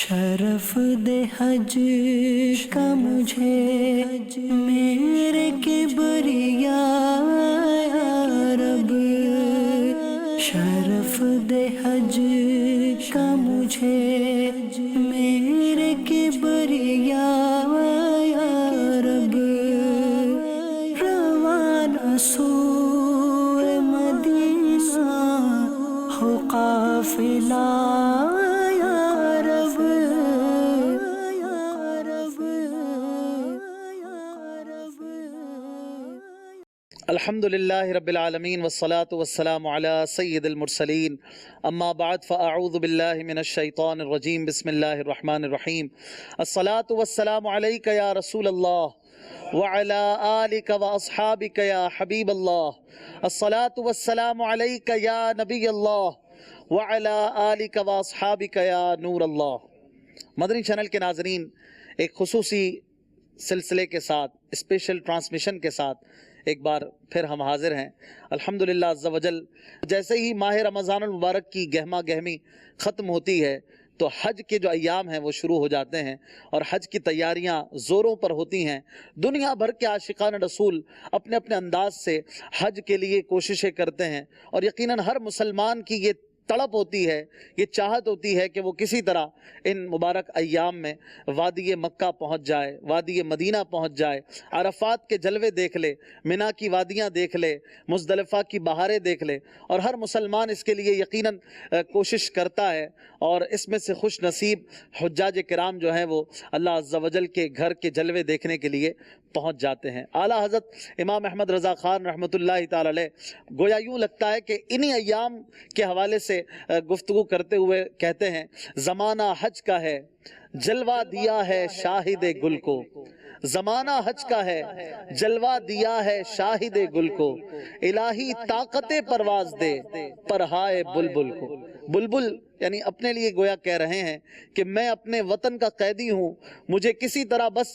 شرف دے حج کا مجھے میرے کبریا یا رب، شرف دے حج کا مجھے میرے کبریا یا رب، روانہ سوئے مدینہ ہو قافلہ الحمدللہ رب العالمین والصلاة والسلام علی سید المرسلین، اما بعد فاعوذ باللہ من الشیطان الرجیم، بسم اللہ الرحمن الرحیم۔ الصلاة والسلام علیک یا رسول اللہ وعلی آلک واصحابک یا حبیب اللہ، الصلاة والسلام علیک یا نبی اللہ وعلی آلک واصحابک یا نور اللہ۔ مدنی چینل کے ناظرین، ایک خصوصی سلسلے کے ساتھ، اسپیشل ٹرانسمیشن کے ساتھ ایک بار پھر ہم حاضر ہیں الحمدللہ عز و جل۔ جیسے ہی ماہ رمضان المبارک کی گہما گہمی ختم ہوتی ہے تو حج کے جو ایام ہیں وہ شروع ہو جاتے ہیں اور حج کی تیاریاں زوروں پر ہوتی ہیں۔ دنیا بھر کے عاشقان رسول اپنے اپنے انداز سے حج کے لیے کوششیں کرتے ہیں، اور یقیناً ہر مسلمان کی یہ تڑپ ہوتی ہے، یہ چاہت ہوتی ہے کہ وہ کسی طرح ان مبارک ایام میں وادی مکہ پہنچ جائے، وادی مدینہ پہنچ جائے، عرفات کے جلوے دیکھ لے، منا کی وادیاں دیکھ لے، مزدلفہ کی بہاریں دیکھ لے، اور ہر مسلمان اس کے لیے یقیناً کوشش کرتا ہے، اور اس میں سے خوش نصیب حجاج کرام جو ہیں وہ اللہ عز و جل کے گھر کے جلوے دیکھنے کے لیے پہنچ جاتے ہیں۔ اعلیٰ حضرت امام احمد رضا خان رحمۃ اللہ تعالی علیہ گویا یوں لگتا ہے کہ انہی ایام کے حوالے سے گفتگو کرتے ہوئے کہتے ہیں، زمانہ حج کا ہے جلوہ دیا ہے شاہد گل کو، زمانہ حج کا ہے جلوہ دیا ہے شاہد گل کو، الہی طاقت پرواز دے پرہائے بلبل کو۔ بلبل یعنی اپنے لیے گویا کہہ رہے ہیں کہ میں اپنے وطن کا قیدی ہوں، مجھے کسی طرح بس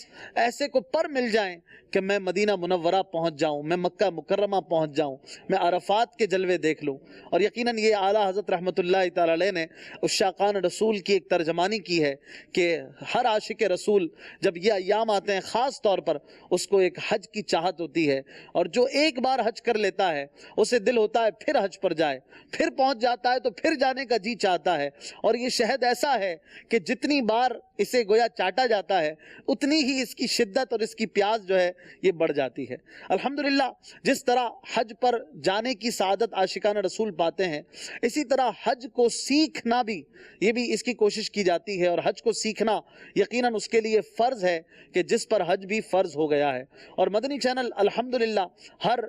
ایسے کو پر مل جائیں کہ میں مدینہ منورہ پہنچ جاؤں، میں مکہ مکرمہ پہنچ جاؤں، میں عرفات کے جلوے دیکھ لوں۔ اور یقیناً یہ اعلیٰ حضرت رحمۃ اللہ تعالی علیہ نے عشاقان رسول کی ایک ترجمانی کی ہے کہ ہر عاشق رسول جب یہ ایام آتے ہیں خاص طور پر اس کو ایک حج کی چاہت ہوتی ہے، اور جو ایک بار حج کر لیتا ہے اسے دل ہوتا ہے پھر حج پر جائے، پھر پہنچ جاتا ہے تو پھر جانے کا جی چاہتا ہے۔ اور یہ شہد ایسا ہے کہ جتنی بار اسے گویا چاٹا جاتا ہے اتنی ہی اس کی شدت اور اس کی پیاس جو ہے یہ بڑھ جاتی ہے۔ الحمدللہ جس طرح حج پر جانے کی سعادت عاشقان رسول پاتے ہیں، اسی طرح حج کو سیکھنا بھی یہ بھی اس کی کوشش کی جاتی ہے، اور حج کو سیکھنا یقیناً اس کے لیے فرض ہے کہ جس پر حج بھی فرض ہو گیا ہے۔ اور مدنی چینل الحمدللہ ہر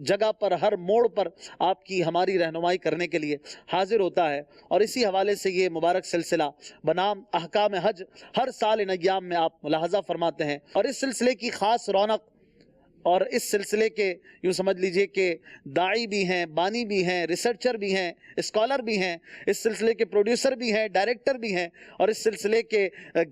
جگہ پر، ہر موڑ پر آپ کی ہماری رہنمائی کرنے کے لیے حاضر ہوتا ہے، اور اسی حوالے سے یہ مبارک سلسلہ بنام احکام حج ہر سال ان ایام میں آپ ملاحظہ فرماتے ہیں۔ اور اس سلسلے کی خاص رونق، اور اس سلسلے کے یوں سمجھ لیجئے کہ داعی بھی ہیں، بانی بھی ہیں، ریسرچر بھی ہیں، اسکالر بھی ہیں، اس سلسلے کے پروڈیوسر بھی ہیں، ڈائریکٹر بھی ہیں، اور اس سلسلے کے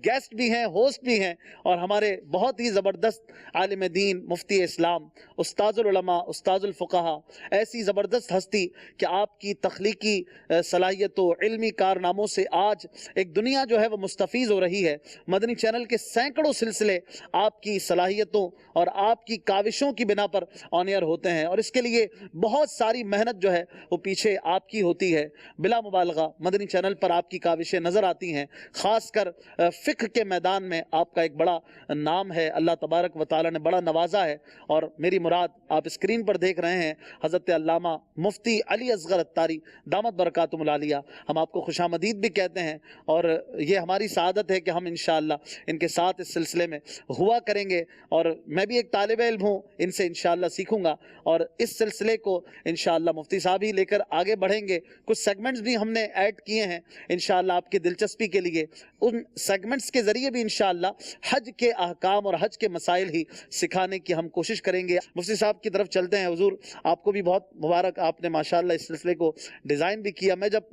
گیسٹ بھی ہیں، ہوسٹ بھی ہیں، اور ہمارے بہت ہی زبردست عالم دین، مفتی اسلام، استاذ العلماء، استاذ الفقہا، ایسی زبردست ہستی کہ آپ کی تخلیقی صلاحیت و علمی کارناموں سے آج ایک دنیا جو ہے وہ مستفیض ہو رہی ہے۔ مدنی چینل کے سینکڑوں سلسلے آپ کی صلاحیتوں اور آپ کی کاوشوں کی بنا پر آن ایئر ہوتے ہیں، اور اس کے لیے بہت ساری محنت جو ہے وہ پیچھے آپ کی ہوتی ہے۔ بلا مبالغہ مدنی چینل پر آپ کی کاوشیں نظر آتی ہیں، خاص کر فقہ کے میدان میں آپ کا ایک بڑا نام ہے، اللہ تبارک و تعالی نے بڑا نوازا ہے۔ اور میری مراد آپ اسکرین پر دیکھ رہے ہیں حضرت علامہ مفتی علی اصغر عطاری دامت برکاتہم العالیہ، ہم آپ کو خوش آمدید بھی کہتے ہیں، اور یہ ہماری سعادت ہے کہ ہم انشاءاللہ ان کے ساتھ اس سلسلے میں ہوا کریں گے، اور میں بھی ایک طالب علم ہوں، ان سے انشاءاللہ سیکھوں گا، اور اس سلسلے کو انشاءاللہ مفتی صاحب ہی لے کر آگے بڑھیں گے۔ کچھ سیگمنٹس بھی ہم نے ایڈ کیے ہیں انشاءاللہ آپ کی دلچسپی کے لیے، ان سیگمنٹس کے ذریعے بھی انشاءاللہ حج کے احکام اور حج کے مسائل ہی سکھانے کی ہم کوشش کریں گے۔ مفتی صاحب کی طرف چلتے ہیں۔ حضور آپ کو بھی بہت مبارک، آپ نے ماشاءاللہ اس سلسلے کو ڈیزائن بھی کیا۔ میں جب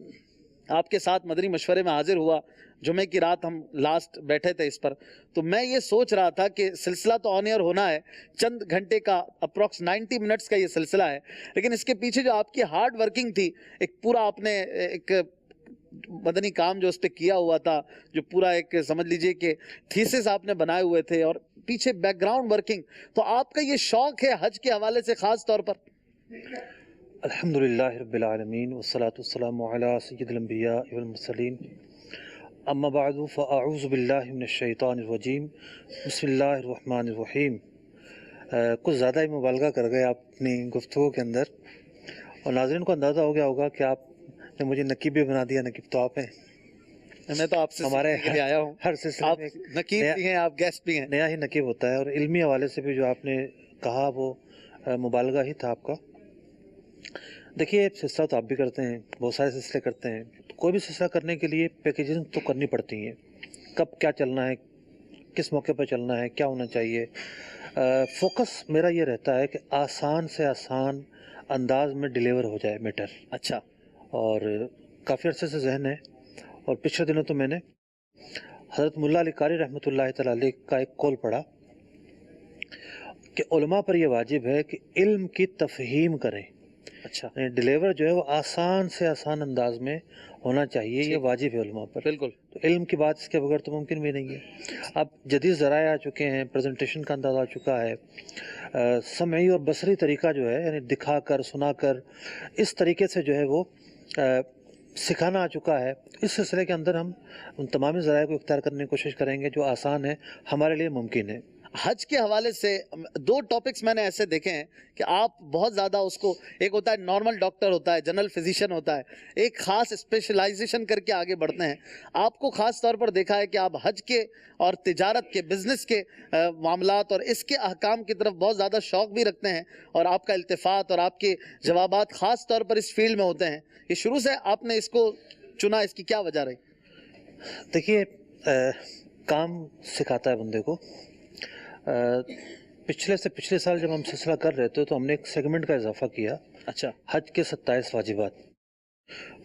آپ کے ساتھ مدنی مشورے میں حاضر ہوا، جمعے کی رات ہم لاسٹ بیٹھے تھے اس پر، تو میں یہ سوچ رہا تھا کہ سلسلہ تو آن ایئر ہونا ہے، چند گھنٹے کا اپروکس 90 منٹس کا یہ سلسلہ ہے، لیکن اس کے پیچھے جو آپ کی ہارڈ ورکنگ تھی، ایک پورا آپ نے ایک مدنی کام جو اس پہ کیا ہوا تھا, جو پورا ایک سمجھ لیجئے کہ تھیسس آپ نے بنائے ہوئے تھے اور پیچھے بیک گراؤنڈ ورکنگ, تو آپ کا یہ شوق ہے حج کے حوالے سے خاص طور پر؟ الحمدللہ رب العالمین والصلاة والسلام علی سید الانبیاء والمرسلین اما بعد فاعوذ باللہ من الشیطان الرجیم بسم اللہ الرحمن الرحیم. کچھ زیادہ ہی مبالغہ کر گئے آپ اپنی گفتگو کے اندر, اور ناظرین کو اندازہ ہو گیا ہوگا کہ آپ نے مجھے نقیب بھی بنا دیا. نقیب تو آپ ہیں, میں تو آپ سے ہمارے آیا ہوں, ہر سلسلے آپ میں نقیب بھی ہیں, آپ گیسٹ بھی ہیں. نیا ہی نقیب ہوتا ہے, اور علمی حوالے سے بھی جو آپ نے کہا وہ مبالغہ ہی تھا آپ کا. دیکھیے سلسلہ تو آپ بھی کرتے ہیں, بہت سارے سلسلے کرتے ہیں, کوئی بھی سلسلہ کرنے کے لیے پیکیجنگ تو کرنی پڑتی ہیں, کب کیا چلنا ہے, کس موقع پہ چلنا ہے, کیا ہونا چاہیے. فوکس میرا یہ رہتا ہے کہ آسان سے آسان انداز میں ڈیلیور ہو جائے میٹر. اچھا, اور کافی عرصے سے ذہن ہے, اور پچھلے دنوں تو میں نے حضرت ملا علی قاری رحمۃ اللہ تعالی علیہ کا ایک قول پڑھا کہ علماء پر یہ واجب ہے کہ علم کی تفہیم کریں. اچھا, ڈیلیور جو ہے وہ آسان سے آسان انداز میں ہونا چاہیے, یہ واجب ہے علماء پر. بالکل. تو علم کی بات اس کے بغیر تو ممکن بھی نہیں ہے. اب جدید ذرائع آ چکے ہیں, پریزنٹیشن کا انداز آ چکا ہے, سمعی اور بصری طریقہ جو ہے یعنی دکھا کر سنا کر اس طریقے سے جو ہے وہ سکھانا آ چکا ہے. اس سلسلے کے اندر ہم ان تمام ذرائع کو اختیار کرنے کی کوشش کریں گے جو آسان ہے, ہمارے لیے ممکن ہے. حج کے حوالے سے دو ٹاپکس میں نے ایسے دیکھے ہیں کہ آپ بہت زیادہ اس کو, ایک ہوتا ہے نارمل ڈاکٹر ہوتا ہے, جنرل فزیشین ہوتا ہے, ایک خاص اسپیشلائزیشن کر کے آگے بڑھتے ہیں. آپ کو خاص طور پر دیکھا ہے کہ آپ حج کے اور تجارت کے, بزنس کے معاملات اور اس کے احکام کی طرف بہت زیادہ شوق بھی رکھتے ہیں, اور آپ کا التفات اور آپ کے جوابات خاص طور پر اس فیلڈ میں ہوتے ہیں. یہ شروع سے آپ نے اس کو چنا, اس کی کیا وجہ رہی؟ دیکھیے کام سکھاتا ہے بندے کو. پچھلے سال جب ہم سلسلہ کر رہے تھے تو ہم نے ایک سیگمنٹ کا اضافہ کیا. اچھا, حج کے 27 واجبات.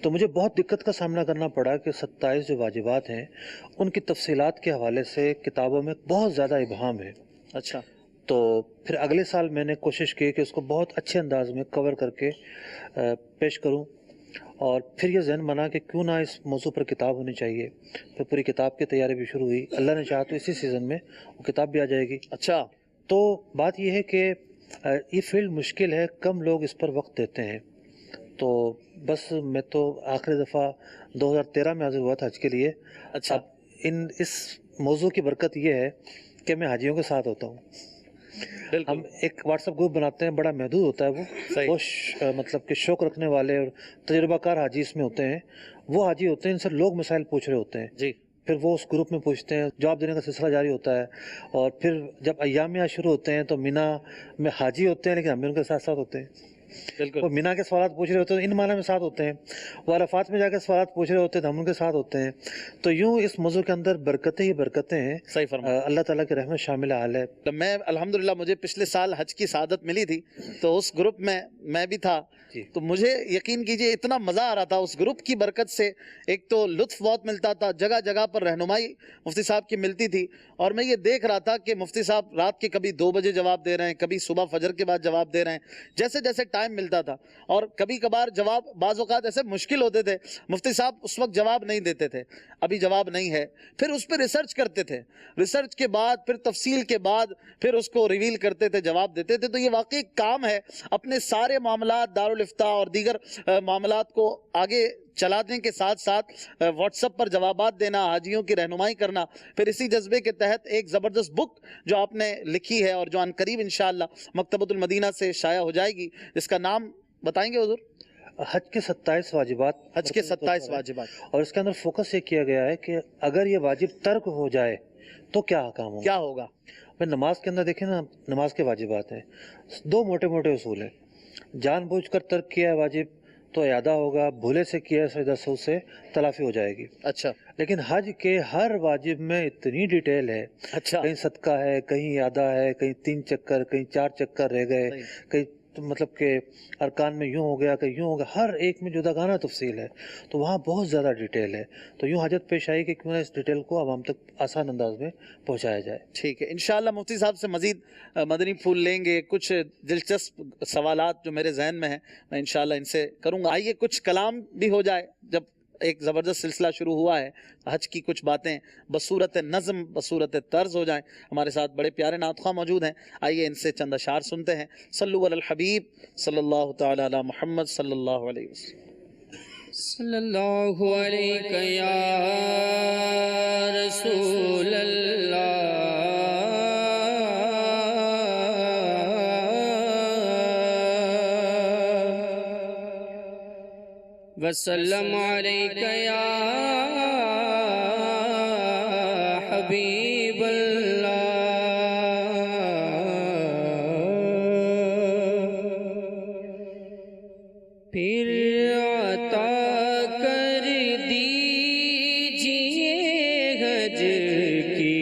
تو مجھے بہت دقت کا سامنا کرنا پڑا کہ 27 جو واجبات ہیں ان کی تفصیلات کے حوالے سے کتابوں میں بہت زیادہ ابہام ہے. اچھا, تو پھر اگلے سال میں نے کوشش کی کہ اس کو بہت اچھے انداز میں کور کر کے پیش کروں, اور پھر یہ ذہن بنا کہ کیوں نہ اس موضوع پر کتاب ہونی چاہیے. پھر پوری کتاب کی تیاری بھی شروع ہوئی, اللہ نے چاہا تو اسی سیزن میں وہ کتاب بھی آ جائے گی. اچھا, تو بات یہ ہے کہ یہ فیلڈ مشکل ہے, کم لوگ اس پر وقت دیتے ہیں. تو بس میں تو آخری دفعہ 2013 میں حاضر ہوا تھا حج کے لیے. اچھا, اب اس موضوع کی برکت یہ ہے کہ میں حاجیوں کے ساتھ ہوتا ہوں. بالکل. ہم ایک واٹس ایپ گروپ بناتے ہیں, بڑا محدود ہوتا ہے وہ, صحیح. مطلب کہ شوق رکھنے والے اور تجربہ کار حاجی اس میں ہوتے ہیں. وہ حاجی ہوتے ہیں ان سے لوگ مسائل پوچھ رہے ہوتے ہیں, جی, پھر وہ اس گروپ میں پوچھتے ہیں, جواب دینے کا سلسلہ جاری ہوتا ہے. اور پھر جب ایامیہ شروع ہوتے ہیں تو مینا میں حاجی ہوتے ہیں لیکن ہم بھی ان کے ساتھ ساتھ ہوتے ہیں. بالکل. وہ مینا کے سوالات پوچھ رہے ہوتے ہیں ان معنی میں ساتھ ہوتے ہیں, وہ عرفات میں جا کے سوالات پوچھ رہے ہوتے ہیں تو ہم ان کے ساتھ ہوتے ہیں. تو یوں اس موضوع کے اندر برکتیں ہی برکتیں ہیں. صحیح فرمایا. اللہ تعالیٰ کی رحمت شامل حال ہے. میں الحمدللہ مجھے پچھلے سال حج کی سعادت ملی تھی, تو اس گروپ میں بھی تھا. تو مجھے یقین کیجئے اتنا مزہ آ رہا تھا اس گروپ کی برکت سے. ایک تو لطف بہت ملتا تھا, جگہ جگہ پر رہنمائی مفتی صاحب کی ملتی تھی, اور میں یہ دیکھ رہا تھا کہ مفتی صاحب رات کے کبھی 2 بجے جواب دے رہے ہیں, کبھی صبح فجر کے بعد جواب دے رہے ہیں, جیسے جیسے ٹائم ملتا تھا. اور کبھی کبھار جواب بعض اوقات ایسے مشکل ہوتے تھے, مفتی صاحب اس وقت جواب نہیں دیتے تھے, ابھی جواب نہیں ہے, پھر اس پہ ریسرچ کرتے تھے, ریسرچ کے بعد پھر تفصیل کے بعد پھر اس کو ریویل کرتے تھے, جواب دیتے تھے. تو یہ واقعی کام ہے اپنے سارے معاملات دارالافتاء اور دیگر معاملات کو آگے چلانے کے ساتھ ساتھ واٹس ایپ پر جوابات دینا, حاجیوں کی رہنمائی کرنا. پھر اسی جذبے کے تحت ایک زبردست بک جو آپ نے لکھی ہے اور جو ان قریب انشاءاللہ مکتبۃ المدینہ سے شائع ہو جائے گی, جس کا نام بتائیں گے حضور؟ حج کے 27 واجبات. حج کے 27 واجبات. اور اس کے اندر فوکس یہ کیا گیا ہے کہ اگر یہ واجب ترک ہو جائے تو کیا حکام ہوگا, کیا ہوگا. نماز کے اندر دیکھیں نا, نماز کے واجبات ہیں, 2 موٹے موٹے اصول ہیں. جان بوجھ کر ترک کیا ہے واجب تو اعادہ ہوگا, بھولے سے کیا ہے سجدہ سہو سے تلافی ہو جائے گی. اچھا, لیکن حج کے ہر واجب میں اتنی ڈیٹیل ہے, اچھا, کہیں صدقہ ہے, کہیں اعادہ ہے, کہیں 3 چکر, کہیں 4 چکر رہ گئے, کہیں مطلب کہ ارکان میں یوں ہو گیا کہ یوں ہو گیا, ہر ایک میں جداگانہ تفصیل ہے. تو وہاں بہت زیادہ ڈیٹیل ہے. تو یوں حاجت پیش آئی کہ کیوں نہ اس ڈیٹیل کو عوام تک آسان انداز میں پہنچایا جائے. ٹھیک ہے, انشاءاللہ مفتی صاحب سے مزید مدنی پھول لیں گے. کچھ دلچسپ سوالات جو میرے ذہن میں ہیں میں انشاءاللہ ان سے کروں گا. آئیے کچھ کلام بھی ہو جائے, جب ایک زبردست سلسلہ شروع ہوا ہے، حج کی کچھ باتیں بصورت نظم بصورت طرز ہو جائیں۔ ہمارے ساتھ بڑے پیارے نعت خواہ موجود ہیں، آئیے ان سے چند اشعار سنتے ہیں۔ صلو علی الحبیب صلی اللہ تعالی علی محمد صلی اللہ علیہ وسلم۔ صلی اللہ علیہ یا رسول اللہ وسلم علیہ یا حبیب اللہ۔ پھر عطا کر دیجئے حج کی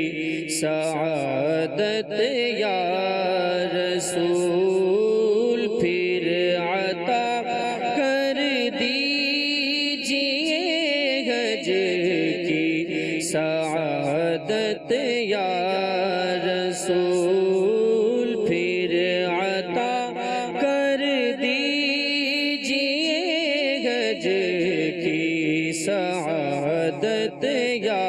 سعادت یا رسول، پھر عطا کر دیجئے حج کی سعادت یا رسول، پھر عطا کر دیجئے حج کی سعادت یا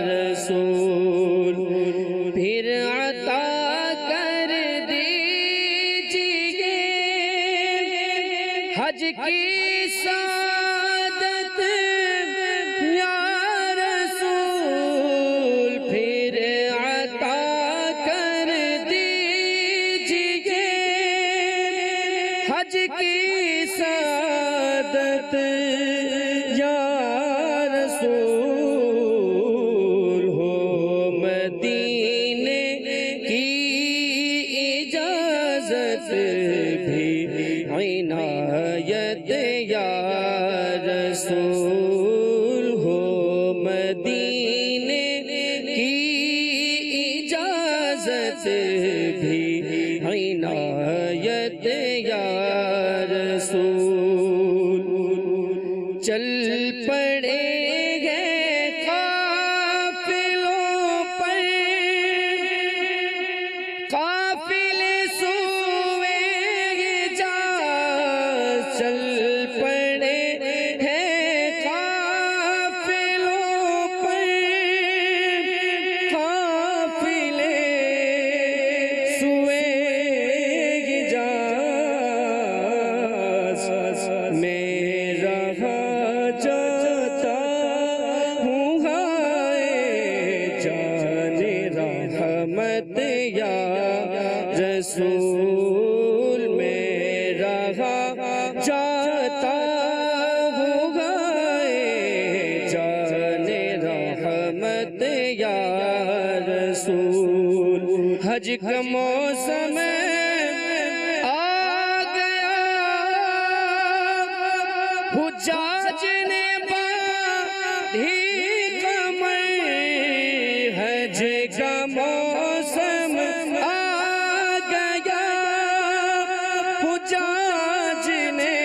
رسول، پھر عطا کر دیجئے حج کی سعادت یا رسول، پھر عطا کر دیجئے حج کی سعادت یا رسول، ہو مدینے کی اجازت بھی عنایت یا رسول، ہو مدینے کی اجازت بھی عنایت یا رسول، چل پڑے گئے قافلوں پر، قافلے سوئے حجاز، چل پڑے ہیں قافلوں پر، قافلے سوئے حجاز، میں رہا جاتا ہوں ہائے جان رحمت یا رسول، میں رہا جاتا ہوں ہائے جان رحمت یا رسول، حج کا موسم آ گیا، حجاج نے باندھی کمر، حج کا موسم آ گیا، حجاج نے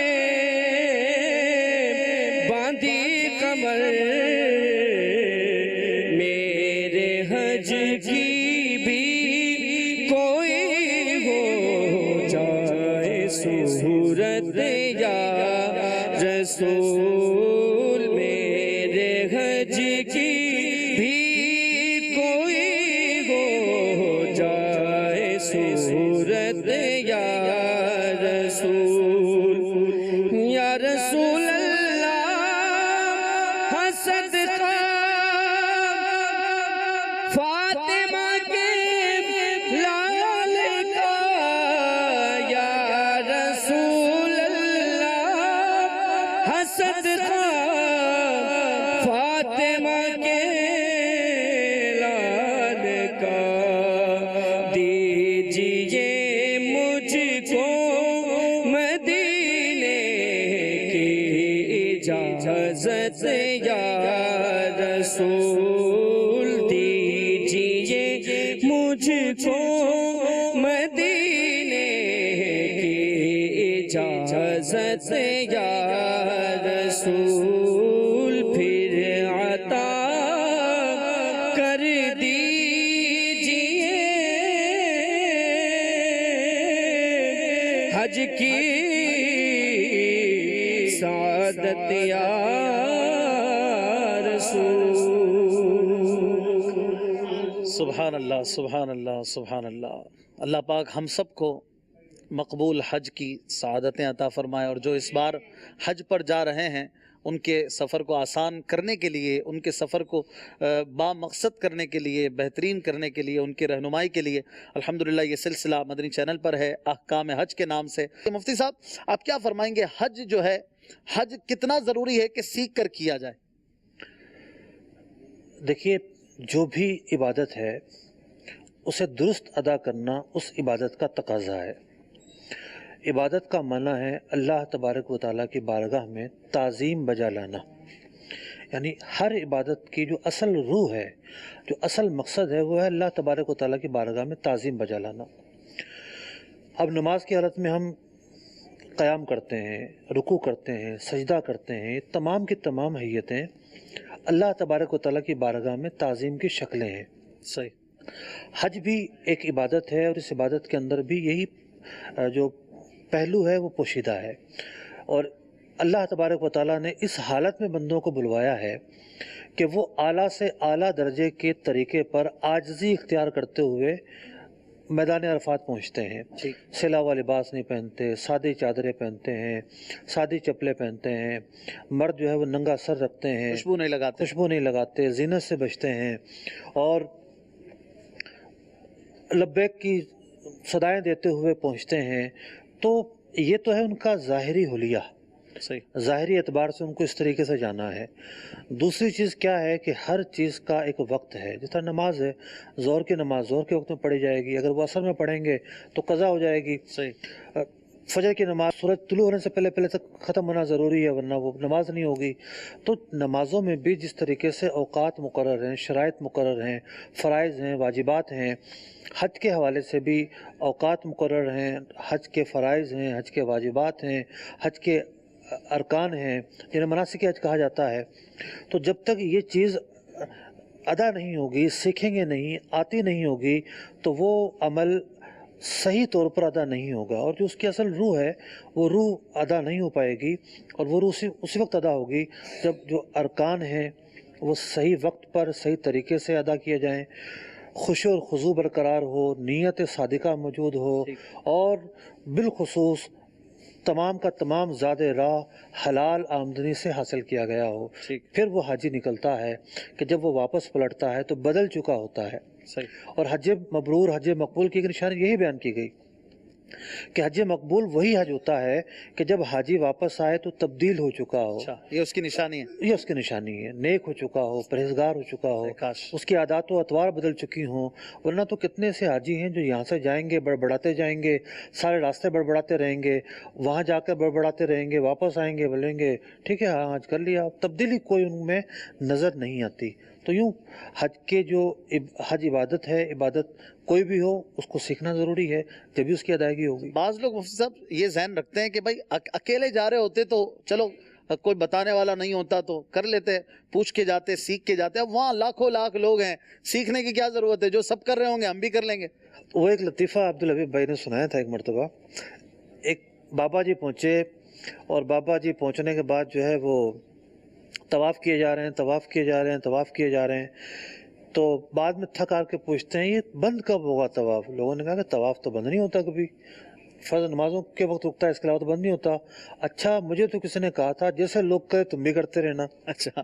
باندھی کمر، میرے حج کی بھی کوئی ہو جائے صورت یا رسول، میرے حج کی بھی کوئی ہو جائے صورت یا رسول، یا رسول اللہ صدقہ فاطمہ کے لال کا، یا رسول اللہ صدقہ فاطمہ کے لال کا، دیجئے مجھ کو مدینے کی اجازت یا رسول، دیجئے مجھ کو مدینے کی اجازت یا رسول، پھر عطا کر دیجئے حج کی سعادت یا सुभान अल्लाह, सुभान अल्लाह, सुभान अल्लाह। अल्लाह पाक हम सब को मकबूल हज की सआदतें अता फरमाए, और जो इस बार हज पर जा रहे हैं उनके सफ़र को आसान करने के लिए, उनके सफ़र को बामकसद करने के लिए, बेहतरीन करने के लिए, उनकी रहनुमाई के लिए अल्हम्दुलिल्लाह ये सिलसिला मदनी चैनल पर है, अहकाम हज के नाम से। मुफ्ती साहब, आप क्या फरमाएंगे, हज जो है, हज कितना ज़रूरी है कि सीख कर किया जाए? देखिए, जो भी इबादत है उसे दुरुस्त अदा करना उस इबादत का तकाज़ा है। इबादत का माना है अल्लाह तबारक व तआला की बारगाह में ताज़ीम बजा लाना, यानी हर इबादत की जो असल रूह है, जो असल मकसद है, वो है अल्लाह तबारक व तआला की बारगाह में ताज़ीम बजा लाना। अब नमाज की हालत में हम क़याम करते हैं, रुकू करते हैं, सजदा करते हैं, तमाम की तमाम हैयतें अल्लाह तबारक व तआला की बारगाह में ताज़ीम की शक्लें हैं। सही। हज भी एक इबादत है, और इस इबादत के अंदर भी यही जो पहलू है वो पोशीदा है। और अल्लाह तबारक व तआला ने इस हालत में बंदों को बुलवाया है कि वो आला से आला दर्जे के तरीके पर आजिज़ी इख्तियार करते हुए मैदान अरफात पहुँचते हैं। सिला हुआ लिबास नहीं पहनते, सादी चादरें पहनते हैं, सादी चप्पलें पहनते हैं। मर्द जो है वो नंगा सर रखते हैं, खुशबू नहीं लगाते, ज़ीनत से बचते हैं, और लब्बैक की सदाएं देते हुए पहुँचते हैं। तो ये तो है उनका ज़ाहिरी हुलिया, सही, ज़ाहिरी एतबार से उनको इस तरीके से जाना है। दूसरी चीज़ क्या है कि हर चीज़ का एक वक्त है। जिस तरह नमाज है, ज़ोहर की नमाज ज़ोहर के वक्त में पढ़ी जाएगी, अगर वो असर में पढ़ेंगे तो कज़ा हो जाएगी। सही। फजर की नमाज सूरज तुलू होने से पहले पहले तक ख़त्म होना ज़रूरी है, वरना वो नमाज नहीं होगी। तो नमाज़ों में भी जिस तरीके से औक़ात मुक़र्रर हैं, शराइत मुक़र्रर हैं, फ़राइज़ हैं, वाजिबात हैं, हज के हवाले से भी औक़ात मुक़र्रर हैं, हज के फ़राइज़ हैं, हज के वाजिबात हैं, हज के अरकान हैं, जिन्हें मनासिक हज कहा जाता है। तो जब तक ये चीज़ अदा नहीं होगी, सीखेंगे नहीं, आती नहीं होगी, तो वो अमल सही तौर पर अदा नहीं होगा, और जो उसकी असल रूह है वो रूह अदा नहीं हो पाएगी। और वो रूह उसी वक्त अदा होगी जब जो अरकान हैं वो सही वक्त पर सही तरीके से अदा किए जाएं, खुशू और खुजू बरकरार हो, नीयत सादिका मौजूद हो, और बिलखुसूस तमाम का तमाम ज़ादे राह हलाल आमदनी से हासिल किया गया हो। फिर वो हाजी निकलता है कि जब वो वापस पलटता है तो बदल चुका होता है। सही। और हज मबरूर, हज मकबूल की एक निशानी यही बयान की गई कि हज मकबूल वही हज होता है कि जब हाजी वापस आए तो तब्दील हो चुका हो। अच्छा, ये उसकी निशानी है। ये उसकी निशानी है, नेक हो चुका हो, परहेजगार हो चुका हो, उसकी आदत व अतवार बदल चुकी हों। वरना तो कितने से हाजी हैं जो यहाँ से जाएंगे, बड़बड़ाते जाएंगे, सारे रास्ते बड़बड़ाते रहेंगे, वहाँ जाकर बड़बड़ाते रहेंगे, वापस आएंगे, बोलेंगे ठीक है हाँ हज कर लिया, तब्दीली कोई उनमें नज़र नहीं आती। तो यूँ हज के जो हज इबादत है, इबादत कोई भी हो उसको सीखना ज़रूरी है, जब भी उसकी अदायगी होगी। बाज़ लोग मुफ्ती साहब ये ज़हन रखते हैं कि भाई अकेले जा रहे होते तो चलो कोई बताने वाला नहीं होता तो कर लेते, पूछ के जाते, सीख के जाते। अब वहाँ लाखों लाख लोग हैं, सीखने की क्या ज़रूरत है, जो सब कर रहे होंगे हम भी कर लेंगे। वो एक लतीफ़ा अब्दुल हबीब भाई ने सुनाया था। एक मरतबा एक बाबा जी पहुँचे, और बाबा जी पहुँचने के बाद जो है वो तवाफ़ किए जा रहे हैं, तवाफ़ किए जा रहे हैं, तवाफ़ किए जा रहे हैं। तो बाद में थक आके पूछते हैं ये बंद कब होगा तवाफ़? लोगों ने कहा कि तवाफ़ तो बंद नहीं होता कभी, फ़र्ज़ नमाज़ों के वक्त रुकता है, इसके अलावा तो बंद नहीं होता। अच्छा, मुझे तो किसी ने कहा था जैसे लोग कहे तुम भी करते रहना। अच्छा,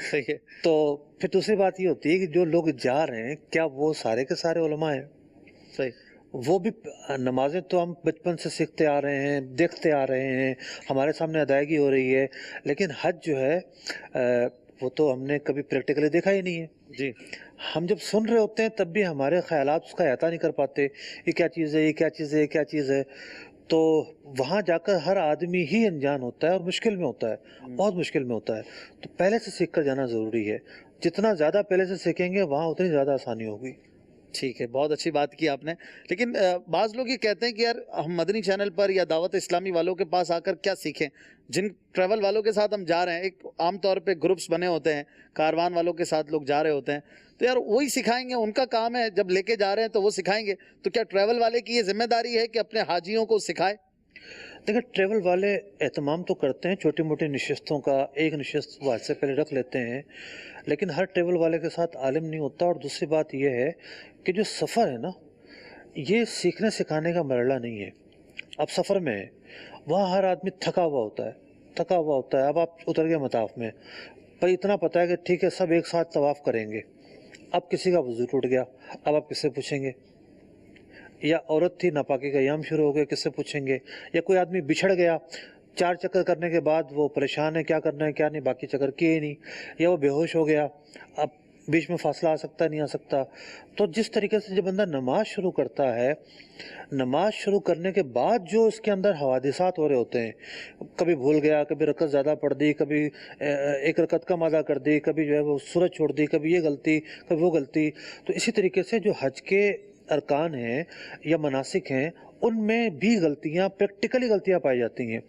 सही है। तो फिर दूसरी बात ये होती है कि जो लोग जा रहे हैं क्या वो सारे के सारे उलमा हैं? सही। वो भी नमाजें तो हम बचपन से सीखते आ रहे हैं, देखते आ रहे हैं, हमारे सामने अदायगी हो रही है, लेकिन हज जो है वो तो हमने कभी प्रैक्टिकली देखा ही नहीं है। जी। हम जब सुन रहे होते हैं तब भी हमारे ख्यालात उसका अहता नहीं कर पाते, ये क्या चीज़ है, ये क्या चीज़ है, ये क्या चीज़ है। तो वहाँ जाकर हर आदमी ही अनजान होता है और मुश्किल में होता है, बहुत मुश्किल में होता है। तो पहले से सीख कर जाना ज़रूरी है। जितना ज़्यादा पहले से सीखेंगे वहाँ उतनी ज़्यादा आसानी होगी। ठीक है, बहुत अच्छी बात की आपने। लेकिन बाज़ लोग ये कहते हैं कि यार हम मदनी चैनल पर या दावत इस्लामी वालों के पास आकर क्या सीखें, जिन ट्रैवल वालों के साथ हम जा रहे हैं, एक आम तौर पे ग्रुप्स बने होते हैं, कारवान वालों के साथ लोग जा रहे होते हैं, तो यार वही सिखाएंगे, उनका काम है, जब लेके जा रहे हैं तो वो सिखाएंगे। तो क्या ट्रैवल वाले की ये जिम्मेदारी है कि अपने हाजियों को सिखाए? देखिए, ट्रैवल वाले एहतमाम तो करते हैं, छोटी मोटी नशिस्तों का एक नशिस्त वो आज से पहले रख लेते हैं, لیکن ہر ٹریول والے کے ساتھ عالم نہیں ہوتا. اور دوسری بات یہ ہے کہ جو سفر ہے نا یہ سیکھنے سکھانے کا مرحلہ نہیں ہے. اب سفر میں ہے وہاں ہر آدمی تھکا ہوا ہوتا ہے. اب آپ اتر گئے مطاف میں پر اتنا پتہ ہے کہ ٹھیک ہے سب ایک ساتھ طواف کریں گے. اب کسی کا وضو ٹوٹ گیا, اب آپ کس سے پوچھیں گے؟ یا عورت تھی ناپاکی کا ایام شروع ہو گیا, کس سے پوچھیں گے؟ یا کوئی آدمی بچھڑ گیا 4 چکر کرنے کے بعد وہ پریشان ہے کیا کرنا ہے کیا نہیں, باقی چکر کیے ہی نہیں. یا وہ بے ہوش ہو گیا, اب بیچ میں فاصلہ آ سکتا ہے نہیں آ سکتا. تو جس طریقے سے جب بندہ نماز شروع کرتا ہے, نماز شروع کرنے کے بعد جو اس کے اندر حوادثات ہو رہے ہوتے ہیں, کبھی بھول گیا, کبھی رکعت زیادہ پڑھ دی, کبھی ایک رکعت کم ادا کر دی, کبھی جو ہے وہ سورج چھوڑ دی, کبھی یہ غلطی کبھی وہ غلطی. تو اسی طریقے سے جو حج کے ارکان ہیں یا مناسک ہیں ان میں بھی غلطیاں, پریکٹیکلی غلطیاں پائی جاتی ہیں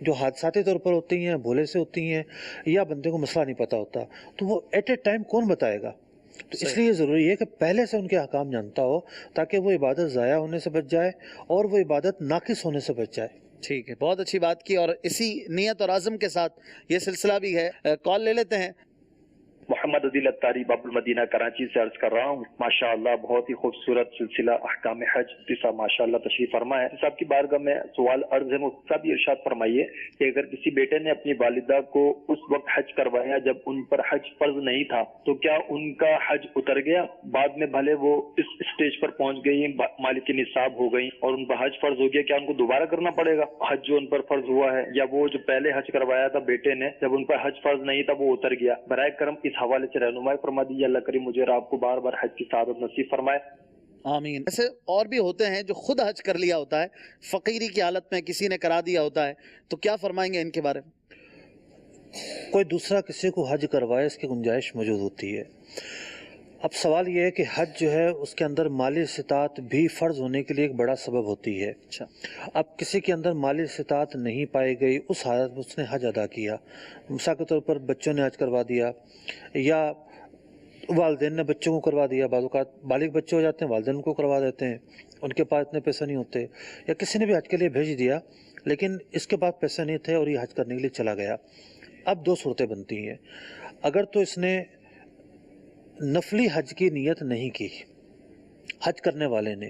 جو حادثاتی طور پر ہوتی ہیں, بھولے سے ہوتی ہیں, یا بندے کو مسئلہ نہیں پتہ ہوتا. تو وہ ایٹ اے ٹائم کون بتائے گا؟ تو اس لیے ضروری ہے کہ پہلے سے ان کے احکام جانتا ہو تاکہ وہ عبادت ضائع ہونے سے بچ جائے اور وہ عبادت ناقص ہونے سے بچ جائے. ٹھیک ہے, بہت اچھی بات کی, اور اسی نیت اور عزم کے ساتھ یہ سلسلہ بھی ہے. کال لے لیتے ہیں. محمد عدیل اتاری باب المدینہ کراچی سے عرض کر رہا ہوں. ماشاءاللہ بہت ہی خوبصورت سلسلہ احکام حج مفتی صاحب ماشاءاللہ تشریف فرما ہے. صاحب کی بارگاہ میں سوال عرض ہے, مفتی صاحب یہ ارشاد فرمائیے کہ اگر کسی بیٹے نے اپنی والدہ کو اس وقت حج کروایا جب ان پر حج فرض نہیں تھا تو کیا ان کا حج اتر گیا؟ بعد میں بھلے وہ اس اسٹیج پر پہنچ گئی, مالک نصاب ہو گئی اور ان پر حج فرض ہو گیا, کیا ان کو دوبارہ کرنا پڑے گا حج جو ان پر فرض ہوا ہے؟ یا وہ جو پہلے حج کروایا تھا بیٹے نے جب ان پر حج فرض نہیں تھا وہ اتر گیا؟ برائے کرم اس حوالے سے رہنمائی فرما دیجیے. اللہ کریم مجھے اور آپ کو بار بار حج کی سعادت نصیب فرمائے. آمین. ایسے اور بھی ہوتے ہیں جو خود حج کر لیا ہوتا ہے, فقیری کی حالت میں کسی نے کرا دیا ہوتا ہے, تو کیا فرمائیں گے ان کے بارے میں؟ کوئی دوسرا کسی کو حج کروائے اس کی گنجائش موجود ہوتی ہے. اب سوال یہ ہے کہ حج جو ہے اس کے اندر مالی استطاعت بھی فرض ہونے کے لیے ایک بڑا سبب ہوتی ہے. اچھا, اب کسی کے اندر مالی استطاعت نہیں پائی گئی, اس حالت میں اس نے حج ادا کیا, مثال کے طور پر بچوں نے حج کروا دیا یا والدین نے بچوں کو کروا دیا. بعض اوقات بالغ بچے ہو جاتے ہیں, والدین کو کروا دیتے ہیں, ان کے پاس اتنے پیسے نہیں ہوتے, یا کسی نے بھی حج کے لیے بھیج دیا لیکن اس کے بعد پیسے نہیں تھے اور یہ حج کرنے کے لیے چلا گیا. اب 2 صورتیں بنتی ہیں. اگر تو اس نے نفلی حج کی نیت نہیں کی حج کرنے والے نے,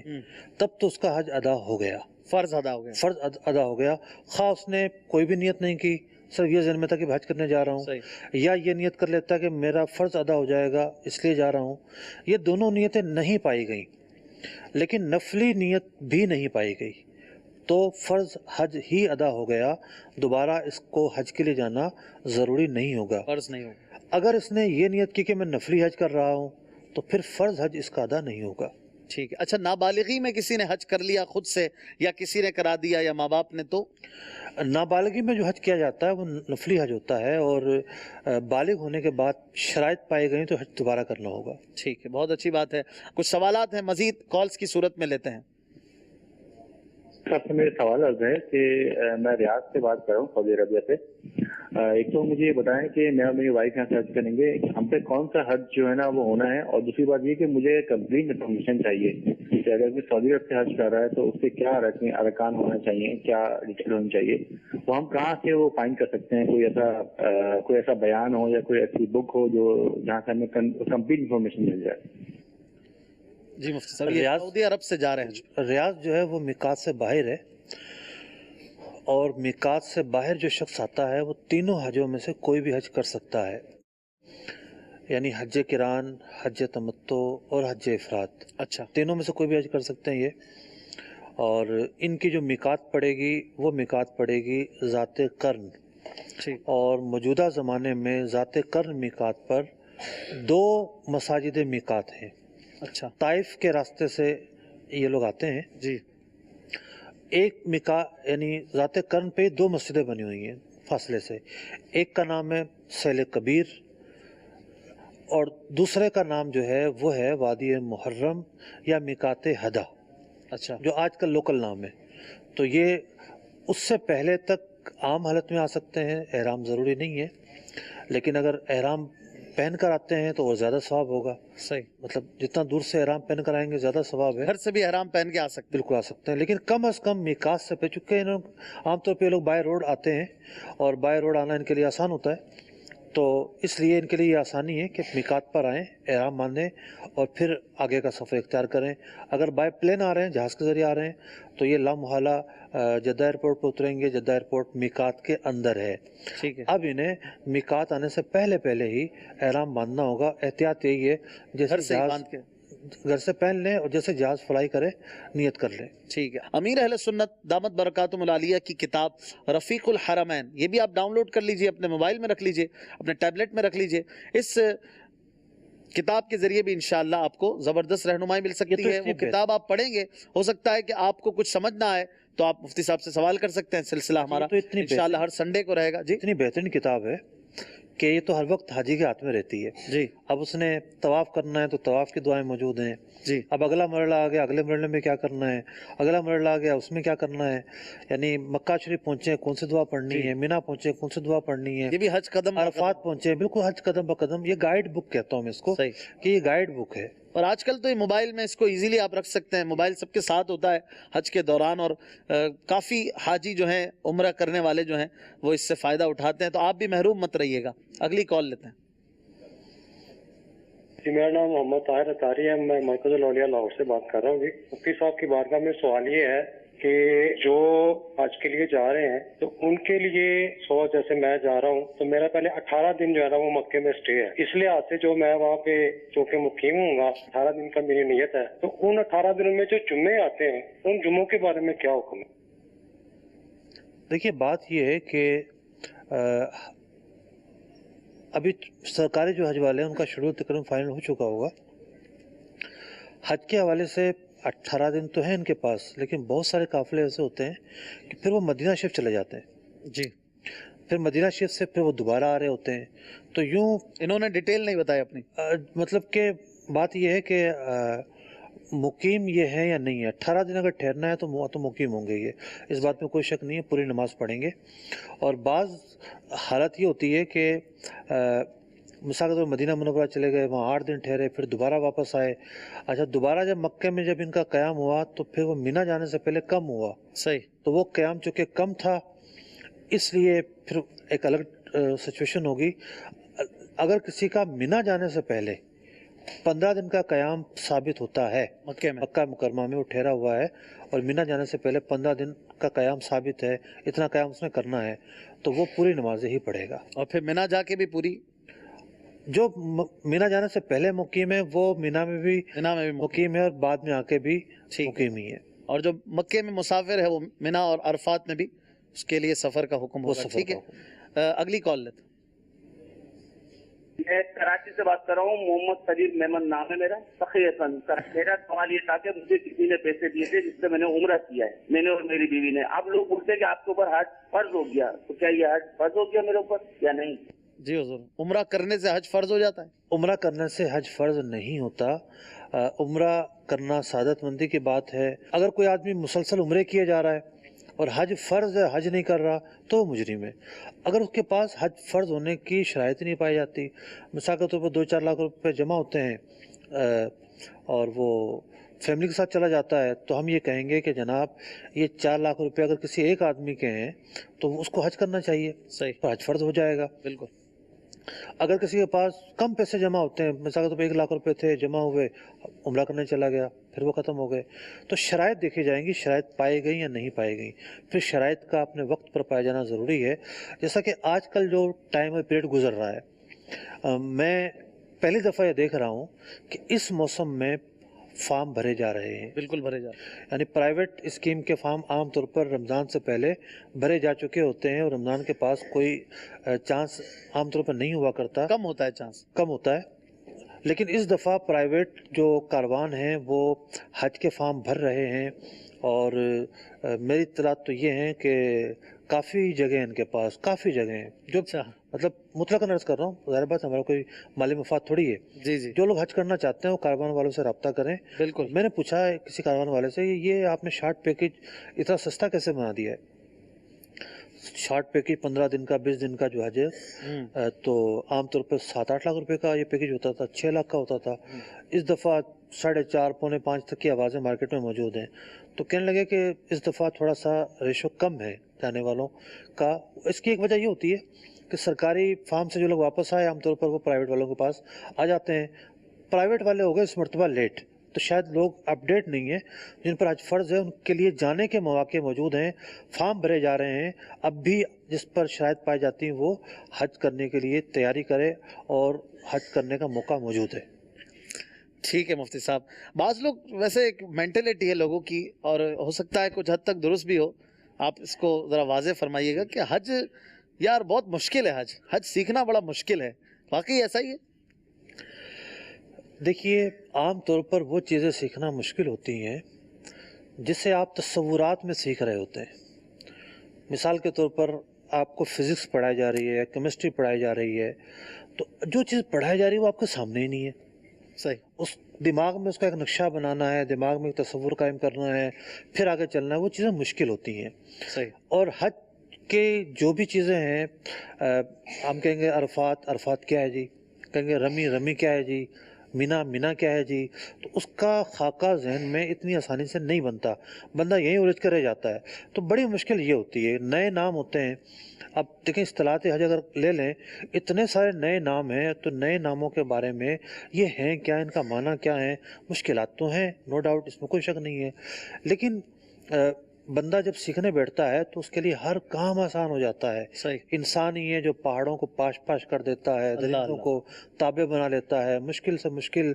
تب تو اس کا حج ادا ہو گیا, فرض ادا ہو گیا. فرض ادا ہو گیا. خواہ اس نے کوئی بھی نیت نہیں کی, صرف یہ ذہن میں تھا کہ حج کرنے جا رہا ہوں, صحیح. یا یہ نیت کر لیتا کہ میرا فرض ادا ہو جائے گا اس لیے جا رہا ہوں. یہ دونوں نیتیں نہیں پائی گئیں لیکن نفلی نیت بھی نہیں پائی گئی تو فرض حج ہی ادا ہو گیا, دوبارہ اس کو حج کے لیے جانا ضروری نہیں ہوگا. فرض نہیں ہوگا. اگر اس نے یہ نیت کی کہ میں نفلی حج کر رہا ہوں تو پھر فرض حج اس کا ادا نہیں ہوگا. ٹھیک ہے. اچھا, نابالغی میں کسی نے حج کر لیا خود سے یا کسی نے کرا دیا یا ماں باپ نے, تو نابالغی میں جو حج کیا جاتا ہے وہ نفلی حج ہوتا ہے, اور بالغ ہونے کے بعد شرائط پائے گئی تو حج دوبارہ کرنا ہوگا. ٹھیک ہے, بہت اچھی بات ہے. کچھ سوالات ہیں مزید کالز کی صورت میں لیتے ہیں. سب سے میرے سوال عرض ہے کہ میں ریاض سے بات کر رہا ہوں, سعودی عربیہ سے. ایک تو مجھے یہ بتائیں کہ میں اور میری وائف یہاں سے حج کریں گے, ہم پہ کون سا حج جو ہے نا وہ ہونا ہے, اور دوسری بات یہ کہ مجھے کمپلیٹ انفارمیشن چاہیے کہ اگر کوئی سعودی عرب سے حج کر رہا ہے تو اس سے کیا ارکان ہونا چاہیے, کیا ڈیٹیل ہونی چاہیے, وہ ہم کہاں سے وہ فائنڈ کر سکتے ہیں؟ کوئی ایسا بیان ہو یا کوئی ایسی بک ہو جو جہاں سے ہمیں کمپلیٹ انفارمیشن مل جائے. جی مفتی صاحب, یہ سعودی عرب سے جا رہے ہیں. ریاض جو ہے وہ میقات سے باہر ہے, اور میقات سے باہر جو شخص آتا ہے وہ تینوں حجوں میں سے کوئی بھی حج کر سکتا ہے, یعنی حج قران, حج تمتع اور حج افراد. اچھا, تینوں میں سے کوئی بھی حج کر سکتے ہیں یہ. اور ان کی جو میقات پڑے گی وہ میقات پڑے گی ذات قرن, اور موجودہ زمانے میں ذات قرن میقات پر 2 مساجد میقات ہیں. اچھا, طائف کے راستے سے یہ لوگ آتے ہیں. جی, ایک میقات یعنی ذات قرن پہ 2 مسجدیں بنی ہوئی ہیں فاصلے سے. ایک کا نام ہے سیل کبیر اور دوسرے کا نام جو ہے وہ ہے وادی محرم یا میقات ہدا. اچھا, جو آج کل لوکل نام ہے. تو یہ اس سے پہلے تک عام حالت میں آ سکتے ہیں, احرام ضروری نہیں ہے, لیکن اگر احرام پہن کر آتے ہیں تو اور زیادہ ثواب ہوگا. صحیح, مطلب جتنا دور سے احرام پہن کر آئیں گے زیادہ ثواب ہے. گھر سے بھی احرام پہن کے آ سکتے بالکل آ سکتے ہیں, لیکن کم از کم میقات سے چونکہ عام طور پہ لوگ بائی روڈ آتے ہیں اور بائی روڈ آنا ان کے لیے آسان ہوتا ہے, تو اس لیے ان کے لیے یہ آسانی ہے کہ میقات پر آئیں، احرام باندھیں اور پھر آگے کا سفر اختیار کریں۔ اگر بائی پلین آ رہے ہیں، جہاز کے ذریعے آ رہے ہیں، تو یہ لامحالہ جدہ ایئرپورٹ پہ اتریں گے۔ جدہ ایئرپورٹ میقات کے اندر ہے۔ ٹھیک ہے، اب انہیں میقات آنے سے پہلے ہی احرام باندھنا ہوگا۔ احتیاط یہی ہے جیسے گھر سے ہی جہاز باندھ کے۔ گھر سے پہن لیں اور جیسے جہاز فلائی کرے نیت کر لیں۔ ٹھیک ہے، امیر اہل سنت دامت برکاتہم العالیہ کی کتاب رفیق الحرمین، یہ بھی آپ ڈاؤن لوڈ کر لیجئے، اپنے موبائل میں رکھ لیجئے، اپنے ٹیبلٹ میں رکھ لیجئے۔ اس کتاب کے ذریعے بھی انشاءاللہ آپ کو زبردست رہنمائی مل سکتی تو ہے۔ اس وہ لیے کتاب آپ پڑھیں گے، ہو سکتا ہے کہ آپ کو کچھ سمجھ نہ آئے تو آپ مفتی صاحب سے سوال کر سکتے ہیں۔ سلسلہ ہمارا تو اتنی انشاءاللہ ہر سنڈے کو رہے گا۔ جی اتنی بہترین کتاب ہے کہ یہ تو ہر وقت حاجی کے ہاتھ میں رہتی ہے۔ جی اب اس نے طواف کرنا ہے تو طواف کی دعائیں موجود ہیں۔ جی اب اگلا مرحلہ آ گیا، اگلے مرحلے میں کیا کرنا ہے، اگلا مرحلہ آ گیا اس میں کیا کرنا ہے، یعنی مکہ شریف پہنچے کون سی دعا پڑھنی ہے، مینا پہنچے کون سی دعا پڑھنی ہے، یہ بھی حج قدم عرفات پہنچے، بالکل حج قدم بہ قدم۔ یہ گائیڈ بک کہتا ہوں میں اس کو صحیح۔ کہ یہ گائیڈ بک ہے۔ اور آج کل تو یہ موبائل میں اس کو ایزیلی آپ رکھ سکتے ہیں، موبائل سب کے ساتھ ہوتا ہے حج کے دوران، اور کافی حاجی جو ہیں عمرہ کرنے والے جو ہیں وہ اس سے فائدہ اٹھاتے ہیں، تو آپ بھی محروم مت رہیے گا۔ اگلی کال لیتے ہیں۔ جی میرا نام محمد طاہر اطاری ہے، میں مرکز الاولیاء لاہور سے بات کر رہا ہوں۔ جی مفتی صاحب کی بارگاہ میں سوال یہ ہے کہ جو حج کے لیے جا رہے ہیں تو ان کے لیے جیسے میں جا رہا ہوں تو میرا پہلے 18 دن جو ہے نا وہ مکے میں سٹے ہے، اس لحاظ سے جو میں وہاں پہ چونکہ مقیم ہوں گا 18 دن کا میری نیت ہے، تو ان 18 دنوں میں جو جمعے آتے ہیں ان جمعوں کے بارے میں کیا حکم ہے؟ دیکھیے بات یہ ہے کہ ابھی سرکاری جو حج والے ہیں ان کا شیڈول تقریباً فائنل ہو چکا ہوگا۔ حج کے حوالے سے 18 دن تو ہیں ان کے پاس، لیکن بہت سارے قافلے ایسے ہوتے ہیں کہ پھر وہ مدینہ شریف چلے جاتے ہیں۔ جی پھر مدینہ شریف سے پھر وہ دوبارہ آ رہے ہوتے ہیں، تو یوں انہوں نے ڈیٹیل نہیں بتائی اپنی۔ مطلب کہ بات یہ ہے کہ مقیم یہ ہے یا نہیں ہے۔ 18 دن اگر ٹھہرنا ہے تو مقیم ہوں گے، یہ اس بات میں کوئی شک نہیں ہے، پوری نماز پڑھیں گے۔ اور بعض حالت یہ ہوتی ہے کہ مثال کے طور پر مدینہ منورہ چلے گئے، وہاں 8 دن ٹھہرے، پھر دوبارہ واپس آئے۔ اچھا دوبارہ جب مکے میں جب ان کا قیام ہوا تو پھر وہ مینا جانے سے پہلے کم ہوا، صحیح۔ تو وہ قیام چونکہ کم تھا اس لیے پھر ایک الگ سچویشن ہوگی۔ اگر کسی کا مینا جانے سے پہلے 15 دن کا قیام ثابت ہوتا ہے، مکے میں مکہ مکرمہ میں وہ ٹھہرا ہوا ہے اور مینا جانے سے پہلے 15 دن کا قیام ثابت ہے، اتنا قیام اس نے کرنا ہے، تو وہ پوری نمازیں ہی پڑھے گا۔ اور پھر مینا جا کے بھی پوری، جو مینا جانے سے پہلے مقیم ہے وہ مینا میں بھی مینا میں بھی مقیم ہے اور بعد میں آ کے بھی ٹھیک ہے۔ مقیم ہی ہے۔ اور جو مکے میں مسافر ہے وہ مینا اور عرفات میں بھی اس کے لیے سفر کا حکم ہوگا۔ سفر ٹھیک کا ہے، اگلی کال لیتے ہیں۔ میں کراچی سے بات کر رہا ہوں، محمد سلیم میمن نام ہے میرا، تقریباً میرا سوال یہ تھا کہ مجھے کسی نے پیسے دیے تھے جس سے میں نے عمرہ کیا ہے، میں نے اور میری بیوی نے۔ آپ لوگ بولتے ہیں کہ آپ کے اوپر حج فرض ہو گیا، تو کیا یہ حج فرض ہو گیا میرے اوپر یا نہیں؟ جی حضور، عمرہ کرنے سے حج فرض ہو جاتا ہے؟ عمرہ کرنے سے حج فرض نہیں ہوتا۔ عمرہ کرنا سعادت مندی کی بات ہے۔ اگر کوئی آدمی مسلسل عمرے کیے جا رہا ہے اور حج فرض ہے، حج نہیں کر رہا تو وہ مجرم ہے۔ اگر اس کے پاس حج فرض ہونے کی شرائط نہیں پائی جاتی، مثال کے طور پر 2-4 لاکھ روپے جمع ہوتے ہیں اور وہ فیملی کے ساتھ چلا جاتا ہے، تو ہم یہ کہیں گے کہ جناب یہ 4 لاکھ روپے اگر کسی ایک آدمی کے ہیں تو اس کو حج کرنا چاہیے، صحیح، تو حج فرض ہو جائے گا۔ بالکل۔ اگر کسی کے پاس کم پیسے جمع ہوتے ہیں، مثال کے طور پر 1 لاکھ روپے تھے، جمع ہوئے، عمرہ کرنے چلا گیا، پھر وہ ختم ہو گئے، تو شرائط دیکھی جائیں گی، شرائط پائی گئی یا نہیں پائی گئی۔ پھر شرائط کا اپنے وقت پر پایا جانا ضروری ہے۔ جیسا کہ آج کل جو ٹائم اور پیریڈ گزر رہا ہے، میں پہلی دفعہ یہ دیکھ رہا ہوں کہ اس موسم میں فارم بھرے جا رہے ہیں، بالکل بھرے جاتے ہیں۔ یعنی پرائیویٹ اسکیم کے فارم عام طور پر رمضان سے پہلے بھرے جا چکے ہوتے ہیں، اور رمضان کے پاس کوئی چانس عام طور پر نہیں ہوا کرتا، کم ہوتا ہے چانس۔ کم ہوتا ہے۔ لیکن اس دفعہ پرائیویٹ جو کاروان ہیں وہ حج کے فارم بھر رہے ہیں، اور میری اطلاعات تو یہ ہیں کہ کافی جگہ ان کے پاس، کافی جگہ ہیں جو مطلب مطلق عرض کر رہا ہوں، ظاہر بات ہمارا کوئی مالی مفاد تھوڑی ہے۔ جی جی جو لوگ حج کرنا چاہتے ہیں وہ کاروان والوں سے رابطہ کریں۔ بالکل۔ میں نے پوچھا ہے کسی کاروان والے سے، یہ آپ نے شارٹ پیکج اتنا سستا کیسے بنا دیا ہے؟ شارٹ پیکج 15 دن کا، 20 دن کا جو حج ہے تو عام طور پر 7-8 لاکھ روپے کا یہ پیکج ہوتا تھا، 6 لاکھ کا ہوتا تھا۔ اس دفعہ 4.5 پونے 5 تک کی آوازیں مارکیٹ میں موجود ہیں، تو کہنے لگے کہ اس دفعہ تھوڑا سا ریشو کم ہے جانے والوں کا۔ اس کی ایک وجہ یہ ہوتی ہے کہ سرکاری فارم سے جو لوگ واپس آئے عام طور پر وہ پرائیویٹ والوں کے پاس آ جاتے ہیں. پرائیویٹ والے ہو گئے اس مرتبہ لیٹ، تو شاید لوگ اپڈیٹ نہیں ہیں. جن پر حج فرض ہے ان کے لیے جانے کے مواقع موجود ہیں، فارم بھرے جا رہے ہیں. اب بھی جس پر شرائط پائی جاتی ہیں وہ حج کرنے کے لیے تیاری کرے اور حج کرنے کا موقع موجود ہے. ٹھیک ہے مفتی صاحب. بعض لوگ ویسے ایک مینٹلٹی ہے لوگوں کی، اور ہو سکتا ہے کچھ حد تک درست بھی ہو، آپ اس کو ذرا واضح فرمائیے گا کہ حج یار بہت مشکل ہے، حج سیکھنا بڑا مشکل ہے، واقعی ایسا ہی ہے؟ دیکھیے، عام طور پر وہ چیزیں سیکھنا مشکل ہوتی ہیں جسے آپ تصورات میں سیکھ رہے ہوتے ہیں. مثال کے طور پر آپ کو فزکس پڑھائی جا رہی ہے، کیمسٹری پڑھائی جا رہی ہے، تو جو چیز پڑھائی جا رہی ہے وہ آپ کے سامنے ہی نہیں ہے. صحیح. اس دماغ میں اس کا ایک نقشہ بنانا ہے، دماغ میں ایک تصور قائم کرنا ہے، پھر آگے چلنا ہے، وہ چیزیں مشکل ہوتی ہیں. صحیح. اور حج کے جو بھی چیزیں ہیں، ہم کہیں گے عرفات کیا ہے جی، کہیں گے رمی کیا ہے جی، مینا کیا ہے جی، تو اس کا خاکہ ذہن میں اتنی آسانی سے نہیں بنتا، بندہ یہیں الجھ کر رہ جاتا ہے. تو بڑی مشکل یہ ہوتی ہے. نئے نام ہوتے ہیں. اب دیکھیں اصطلاحات حج اگر لے لیں، اتنے سارے نئے نام ہیں، تو نئے ناموں کے بارے میں یہ ہیں کیا، ان کا معنی کیا ہے، مشکلات تو ہیں نو ڈاؤٹ، اس میں کوئی شک نہیں ہے. لیکن بندہ جب سیکھنے بیٹھتا ہے تو اس کے لیے ہر کام آسان ہو جاتا ہے. صحیح. انسان ہی ہے جو پہاڑوں کو پاش کر دیتا ہے، درختوں کو تابع بنا لیتا ہے، مشکل سے مشکل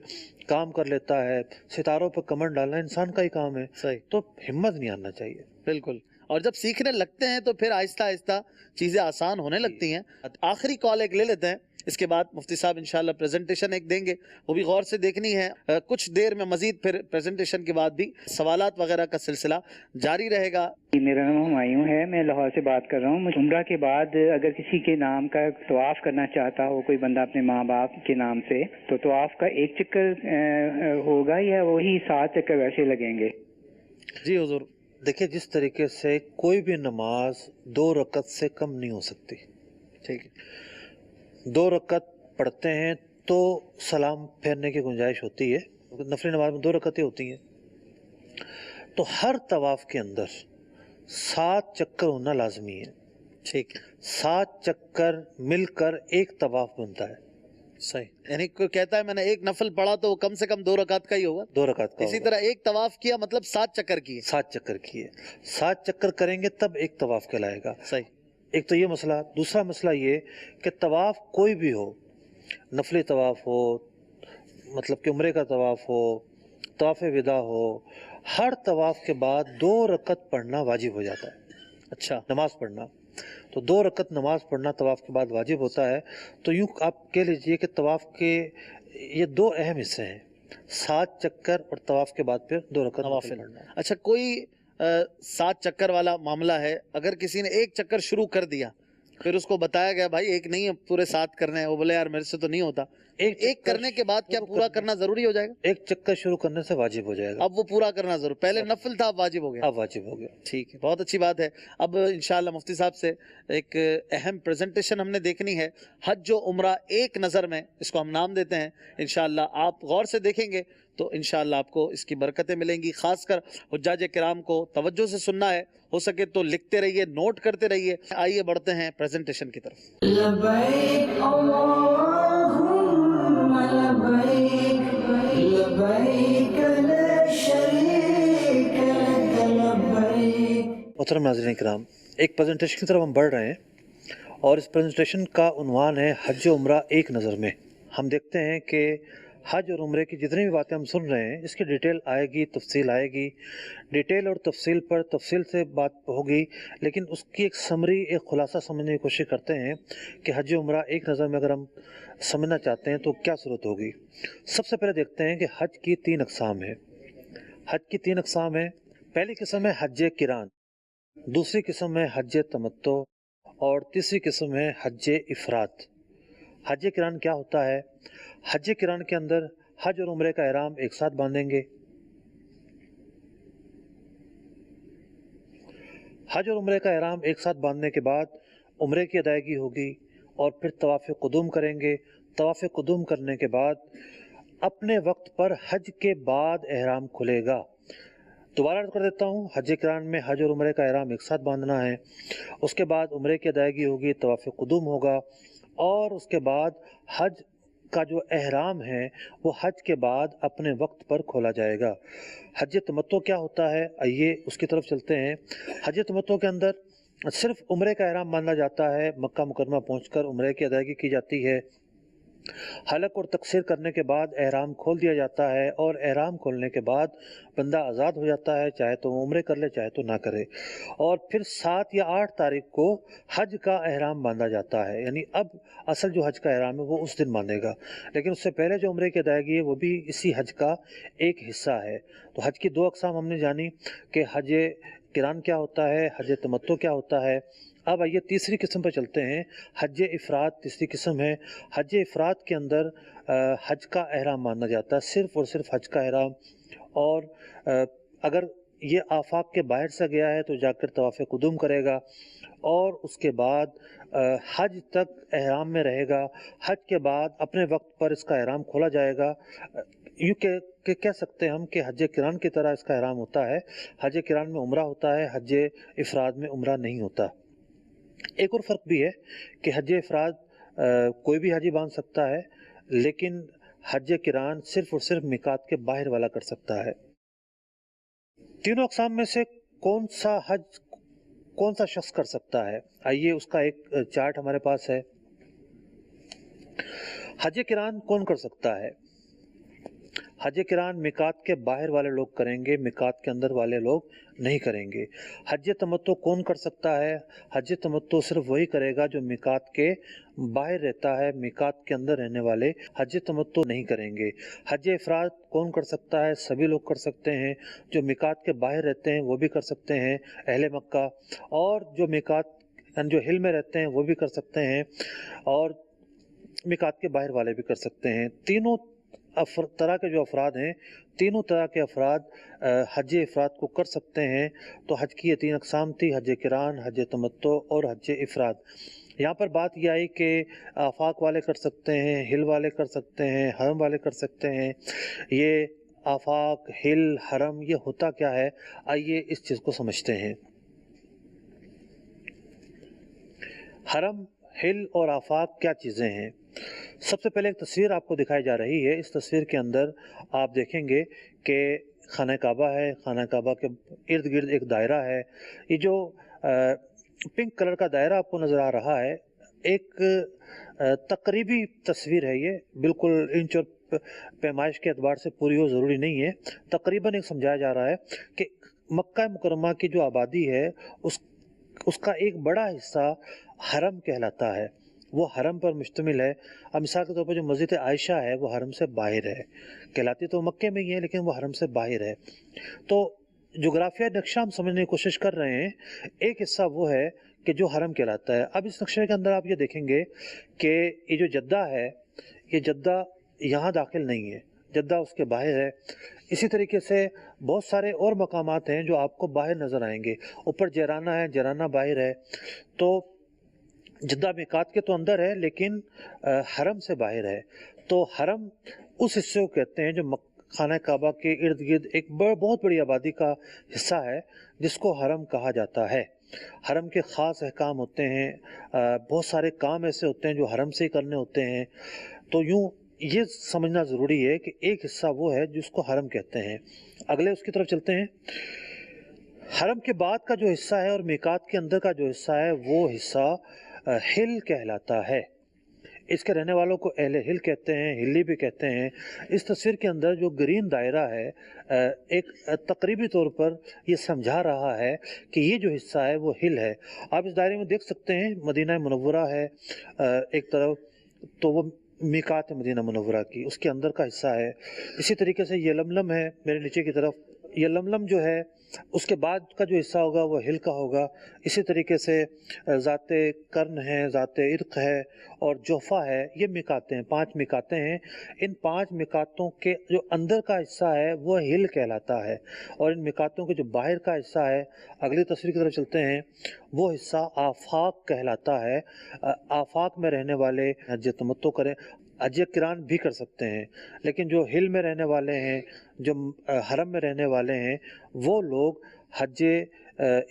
کام کر لیتا ہے. ستاروں پہ کمر ڈالنا انسان کا ہی کام ہے. صحیح. تو ہمت نہیں آنا چاہیے. بالکل. اور جب سیکھنے لگتے ہیں تو پھر آہستہ آہستہ چیزیں آسان ہونے لگتی ہیں. آخری کال ایک لے لیتے ہیں، اس کے بعد مفتی صاحب انشاءاللہ پریزنٹیشن ایک دیں گے، وہ بھی غور سے دیکھنی ہے. کچھ دیر میں مزید پھر پریزنٹیشن کے بعد بھی سوالات وغیرہ کا سلسلہ جاری رہے گا. میرا نام ہمایوں ہے، میں لاہور سے بات کر رہا ہوں. عمرہ کے بعد اگر کسی کے نام کا طواف کرنا چاہتا ہو کوئی بندہ اپنے ماں باپ کے نام سے، تو طواف کا ایک چکر ہوگا یا وہی 7 چکر ویسے لگیں گے؟ جی حضور. دیکھیں، جس طریقے سے کوئی بھی نماز 2 رکعت سے کم نہیں ہو سکتی. ٹھیک ہے. 2 رکعت پڑھتے ہیں تو سلام پھیرنے کی گنجائش ہوتی ہے، نفلی نماز میں 2 رکعتیں ہوتی ہیں. تو ہر طواف کے اندر 7 چکر ہونا لازمی ہے. ٹھیک ہے. 7 چکر مل کر ایک طواف بنتا ہے. صحیح. یعنی کوئی کہتا ہے میں نے ایک نفل پڑھا تو وہ کم سے کم 2 رکعت کا ہی ہوگا. 2 رکعت کا. اسی طرح ایک طواف کیا مطلب 7 چکر کیے. 7 چکر کیے. 7 چکر کریں گے تب ایک طواف کہلائے گا. صحیح. ایک تو یہ مسئلہ. دوسرا مسئلہ یہ کہ طواف کوئی بھی ہو، نفلی طواف ہو، مطلب کہ عمرے کا طواف ہو، طواف وداع ہو، ہر طواف کے بعد 2 رکعت پڑھنا واجب ہو جاتا ہے. اچھا. نماز پڑھنا، تو 2 رکعت نماز پڑھنا طواف کے بعد واجب ہوتا ہے. تو یوں آپ کہہ لیجئے کہ طواف کے یہ 2 اہم حصے ہیں، 7 چکر اور طواف کے بعد پھر 2 رکعت نوافل پڑھنا. اچھا، کوئی 7 چکر والا معاملہ ہے، اگر کسی نے ایک چکر شروع کر دیا، پھر اس کو بتایا گیا بھائی ایک نہیں ہے پورے 7 کرنے ہیں، وہ بولے یار میرے سے تو نہیں ہوتا، ایک کرنے کے بعد کیا پورا کرنا ضروری ہو جائے گا؟ ایک چکر شروع کرنے سے واجب ہو جائے گا. اب وہ پورا کرنا ضرور، پہلے نفل تھا اب واجب ہو گیا. اب واجب ہو گیا. ٹھیک ہے، بہت اچھی بات ہے. اب انشاءاللہ مفتی صاحب سے ایک اہم پریزنٹیشن ہم نے دیکھنی ہے، حج و عمرہ ایک نظر میں، اس کو ہم نام دیتے ہیں. انشاءاللہ آپ غور سے دیکھیں گے تو انشاءاللہ آپ کو اس کی برکتیں ملیں گی. خاص کر حجاج کرام کو توجہ سے سننا ہے، ہو سکے تو لکھتے رہیے، نوٹ کرتے رہیے. آئیے بڑھتے ہیں پریزنٹیشن کی طرف. لبیک اللہم لبیک لبیک لا شریک لک لبیک. محترم ناظرین کرام، ایک پریزنٹیشن کی طرف ہم بڑھ رہے ہیں اور اس پریزنٹیشن کا عنوان ہے حج و عمرہ ایک نظر میں. ہم دیکھتے ہیں کہ حج اور عمرے کی جتنی بھی باتیں ہم سن رہے ہیں، اس کی ڈیٹیل آئے گی، تفصیل آئے گی. ڈیٹیل اور تفصیل پر تفصیل سے بات ہوگی، لیکن اس کی ایک سمری، ایک خلاصہ سمجھنے کی کوشش کرتے ہیں کہ حج و عمرہ ایک نظر میں اگر ہم سمجھنا چاہتے ہیں تو کیا صورت ہوگی. سب سے پہلے دیکھتے ہیں کہ حج کی 3 اقسام ہیں. حج کی 3 اقسام ہیں. پہلی قسم ہے حج قران، دوسری قسم ہے حج تمتع، اور تیسری قسم ہے حج افراد. حج قران کیا ہوتا ہے؟ حج قران کے اندر حج اور عمرے کا احرام ایک ساتھ باندھیں گے. حج اور عمرے کا احرام ایک ساتھ باندھنے کے بعد عمرے کی ادائیگی ہوگی اور پھر طواف قدوم کریں گے. طواف قدوم کرنے کے بعد اپنے وقت پر حج کے بعد احرام کھلے گا. दोबारा अर्ज कर देता हूँ, हज किरान में हज और उम्रे का एहराम एक साथ बांधना है। उसके बाद उम्रे की अदायगी होगी, तवाफ़ कुदूम होगा, और उसके बाद हज का जो एहराम है वो हज के बाद अपने वक्त पर खोला जाएगा। हज तमत्तो क्या होता है, आइए उसकी तरफ चलते हैं। हज तमत्तो के अंदर सिर्फ उम्रे का एहराम बांधा जाता है, मक्का मुकरमा पहुंचकर उम्रे की अदायगी की जाती है। हलक और तकसीर करने के बाद एहराम खोल दिया जाता है, और एहराम खोलने के बाद बंदा आज़ाद हो जाता है, चाहे तो उम्रे कर ले चाहे तो ना करे। और फिर 7 या 8 तारीख को हज का एहराम बांधा जाता है, यानी अब असल जो हज का एहराम है वो उस दिन बांधेगा, लेकिन उससे पहले जो उम्रे की अदायगी है वो भी इसी हज का एक हिस्सा है। तो हज की 2 अक़साम हमने जानी कि हज किरान क्या होता है, हज तमत्तो क्या होता है। अब आइए तीसरी किस्म पर चलते हैं, हज इफ़राद तीसरी किस्म है। हज इफ़राद के अंदर हज का एहराम बांधा जाता है, सिर्फ़ और सिर्फ हज का एहराम। और अगर ये आफाक के बाहर से गया है तो जाकर तवाफ़ कुदूम करेगा, और उसके बाद हज तक एहराम में रहेगा। हज के बाद अपने वक्त पर इसका एहराम खोला जाएगा। यूँ कह सकते हैं हम कि हज किरान की तरह इसका एहराम होता है। हज किरान में उम्रा होता है, हज इफ़राद में उम्रा नहीं होता। एक और फ़र्क भी है कि हज इफ़राद कोई भी हाजी बांध सकता है, लेकिन हज किरान सिर्फ़ और सिर्फ मिकात के बाहर वाला कर सकता है। तीनों अक़साम में से कौन सा शख्स कर सकता है, आइए उसका एक चार्ट हमारे पास है। हज किरान कौन कर सकता है? हज किरान मिकात के बाहर वाले लोग करेंगे, मिकात के अंदर वाले लोग नहीं करेंगे। हज तमत्तो कौन कर सकता है? हज तमत्तो सिर्फ वही करेगा जो मिकात के बाहर रहता है, मिकात के अंदर रहने वाले हज तमत्तो नहीं करेंगे। हज इफ़राद कौन कर सकता है? सभी लोग कर सकते हैं, जो मिकात के बाहर रहते हैं वो भी कर सकते हैं, अहले मक्का, और जो मिकात जो हिल में रहते हैं वो भी कर सकते हैं, और मिकात के बाहर वाले भी कर सकते हैं। तीनों तरह के जो अफराद हैं, तीनों तरह के अफराद हज इफ़राद को कर सकते हैं। तो हज की ये 3 अक़साम थी, हज किरान, हज तमत्तो और हज इफ़राद। यहाँ पर बात यह आई कि आफाक वाले कर सकते हैं, हिल वाले कर सकते हैं, हरम वाले कर सकते हैं। ये आफाक, हिल, हरम ये होता क्या है, आइए इस चीज़ को समझते हैं। हरम, हिल और आफाक क्या चीज़ें हैं? सबसे पहले एक तस्वीर आपको दिखाई जा रही है। इस तस्वीर के अंदर आप देखेंगे कि खाना काबा है, खाना काबा के इर्द गिर्द एक दायरा है। ये जो पिंक कलर का दायरा आपको नज़र आ रहा है, एक तकरीबी तस्वीर है। ये बिल्कुल इंच और पैमाइश के एतबार से पूरी हो ज़रूरी नहीं है, तकरीबन एक समझाया जा रहा है कि मक्का मुकरमा की जो आबादी है उसका एक बड़ा हिस्सा हरम कहलाता है, वो हरम पर मुश्तमिल है। अब मिसाल के तौर पर जो मस्जिद आयशा है वो हरम से बाहर है, कहलाती तो मक्के में ही है लेकिन वो हरम से बाहर है। तो जोग्राफिया नक्शा हम समझने की कोशिश कर रहे हैं। एक हिस्सा वो है कि जो हरम कहलाता है। अब इस नक्शे के अंदर आप ये देखेंगे कि ये जो जद्दा है, ये जद्दा यहाँ दाखिल नहीं है, जद्दा उसके बाहर है। इसी तरीके से बहुत सारे और मकामात हैं जो आपको बाहर नज़र आएंगे। ऊपर जराना है, जराना बाहर है। तो जद्दा मिकात के तो अंदर है लेकिन हरम से बाहर है। तो हरम उस हिस्से को कहते हैं जो खाना काबा के इर्द गिर्द एक बहुत बड़ी आबादी का हिस्सा है, जिसको हरम कहा जाता है। हरम के ख़ास अहकाम होते हैं, बहुत सारे काम ऐसे होते हैं जो हरम से ही करने होते हैं। तो यूँ ये समझना ज़रूरी है कि एक हिस्सा वो है जिसको हरम कहते हैं। अगले उसकी तरफ चलते हैं। हरम के बाद का जो हिस्सा है और मिकात के अंदर का जो हिस्सा है वो हिस्सा हिल कहलाता है। इसके रहने वालों को अहले हिल कहते हैं, हिली भी कहते हैं। इस तस्वीर के अंदर जो ग्रीन दायरा है, एक तकरीबी तौर पर ये समझा रहा है कि ये जो हिस्सा है वो हिल है। आप इस दायरे में देख सकते हैं मदीना मुनव्वरा है एक तरफ, तो वो मिकात मदीना मुनव्वरा की उसके अंदर का हिस्सा है। इसी तरीके से ये लमलम है मेरे नीचे की तरफ, ये लमलम जो है उसके बाद का जो हिस्सा होगा वो हिल का होगा। इसी तरीके से ज़ाते कर्न है, ज़ाते इर्क है और जोफ़ा है, ये मिकातें हैं, 5 मिकातें हैं। इन 5 मिकातों के जो अंदर का हिस्सा है वो हिल कहलाता है, और इन मिकातों के जो बाहर का हिस्सा है, अगली तस्वीर की तरफ चलते हैं, वो हिस्सा आफाक कहलाता है। आफाक में रहने वाले हज तमत्तो करें। हज किरान भी कर सकते हैं, लेकिन जो हिल में रहने वाले हैं, जो हरम में रहने वाले हैं, वो लोग हज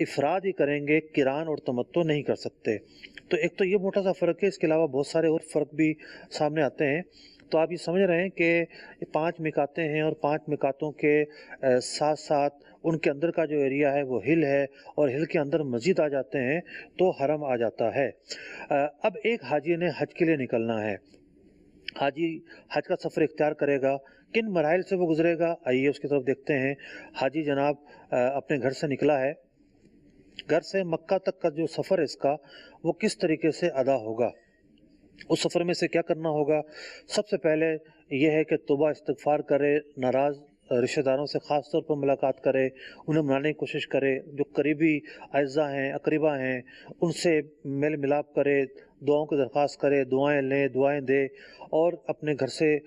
इफराद ही करेंगे, किरान और तमत्तो नहीं कर सकते। तो एक तो ये मोटा सा फ़र्क है, इसके अलावा बहुत सारे और फ़र्क भी सामने आते हैं। तो आप ये समझ रहे हैं कि 5 मिकातें हैं और 5 मिकातों के साथ साथ उनके अंदर का जो एरिया है वो हिल है, और हिल के अंदर मस्जिद आ जाते हैं तो हरम आ जाता है। अब एक हाजी ने हज के लिए निकलना है, हाजी हज का सफ़र इख्तियार करेगा, किन मराइल से वो गुजरेगा, आइए उसकी तरफ देखते हैं। हाजी जनाब अपने घर से निकला है, घर से मक्का तक का जो सफ़र है इसका वो किस तरीके से अदा होगा, उस सफ़र में से क्या करना होगा। सबसे पहले यह है कि तौबा इस्तिग़फ़ार करे, नाराज़ रिश्तेदारों से ख़ास तौर पर मुलाकात करे, उन्हें मनाने की कोशिश करे, जो करीबी अज़्ज़ा हैं, अक़रीबा हैं, उनसे मेल मिलाप करे, दुआओं की दरख्वास्त करे, दुआएं लें, दुआएं दे, और अपने घर से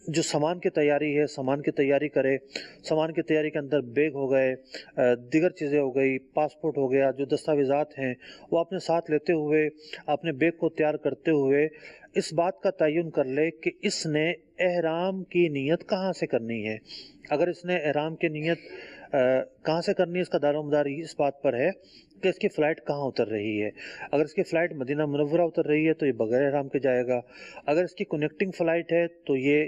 जो सामान की तैयारी है, सामान की तैयारी करे। सामान की तैयारी के अंदर बैग हो गए, दीगर चीज़ें हो गई, पासपोर्ट हो गया, जो दस्तावेज़ात हैं वो अपने साथ लेते हुए, अपने बैग को तैयार करते हुए इस बात का तयन कर ले कि इसने एहराम की नीयत कहाँ से करनी है। अगर इसने एहराम की नीयत कहाँ से करनी है, इसका दारोमदार इस बात पर है कि इसकी फ़्लाइट कहाँ उतर रही है। अगर इसकी फ़्लाइट मदीना मुनव्वरा उतर रही है तो ये बगैर एहराम के जाएगा। अगर इसकी कनेक्टिंग फ़्लाइट है तो ये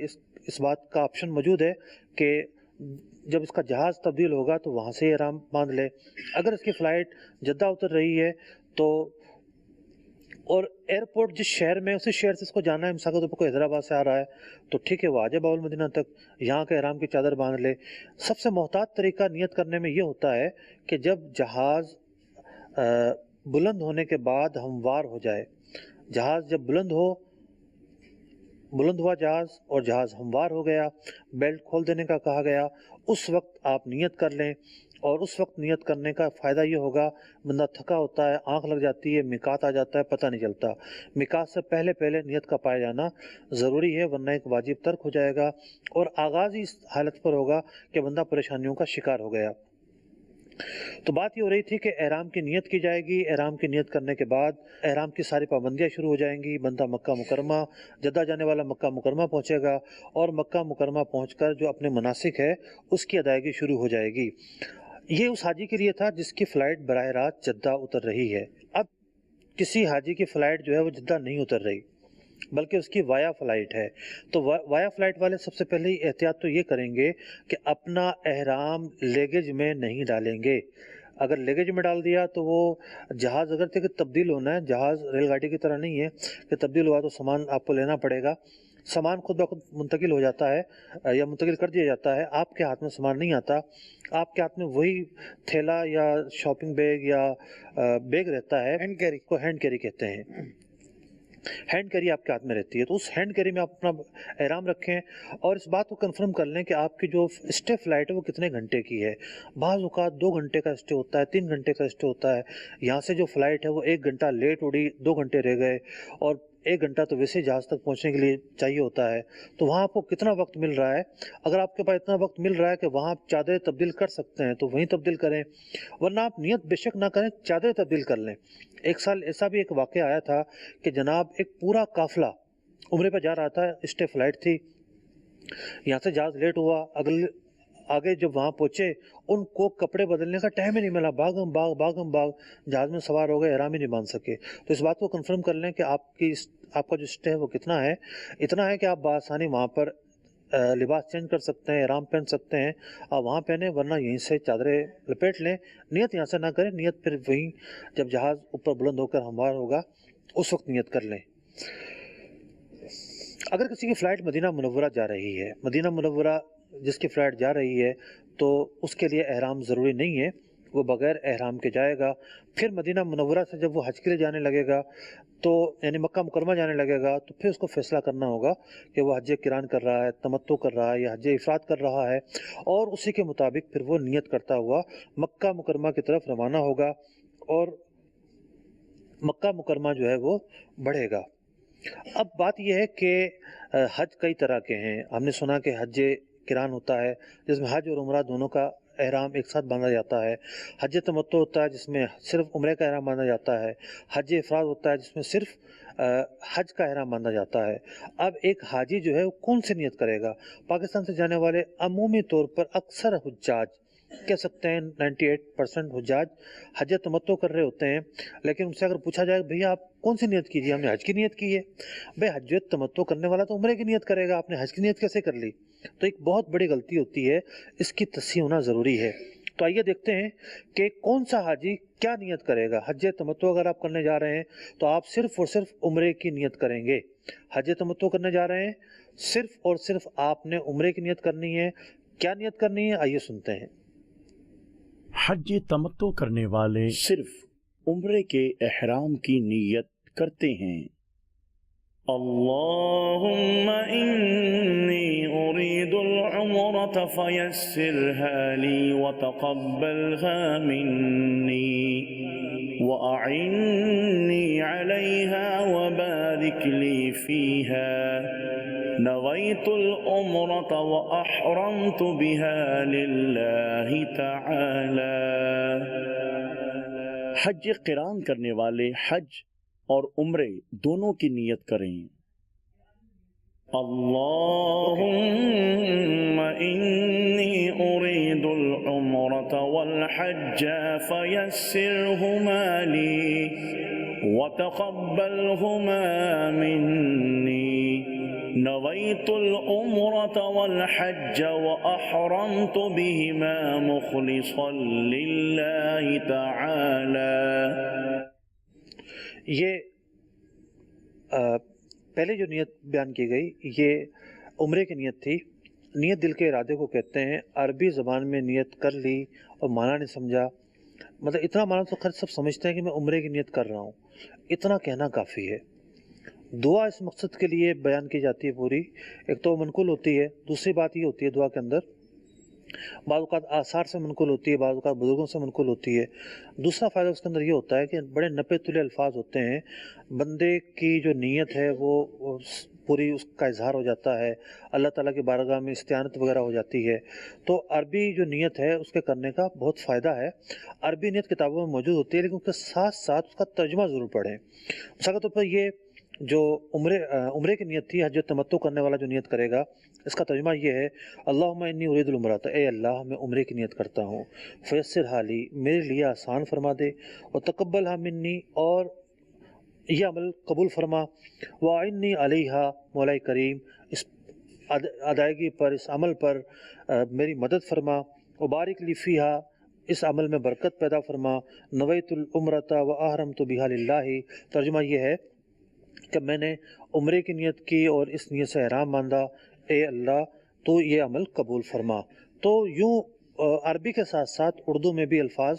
इस बात का ऑप्शन मौजूद है कि जब इसका जहाज़ तब्दील होगा तो वहाँ से एहराम बांध ले। अगर इसकी फ़्लाइट जद्दा उतर रही है तो, और एयरपोर्ट जिस शहर में, उसी शहर से इसको जाना है, मिसाल के तौर पर कोई हैदराबाद से आ रहा है तो ठीक है, वो आ जाए बाउल मदीना तक, यहाँ के एहराम की चादर बांध ले। सबसे मोहतात तरीका नियत करने में ये होता है कि जब जहाज़ बुलंद होने के बाद हमवार हो जाए, जहाज़ जब बुलंद हुआ जहाज़ और जहाज़ हमवार हो गया, बेल्ट खोल देने का कहा गया, उस वक्त आप नियत कर लें। और उस वक्त नियत करने का फ़ायदा ये होगा, बंदा थका होता है, आँख लग जाती है, मिकात आ जाता है, पता नहीं चलता। मिकात से पहले पहले नियत का पाया जाना ज़रूरी है, वरना एक वाजिब तर्क हो जाएगा और आगाज़ ही इस हालत पर होगा कि बंदा परेशानियों का शिकार हो गया। तो बात ये हो रही थी कि एहराम की नियत की जाएगी। एहराम की नियत करने के बाद एहराम की सारी पाबंदियां शुरू हो जाएंगी। बंदा मक्का मुकरमा, जद्दा जाने वाला मक्का मुकरमा पहुंचेगा और मक्का मुकरमा पहुंचकर जो अपने मनासिक है उसकी अदायगी शुरू हो जाएगी। ये उस हाजी के लिए था जिसकी फ़्लाइट बराह रास्त जद्दा उतर रही है। अब किसी हाजी की फ़्लाइट जो है वो जद्दा नहीं उतर रही, बल्कि उसकी वाया फ़्लाइट है, तो वाया फ़्लाइट वाले सबसे पहले ही एहतियात तो ये करेंगे कि अपना एहराम लगेज में नहीं डालेंगे। अगर लगेज में डाल दिया तो वो जहाज़, अगर तक तब्दील होना है, जहाज़ रेलगाड़ी की तरह नहीं है कि तब्दील हुआ तो सामान आपको लेना पड़ेगा। सामान खुद ब खुद मुंतकिल हो जाता है या मुंतकिल कर दिया जाता है, आपके हाथ में सामान नहीं आता। आपके हाथ में वही थैला या शॉपिंग बैग या बैग रहता है, हैंड कैरी को हैंड कैरी कहते हैं। हैंड कैरी आपके हाथ में रहती है, तो उस हैंड कैरी में आप अपना एहराम रखें और इस बात को कंफर्म कर लें कि आपकी जो स्टे फ्लाइट है वो कितने घंटे की है। बाज़ औक़ात 2 घंटे का स्टे होता है, 3 घंटे का स्टे होता है। यहाँ से जो फ़्लाइट है वो 1 घंटा लेट उड़ी, 2 घंटे रह गए और 1 घंटा तो वैसे जहाज़ तक पहुँचने के लिए चाहिए होता है। तो वहाँ आपको कितना वक्त मिल रहा है? अगर आपके पास इतना वक्त मिल रहा है कि वहाँ आप चादरें तब्दील कर सकते हैं तो वहीं तब्दील करें, वरना आप नियत बेशक ना करें, चादरें तब्दील कर लें। एक साल ऐसा भी एक वाक़या आया था कि जनाब एक पूरा काफ़िला उम्रे पर जा रहा था, स्टे फ्लाइट थी, यहाँ से जहाज़ लेट हुआ, आगे जब वहाँ पहुँचे उनको कपड़े बदलने का टाइम ही नहीं मिला, भागम भाग जहाज़ में सवार हो गए, एहराम ही नहीं बांध सके। तो इस बात को कंफर्म कर लें कि आपका जो स्टे है वो कितना है। इतना है कि आप बआसानी वहाँ पर लिबास चेंज कर सकते हैं, एहराम पहन सकते हैं, आप वहाँ पहने, वरना यहीं से चादरें लपेट लें। नियत यहाँ से ना करें, नियत फिर वहीं जब जहाज़ ऊपर बुलंद होकर हमवार होगा उस वक्त नियत कर लें। अगर किसी की फ़्लाइट मदीना मुनव्वरा जा रही है, मदीना मुनव्वरा जिसकी फ़्लाइट जा रही है तो उसके लिए एहराम ज़रूरी नहीं है, वो बग़ैर एहराम के जाएगा। फिर मदीना मुनव्वरा से जब वो हज के लिए जाने लगेगा तो यानी मक्का मुकरमा जाने लगेगा तो फिर उसको फ़ैसला करना होगा कि वो हज किरान कर रहा है, तमत्तो कर रहा है या हज इफ़राद कर रहा है, और उसी के मुताबिक फिर वो नियत करता हुआ मक्का मुकरमा की तरफ रवाना होगा और मक्का मुकरमा जो है वो बढ़ेगा। अब बात यह है कि हज कई तरह के हैं। हमने सुना कि हज किरान होता है जिसमें हज और उम्रा दोनों का एहराम एक साथ बांधा जाता है। हज तमत्तो होता है जिसमें सिर्फ उम्रे का एहराम बांधा जाता है। हज इफ़राद होता है जिसमें सिर्फ حج کا احرام باندھا جاتا ہے۔ اب ایک حاجی جو ہے وہ کون سی نیت کرے گا؟ پاکستان سے جانے والے عمومی طور پر اکثر حجاج کہہ سکتے ہیں 98% حجاج حج تمتع کر رہے ہوتے ہیں، لیکن ان سے اگر پوچھا جائے بھئی آپ کون سی نیت کیجیے، ہم نے حج کی نیت کی ہے، بھئی حج تمتع کرنے والا تو عمرے کی نیت کرے گا، آپ نے حج کی نیت کیسے کر لی؟ تو ایک بہت بڑی غلطی ہوتی ہے، اس کی تصحیح ہونا ضروری ہے۔ تو آئیے دیکھتے ہیں کہ کون سا حاجی کیا نیت کرے گا۔ حج تمتع اگر آپ کرنے جا رہے ہیں تو آپ صرف اور صرف عمرے کی نیت کریں گے۔ حج تمتع کرنے جا رہے ہیں، صرف اور صرف آپ نے عمرے کی نیت کرنی ہے۔ کیا نیت کرنی ہے آئیے سنتے ہیں۔ حج تمتع کرنے والے صرف عمرے کے احرام کی نیت کرتے ہیں۔ اللہم انی ارید العمرة فیسرها لی وتقبلها منی وأعنی علیہا وبارک لی فیہا نویت العمرة وأحرمت بها للہ تعالی۔ حج قران کرنے والے حج اور عمرے دونوں کی نیت کریں۔ اللہم انی ارید العمرة والحج فیسرهما لی وتقبلهما منی نویت العمرة والحج وأحرمت بهما مخلصا للہ تعالی۔ یہ پہلے جو نیت بیان کی گئی یہ عمرے کی نیت تھی۔ نیت دل کے ارادے کو کہتے ہیں۔ عربی زبان میں نیت کر لی اور معنی نہیں سمجھا، مطلب اتنا معنی تو خیر سب سمجھتے ہیں کہ میں عمرے کی نیت کر رہا ہوں، اتنا کہنا کافی ہے۔ دعا اس مقصد کے لیے بیان کی جاتی ہے پوری، ایک تو منقول ہوتی ہے، دوسری بات یہ ہوتی ہے دعا کے اندر بعض اوقات آثار سے منقول ہوتی ہے، بعض اوقات بزرگوں سے منقول ہوتی ہے۔ دوسرا فائدہ اس کے اندر یہ ہوتا ہے کہ بڑے نپے تلے الفاظ ہوتے ہیں، بندے کی جو نیت ہے وہ پوری اس کا اظہار ہو جاتا ہے، اللہ تعالیٰ کی بارگاہ میں استعانت وغیرہ ہو جاتی ہے۔ تو عربی جو نیت ہے اس کے کرنے کا بہت فائدہ ہے۔ عربی نیت کتابوں میں موجود ہوتی ہے، لیکن اس کے ساتھ ساتھ اس کا ترجمہ ضرور پڑھیں۔ مثال کے طور پر یہ جو عمرے کی نیت تھی، حج تمتع کرنے والا جو نیت کرے گا اس کا ترجمہ یہ ہے، اللہم انی ارید العمرۃ، اے اللہ میں عمرے کی نیت کرتا ہوں، فیسرھا لی، میرے لیے آسان فرما دے، وتقبلھا منی، اور یہ عمل قبول فرما، واعنی علیہا، مولا کریم اس ادائیگی پر، اس عمل پر میری مدد فرما، وبارک لی فیہا، اس عمل میں برکت پیدا فرما، نویت العمرۃ واحرمت بہا للہ، ترجمہ یہ ہے کہ میں نے عمرے کی نیت کی اور اس نیت سے احرام باندھا، اے اللہ تو یہ عمل قبول فرما۔ تو یوں عربی کے ساتھ ساتھ اردو میں بھی الفاظ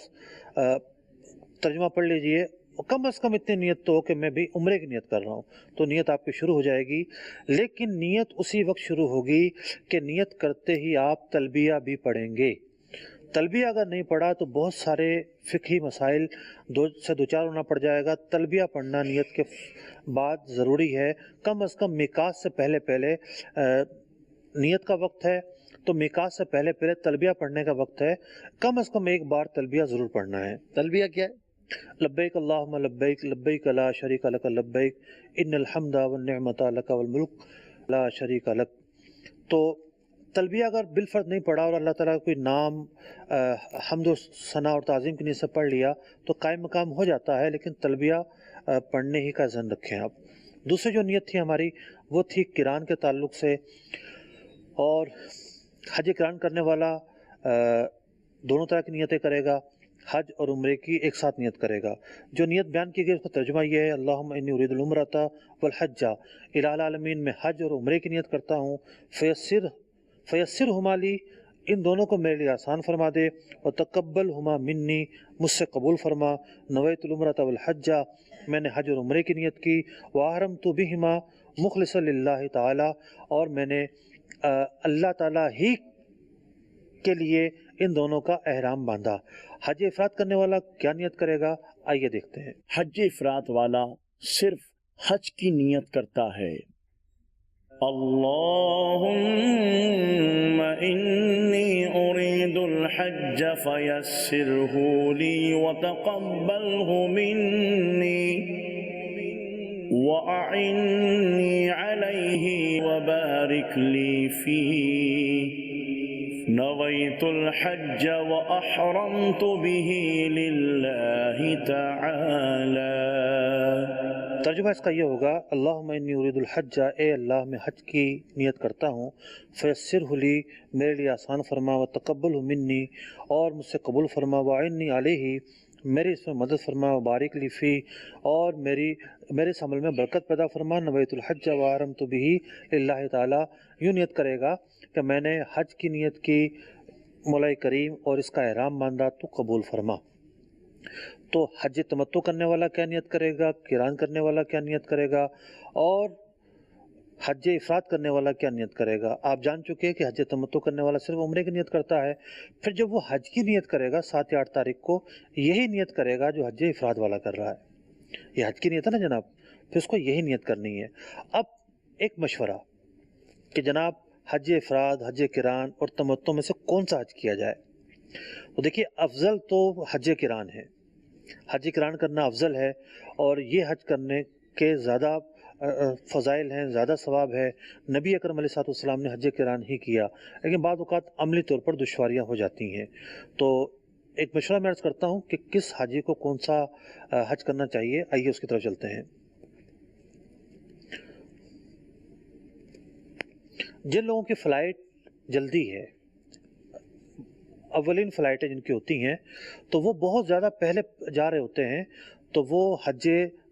ترجمہ پڑھ لیجئے، کم از کم اتنی نیت تو ہو کہ میں بھی عمرے کی نیت کر رہا ہوں، تو نیت آپ کی شروع ہو جائے گی۔ لیکن نیت اسی وقت شروع ہوگی کہ نیت کرتے ہی آپ تلبیہ بھی پڑھیں گے۔ تلبیہ اگر نہیں پڑھا تو بہت سارے فقہی مسائل سے دوچار ہونا پڑ جائے گا۔ تلبیہ پڑھنا نیت کے بعد ضروری ہے، کم از کم میقات سے پہلے نیت کا وقت ہے تو میقات سے پہلے تلبیہ پڑھنے کا وقت ہے، کم از کم ایک بار تلبیہ ضرور پڑھنا ہے۔ تلبیہ کیا ہے؟ لبیک اللہم لبیک، لبیک لا شریک لک لبیک، ان الحمد والنعمت لک والملک لا شریک لک۔ تو تلبیہ اگر بالفرض نہیں پڑھا اور اللہ تعالیٰ کا کوئی نام حمد و ثنا اور تعظیم کی نیت سے پڑھ لیا تو قائم مقام ہو جاتا ہے، لیکن تلبیہ پڑھنے ہی کا ذہن رکھیں آپ۔ دوسری جو نیت تھی ہماری وہ تھی قران کے تعلق سے، اور حج قران کرنے والا دونوں طرح کی نیتیں کرے گا، حج اور عمرے کی ایک ساتھ نیت کرے گا۔ جو نیت بیان کی گئی اس کا ترجمہ یہ ہے، اللہم انی ارید العمرۃ والحج، الہ العالمین میں حج اور عمرے کی نیت کرتا ہوں، فیسرھما لی، ان دونوں کو میرے لیے آسان فرما دے، وتقبلھما منی، مجھ سے قبول فرما، نویت العمرۃ والحج، میں نے حج اور عمرے کی نیت کی، واحرمت بہما مخلصا للہ تعالی، اور میں نے اللہ تعالیٰ ہی کے لیے ان دونوں کا احرام باندھا۔ حج افراد کرنے والا کیا نیت کرے گا آئیے دیکھتے ہیں۔ حج افراد والا صرف حج کی نیت کرتا ہے۔ اللہم انی ارید الحج فیسرہ لی وتقبلہ منی वअइन्नी अलैहि वबारिक ली फीह नवैतुल हज्ज व अहरमतु बिही लिल्लाहि तआला। तर्जुमा इसका ये होगा, अल्लाहुम्मा इन्नी उरीदुल हज्ज, ए अल्लाह मैं हज की नियत करता हूँ, फयस्सिरहु ली, मेरे लिए आसान फरमा, व तक़ब्बलहु मिन्नी, और मुझसे कबूल फरमा, व अइन्नी अलैहि, मेरी इसमें मदद फरमा, व बारिक ली फ़ी, और मेरे इस अमल में बरकत पैदा फरमा, नवैतुल हज्ज व अहरमतु बिही लिल्लाहि तआला। यूँ नियत करेगा कि मैंने हज की नियत की मौला करीम और इसका एहराम बांधा, तो कबूल फरमा। तो हज तमत्तु करने वाला क्या नियत करेगा, किरान करने वाला क्या नियत करेगा, और हज इफराद करने वाला क्या नियत करेगा। आप जान चुके हैं कि हज तमत्तु करने वाला सिर्फ उम्रे की नियत करता है। फिर जब वो हज की नियत करेगा 7 या 8 तारीख को, यही नियत करेगा जो हज इफराद वाला कर रहा है। ये हज की नियत है ना जनाब, फिर उसको यही नियत करनी है। अब एक मशवरा कि जनाब हज इफराद, हज किरान और तमत्तु में से कौन सा हज किया जाए। तो देखिए, अफजल तो हज किरान है, हज किरान करना अफजल है, और ये हज करने के ज़्यादा फ़ज़ाइल हैं, ज़्यादा सवाब है। नबी अकरम अलैहिस्सलाम ने हज किरान ही किया, लेकिन बाद औक़ात अमली तौर पर दुश्वारियाँ हो जाती हैं। तो एक मशवरा मैं अर्ज़ करता हूँ कि किस हाजी को कौन सा हज करना चाहिए। आइए उसकी तरफ चलते हैं। जिन लोगों की फ़्लाइट जल्दी है, अव्वलिन फ़्लाइटें जिनकी होती हैं, तो वो बहुत ज़्यादा पहले जा रहे होते हैं, तो वो हज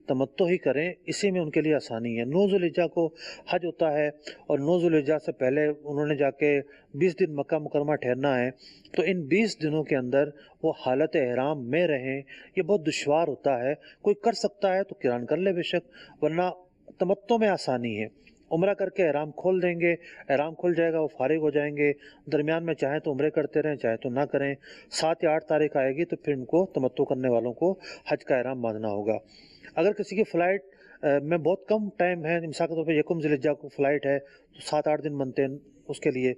तमत्तु ही करें, इसी में उनके लिए आसानी है। 9 ज़ुल्हिज्जा को हज होता है, और 9 ज़ुल्हिज्जा से पहले उन्होंने जाके 20 दिन मक्का मुकरमा ठहरना है। तो इन 20 दिनों के अंदर वो हालत एहराम में रहें, ये बहुत दुश्वार होता है। कोई कर सकता है तो किरान कर ले बेशक, वरना तमत्तु में आसानी है। उम्रा करके एहराम खोल देंगे, एहराम खुल जाएगा, वो फारिग हो जाएंगे। दरमियान में चाहे तो उम्रे करते रहें, चाहे तो ना करें। 7 या 8 तारीख आएगी तो फिर उनको तमत्तु करने वालों को हज का एहराम बांधना होगा। अगर किसी की फ़्लाइट में बहुत कम टाइम है, मिसाल के तौर पर यकुम ज़िलहिज्जा को फ़्लाइट है, तो 7-8 दिन बनते हैं उसके लिए,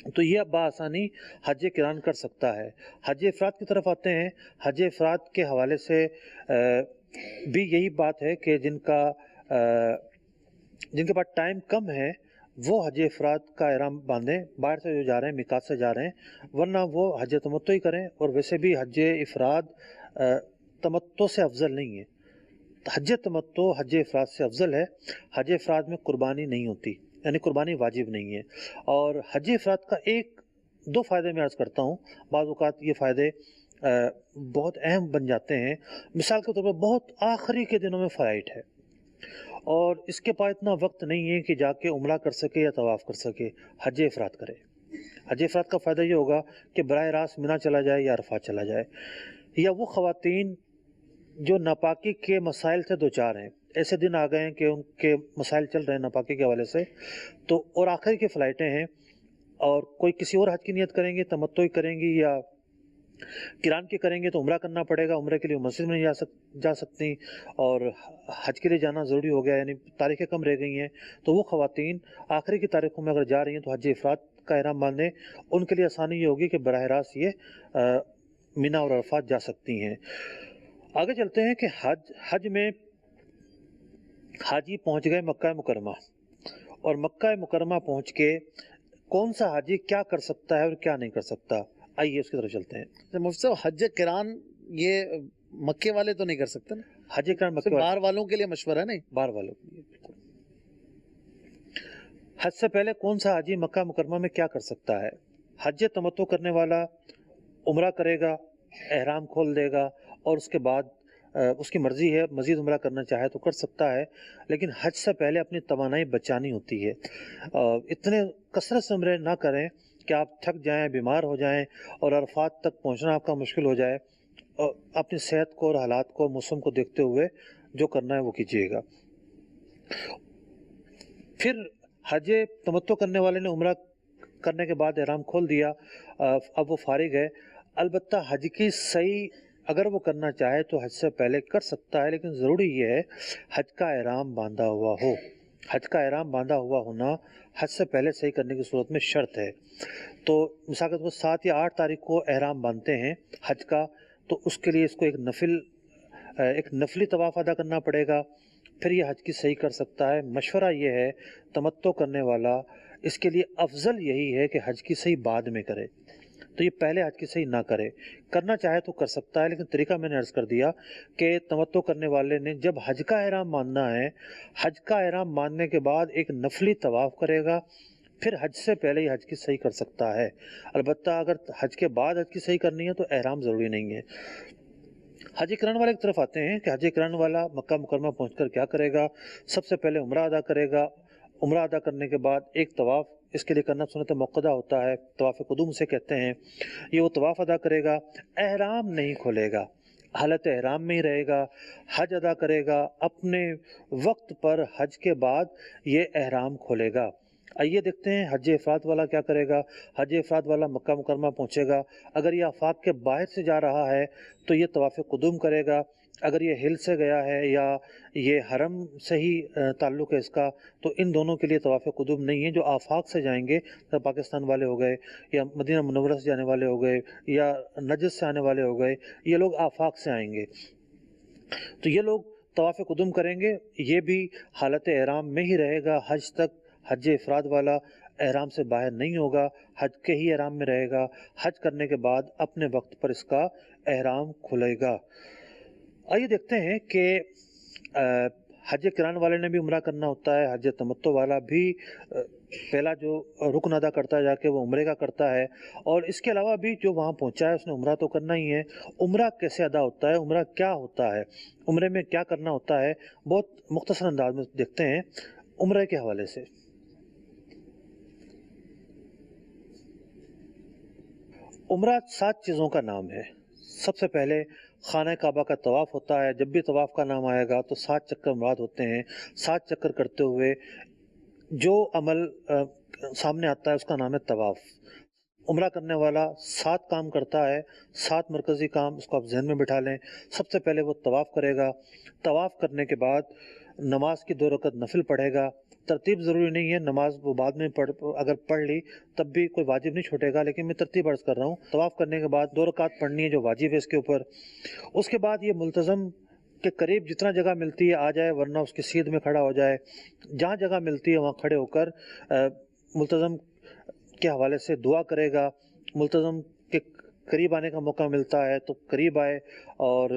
तो ये अब बाआसानी हज किरान कर सकता है। हज इफ़राद की तरफ आते हैं। हज इफ़राद के हवाले से भी यही बात है कि जिनके पास टाइम कम है वो हज इफ़राद का एहराम बांधें, बाहर से जो जा रहे हैं, मिकात से जा रहे हैं, वरना वो हज तमत्तु ही करें। और वैसे भी हज इफ़राद तमत्तु से अफजल नहीं है, हज तमत्तु हज इफ़राद से अफजल है। हज इफ़राद में कुर्बानी नहीं होती, यानी कुर्बानी वाजिब नहीं है। और हज इफ़राद का 1-2 फ़ायदे मैं अर्ज़ करता हूँ। बाज़ औक़ात ये फ़ायदे बहुत अहम बन जाते हैं। मिसाल के तौर पर बहुत आखिरी के दिनों में फ़्लाइट है, और इसके पास इतना वक्त नहीं है कि जाके उम्रा कर सके या तवाफ़ कर सके, हज इफ़राद करे। हज इफ़राद का फ़ायदा ये होगा कि बराह रास्त मिना चला जाए या अरफ़ात चला जाए। या वो ख़वातीन जो नापाकी के मसाइल से दो चार हैं, ऐसे दिन आ गए हैं कि उनके मसाइल चल रहे हैं नापाकी के हवाले से, तो और आखिरी की फ़्लाइटें हैं, और कोई किसी और हज की नियत करेंगे, तमत्तु ही करेंगी या किरान की करेंगे, तो उम्रा करना पड़ेगा। उम्रे के लिए मस्जिद में नहीं जा सकती, और हज के लिए जाना ज़रूरी हो गया, यानी तारीखें कम रह गई हैं। तो वो ख़वातीन आखिरी की तारीखों में अगर जा रही हैं तो हज इफ़राद का एहराम बांधें। उनके लिए आसानी ये होगी कि बराह रास्त ये मिना और अरफ़ात जा सकती हैं। आगे चलते हैं कि हज में हाजी पहुंच गए मक्का मुकरमा, और मक्का मुकरमा पहुंच के कौन सा हाजी क्या कर सकता है और क्या नहीं कर सकता। आइए उसकी तरफ चलते हैं। मुफ्ती साहब, हज किरान ये मक्के वाले तो नहीं कर सकते ना? हज किरान मक्के बाहर वालों के लिए मशवरा नहीं, बाहर वालों के लिए बिल्कुल। हज से पहले कौन सा हाजी मक्का मुकरमा में क्या कर सकता है। हज तमत्तु करने वाला उम्रा करेगा, एहराम खोल देगा, और उसके बाद उसकी मर्जी है, मज़ीद उम्रा करना चाहे तो कर सकता है, लेकिन हज से पहले अपनी तवानाई बचानी होती है। इतने कसरत से उम्रे ना करें कि आप थक जाएं, बीमार हो जाएं, और अरफात तक पहुंचना आपका मुश्किल हो जाए। और अपनी सेहत को और हालात को, मौसम को देखते हुए जो करना है वो कीजिएगा। फिर हज तमत्तु करने वाले ने उम्रा करने के बाद एहराम खोल दिया, अब वो फारिग है। अलबत्ता हज की सही अगर वो करना चाहे तो हज से पहले कर सकता है, लेकिन ज़रूरी ये है हज का एहराम बांधा हुआ हो। हज का एहराम बांधा हुआ होना हज से पहले सही करने की सूरत में शर्त है। तो मिसाल के तौर पर 7 या 8 तारीख को एहराम बांधते हैं हज का, तो उसके लिए इसको एक नफली तवाफ़ अदा करना पड़ेगा। پھر یہ حج کی صحیح کر سکتا ہے۔ مشورہ یہ ہے تمتع کرنے والا، اس کے لیے افضل یہی ہے کہ حج کی صحیح بعد میں کرے، تو یہ پہلے حج کی صحیح نہ کرے۔ کرنا چاہے تو کر سکتا ہے، لیکن طریقہ میں نے عرض کر دیا کہ تمتع کرنے والے نے جب حج کا احرام باندھنا ہے، حج کا احرام باندھنے کے بعد ایک نفلی طواف کرے گا، پھر حج سے پہلے ہی حج کی صحیح کر سکتا ہے۔ البتہ اگر حج کے بعد حج کی صحیح کرنی ہے تو احرام ضروری نہیں ہے۔ حج کرنے والے کی طرف آتے ہیں کہ حج کرنے والا مکہ مکرمہ پہنچ کر کیا کرے گا؟ سب سے پہلے عمرہ ادا کرے گا۔ عمرہ ادا کرنے کے بعد ایک طواف اس کے لیے کرنا سنت موقدہ ہوتا ہے، طواف قدوم سے کہتے ہیں۔ یہ وہ طواف ادا کرے گا، احرام نہیں کھولے گا، حالت احرام میں ہی رہے گا، حج ادا کرے گا، اپنے وقت پر حج کے بعد یہ احرام کھولے گا۔ آئیے دیکھتے ہیں حج افراد والا کیا کرے گا۔ حج افراد والا مکہ مکرمہ پہنچے گا، اگر یہ آفاق کے باہر سے جا رہا ہے تو یہ طواف قدوم کرے گا، اگر یہ ہل سے گیا ہے یا یہ حرم سے ہی تعلق ہے اس کا تو ان دونوں کے لیے طواف قدوم نہیں ہے۔ جو آفاق سے جائیں گے، پاکستان والے ہو گئے یا مدینہ منورہ سے جانے والے ہو گئے یا نجد سے آنے والے ہو گئے، یہ لوگ آفاق سے آئیں گے تو یہ لوگ طواف قدوم کریں گے، یہ بھی حالت احرام میں ہی رہے گا حج تک۔ حج افراد والا احرام سے باہر نہیں ہوگا، حج کے ہی احرام میں رہے گا، حج کرنے کے بعد اپنے وقت پر اس کا احرام کھلے گا۔ آئیے دیکھتے ہیں کہ حج کران والے نے بھی عمرہ کرنا ہوتا ہے، حج تمتع والا بھی پہلا جو رکن ادا کرتا ہے جا کے وہ عمرے کا کرتا ہے، اور اس کے علاوہ بھی جو وہاں پہنچا ہے اس نے عمرہ تو کرنا ہی ہے۔ عمرہ کیسے ادا ہوتا ہے، عمرہ کیا ہوتا ہے، عمرے میں کیا کرنا ہوتا ہے، بہت مختصر انداز میں دیکھتے ہیں عمرے کے حوالے سے۔ عمرہ 7 چیزوں کا نام ہے۔ سب سے پہلے خانہ کعبہ کا طواف ہوتا ہے، جب بھی طواف کا نام آئے گا تو 7 چکر مراد ہوتے ہیں۔ 7 چکر کرتے ہوئے جو عمل سامنے آتا ہے اس کا نام ہے طواف۔ عمرہ کرنے والا 7 کام کرتا ہے، 7 مرکزی کام، اس کو آپ ذہن میں بٹھا لیں۔ سب سے پہلے وہ طواف کرے گا، طواف کرنے کے بعد نماز کی 2 رکعت نفل پڑھے گا۔ ترتیب ضروری نہیں ہے، نماز وہ بعد میں اگر پڑھ لی تب بھی کوئی واجب نہیں چھوٹے گا، لیکن میں ترتیب عرض کر رہا ہوں۔ طواف کرنے کے بعد 2 رکعت پڑھنی ہے جو واجب ہے اس کے اوپر۔ اس کے بعد یہ ملتزم کے قریب جتنا جگہ ملتی ہے آ جائے، ورنہ اس کی سیدھ میں کھڑا ہو جائے۔ جہاں جگہ ملتی ہے وہاں کھڑے ہو کر ملتزم کے حوالے سے دعا کرے گا۔ ملتزم کے قریب آنے کا موقع ملتا ہے تو قریب آئے اور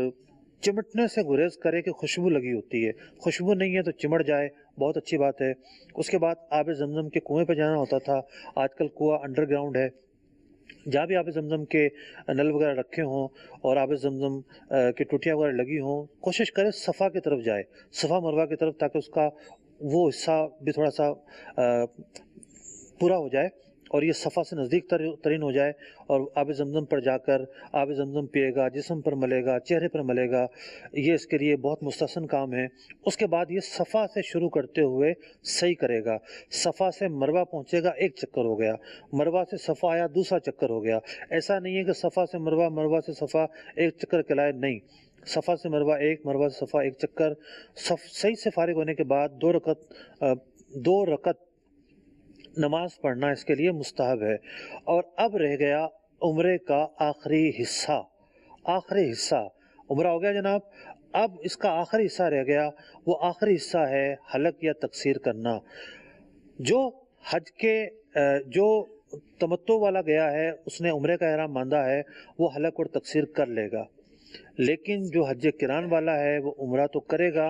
چمٹنے سے گریز کرے کہ خوشبو لگی ہوتی ہے، خوشبو نہیں ہے تو چمٹ جائے، بہت اچھی بات ہے۔ اس کے بعد آب زمزم کے کنویں پہ جانا ہوتا تھا، آج کل کنواں انڈر گراؤنڈ ہے۔ جہاں بھی آب زمزم کے نل وغیرہ رکھے ہوں اور آب زمزم کی ٹوٹیاں وغیرہ لگی ہوں، کوشش کرے صفا کی طرف جائے، صفا مروہ کی طرف، تاکہ اس کا وہ حصہ بھی تھوڑا سا پورا ہو جائے اور یہ صفا سے نزدیک ترین ہو جائے، اور آب زمزم پر جا کر آب زمزم پیے گا، جسم پر ملے گا، چہرے پر ملے گا، یہ اس کے لیے بہت مستحسن کام ہے۔ اس کے بعد یہ صفا سے شروع کرتے ہوئے صحیح کرے گا۔ صفا سے مروہ پہنچے گا، 1 چکر ہو گیا، مروہ سے صفا آیا، دوسرا چکر ہو گیا۔ ایسا نہیں ہے کہ صفا سے مروہ، مروہ سے صفا 1 چکر کہلائے، نہیں، صفا سے مروہ 1، مروہ سے صفا 1 چکر۔ صحیح سے فارغ ہونے کے بعد 2 رکعت نماز پڑھنا اس کے لیے مستحب ہے۔ اور اب رہ گیا عمرے کا آخری حصہ۔ آخری حصہ عمرہ ہو گیا جناب، اب اس کا آخری حصہ رہ گیا، وہ آخری حصہ ہے حلق یا تقصیر کرنا۔ جو حج کے جو تمتع والا گیا ہے، اس نے عمرے کا احرام باندھا ہے، وہ حلق اور تقصیر کر لے گا، لیکن جو حج کران والا ہے وہ عمرہ تو کرے گا،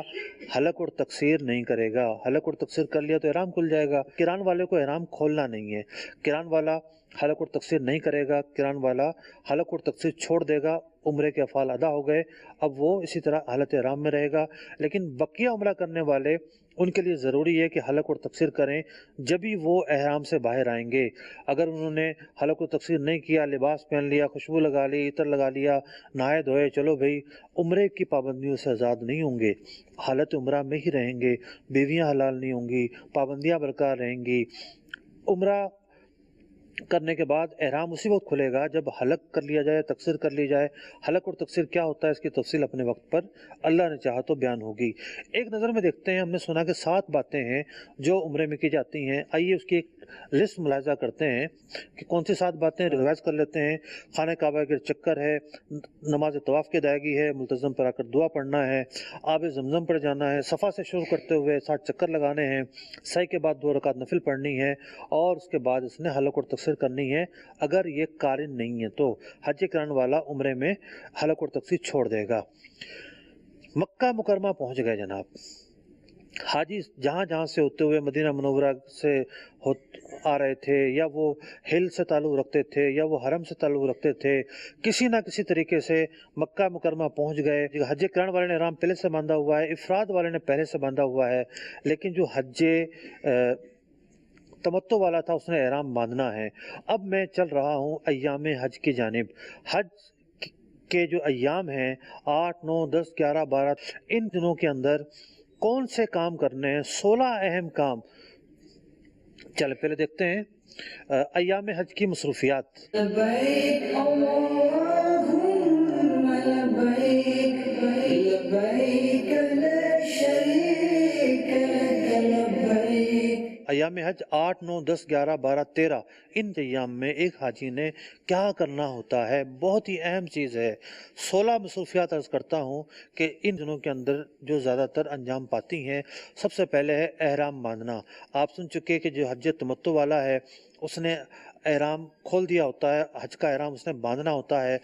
حلق اور تقصیر نہیں کرے گا۔ حلق اور تقصیر کر لیا تو احرام کھل جائے گا۔ کران والے کو احرام کھولنا نہیں ہے، کران والا حلق اور تقصیر نہیں کرے گا، کران والا حلق اور تقصیر چھوڑ دے گا، عمرے کے افعال ادا ہو گئے، اب وہ اسی طرح حالت احرام میں رہے گا۔ لیکن بقیہ عمرہ کرنے والے، ان کے لیے ضروری ہے کہ حلق اور تقصیر کریں جب ہی وہ احرام سے باہر آئیں گے۔ اگر انہوں نے حلق اور تقصیر نہیں کیا، لباس پہن لیا، خوشبو لگا لی، عطر لگا لیا، نہائے دھوئے، چلو بھئی، عمرے کی پابندیوں سے آزاد نہیں ہوں گے، حالت عمرہ میں ہی رہیں گے، بیویاں حلال نہیں ہوں گی، پابندیاں برقرار رہیں گی۔ عمرہ करने के बाद एहराम उसी वक्त खुलेगा जब हलक कर लिया जाए, तकसीर कर ली जाए। हलक और तकसीर क्या होता है, इसकी तफसील अपने वक्त पर अल्लाह ने चाहा तो बयान होगी। एक नज़र में देखते हैं, हमने सुना कि 7 बातें हैं जो उम्रे में की जाती हैं। आइए उसकी एक लिस्ट मुलाहिजा करते हैं कि कौन सी 7 बातें, रिवाइज कर लेते हैं। खाने काबा के चक्कर है, नमाज तवाफ़ की अदायगी है, मुल्तज़म पर आकर दुआ पढ़ना है, आब ज़मज़म पर जाना है, सफ़ा से शुरू करते हुए 60 चक्कर लगाने हैं, सही के बाद 2 रकात नफिल पढ़नी है और उसके बाद इसने हलक और तकसीर करनी है। अगर ये कारिन नहीं है तो हज कराने वाला उम्रे में हलक और तकसीर छोड़ देगा। मक्का मुकरमा पहुंच गए जनाब, हाजी जहाँ जहाँ से होते हुए मदीना मुनव्वरा से आ रहे थे, या वो हिल से ताल्लुक़ रखते थे या वो हरम से ताल्लुक़ रखते थे, किसी ना किसी तरीके से मक्का मुकरमा पहुँच गए। हज कराने वाले ने इहराम पहले से बांधा हुआ है, इफराद वाले ने पहले से बांधा हुआ है, लेकिन जो हज तमत्तो वाला था उसने एहराम बांधना है। अब मैं चल रहा हूँ अय्याम हज की जानिब। हज के जो अय्याम हैं 8, 9, 10, 11, 12, इन दिनों के अंदर कौन से काम करने हैं, 16 अहम काम। चल पहले देखते हैं अय्याम हज की मसरूफियात। लब्बैक अल्लाहुम्मा लब्बैक लब्बैक ला शरीक लक लब्बैक। अय्याम हज 8, 9, 10, 11, 12, 13 इन अय्याम में एक हाजी ने क्या करना होता है, बहुत ही अहम चीज़ है। 16 मसरूफियात अर्ज़ करता हूँ कि इन दिनों के अंदर जो ज़्यादातर अंजाम पाती हैं। सबसे पहले है एहराम बांधना। आप सुन चुके कि जो हज तमत्तो वाला है उसने एहराम खोल दिया होता है, हज का एहराम उसने बांधना होता है।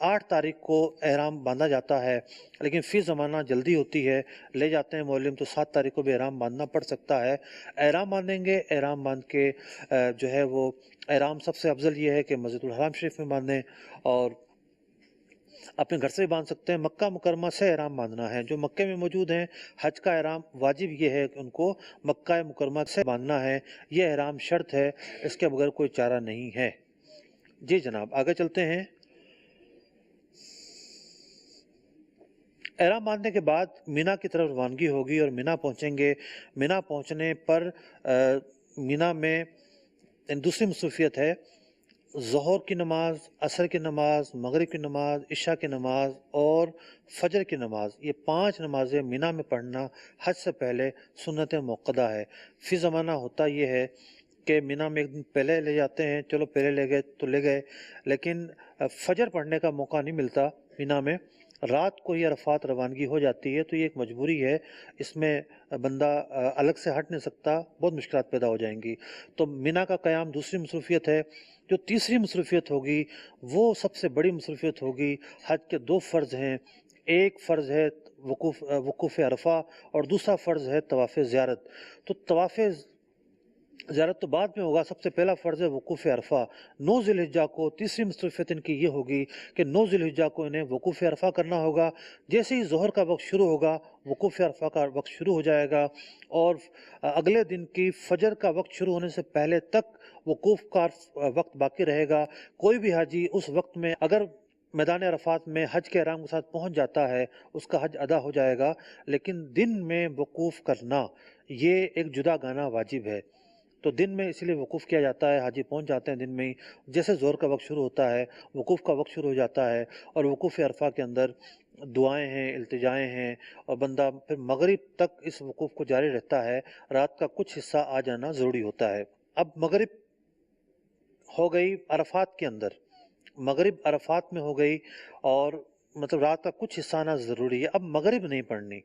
8 तारीख को एहराम बांधा जाता है, लेकिन फ़ी ज़माना जल्दी होती है, ले जाते हैं मौलम तो 7 तारीख को भी एहराम बांधना पड़ सकता है। एहराम बांधेंगे, एहराम बांध के जो है वो एहराम सबसे अफजल ये है कि मस्जिदुल हराम शरीफ में बांधें और अपने घर से भी बांध सकते हैं। मक्का मुकरमा से एहराम बांधना है। जो मक्के में मौजूद हैं, हज का एहराम वाजिब ये है कि उनको मक्का मुकरमा से बांधना है। ये एहराम शर्त है, इसके बगैर कोई चारा नहीं है। जी जनाब, आगे चलते हैं। एहराम बांधने के बाद मीना की तरफ रवानगी होगी और मीना पहुंचेंगे। मीना पहुंचने पर मीना में दूसरी मसरूफियत है, ज़ोहर की नमाज, असर की नमाज, मगरिब की नमाज, इशा की नमाज और फजर की नमाज, ये 5 नमाज़ें मीना में पढ़ना हज से पहले सुन्नत मुक्कदा है। फ़ी ज़माना होता ये है कि मीना में एक दिन पहले ले जाते हैं, चलो पहले ले गए तो ले गए, लेकिन फजर पढ़ने का मौका नहीं मिलता मीना में। रात को ही अरफात रवानगी हो जाती है, तो ये एक मजबूरी है, इसमें बंदा अलग से हट नहीं सकता, बहुत मुश्किलात पैदा हो जाएंगी। तो मीना का क़याम दूसरी मसरूफियत है। जो तीसरी मसरूफियत होगी वो सबसे बड़ी मसरूफियत होगी। हज के 2 फ़र्ज़ हैं, एक फ़र्ज़ है वक़ूफ़ अरफ़ा और दूसरा फ़र्ज़ है तवाफ़ ज़ियारत। तो तवाफ़ ज़ियारत तो बाद में होगा, सबसे पहला फ़र्ज़ है वक़ूफ़ अरफ़ा। 9 ज़िलहिज्जा को तीसरी मसरूफियत इनकी ये होगी कि 9 ज़िलहिज्जा को इन्हें वक़ूफ़ अरफ़ा करना होगा। जैसे ही ज़ोहर का वक्त शुरू होगा, वक़ूफ़ अरफ़ा का वक्त शुरू हो जाएगा और अगले दिन की फ़जर का वक्त शुरू होने से पहले तक वक़ूफ़ का वक्त बाकी रहेगा। कोई भी हाजी उस वक्त में अगर मैदान अरफात में हज के एहराम के साथ पहुंच जाता है, उसका हज अदा हो जाएगा। लेकिन दिन में वक़ूफ़ करना ये एक जुदा गाना वाजिब है। तो दिन में इसलिए वक़ूफ़ किया जाता है, हाजी पहुंच जाते हैं दिन में ही। जैसे ज़ोहर का वक्त शुरू होता है, वक़ूफ़ का वक्त शुरू हो जाता है और वक़ूफ़ अरफ़ा के अंदर दुआएं हैं, इल्तिजाएं हैं और बंदा फिर मगरिब तक इस वक़ूफ़ को जारी रहता है। रात का कुछ हिस्सा आ जाना ज़रूरी होता है। अब मगरिब हो गई अरफात के अंदर, मगरिब अरफात में हो गई और मतलब रात का कुछ हिस्सा आना ज़रूरी है। अब मगरिब नहीं पढ़नी।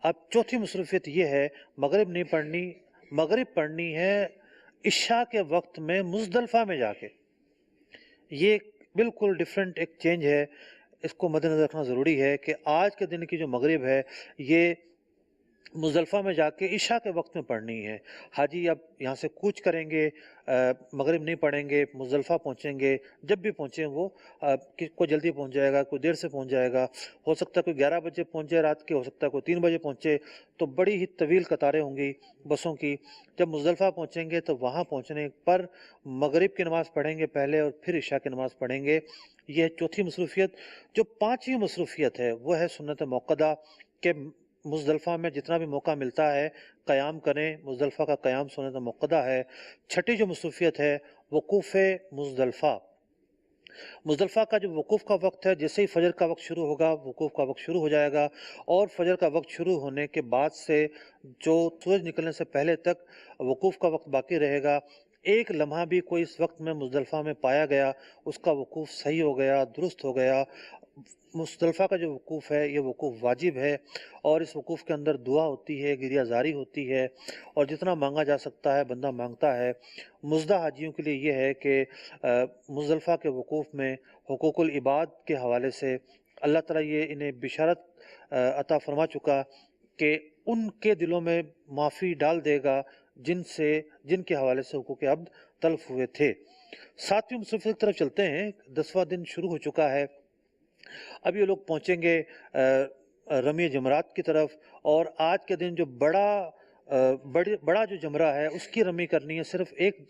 अब चौथी मसरूफियत ये है, मगरिब नहीं पढ़नी, मगरिब पढ़नी है इशा के वक्त में मुज़दलिफ़ा में जाके। ये बिल्कुल डिफरेंट एक चेंज है, इसको मद्देनज़र रखना ज़रूरी है कि आज के दिन की जो मगरिब है ये मुज़दलिफ़ा में जाके इशा के वक्त में पढ़नी है। हाजी अब यहाँ से कूच करेंगे, मगरिब नहीं पढ़ेंगे, मुज़दलिफ़ा पहुँचेंगे। जब भी पहुँचें वो कोई जल्दी पहुँच जाएगा, कोई देर से पहुँच जाएगा। हो सकता है कोई 11 बजे पहुँचे रात के, हो सकता है कोई 3 बजे पहुँचे। तो बड़ी ही तवील कतारें होंगी बसों की। जब मुज़दलिफ़ा पहुँचेंगे तो वहाँ पहुँचने पर मगरिब की नमाज़ पढ़ेंगे पहले और फिर इशा की नमाज़ पढ़ेंगे। यह है चौथी मसरूफियत। जो 5वीं मसरूफियत है वो है सुन्नत मुक्कदा के मुज़दलिफ़ा में जितना भी मौका मिलता है क़याम करें। मुज़दलिफ़ा का क़याम सुन्नत मुक्कदा है। छठी जो मसरूफियत है वकूफ़ मुज़दलफ़ा। मुज़दलफ़ा का जो वकूफ़ का वक्त है, जैसे ही फजर का वक्त शुरू होगा वकूफ़ का वक्त शुरू हो जाएगा, और फजर का वक्त शुरू होने के बाद से जो सूरज निकलने से पहले तक वकूफ़ का वक्त बाकी रहेगा। एक लम्हा भी कोई इस वक्त में मुज़दलफ़ा में पाया गया, उसका वकूफ़ सही हो गया, दुरुस्त हो गया। मुज़दलफ़ा का जो वकूफ़ है ये वकूफ़ वाजिब है, और इस वकूफ़ के अंदर दुआ होती है, गिरियाज़ारी होती है, और जितना मांगा जा सकता है बंदा मांगता है। मुज़दा हाजियों के लिए ये है कि मुज़दलफ़ा के वकूफ़ में हुकूकुल इबाद के हवाले से अल्लाह ताला ये इन्हें बिशारत अता फरमा चुका कि उनके दिलों में माफ़ी डाल देगा जिनके हवाले से हुकूक अब्द तल्फ़ हुए थे। सातवीं मुसफ़्फ़ी की तरफ चलते हैं। 10वां दिन शुरू हो चुका है। अब ये लोग पहुँचेंगे रमी जमरात की तरफ, और आज के दिन जो बड़ा जो जमरा है उसकी रमी करनी है। सिर्फ एक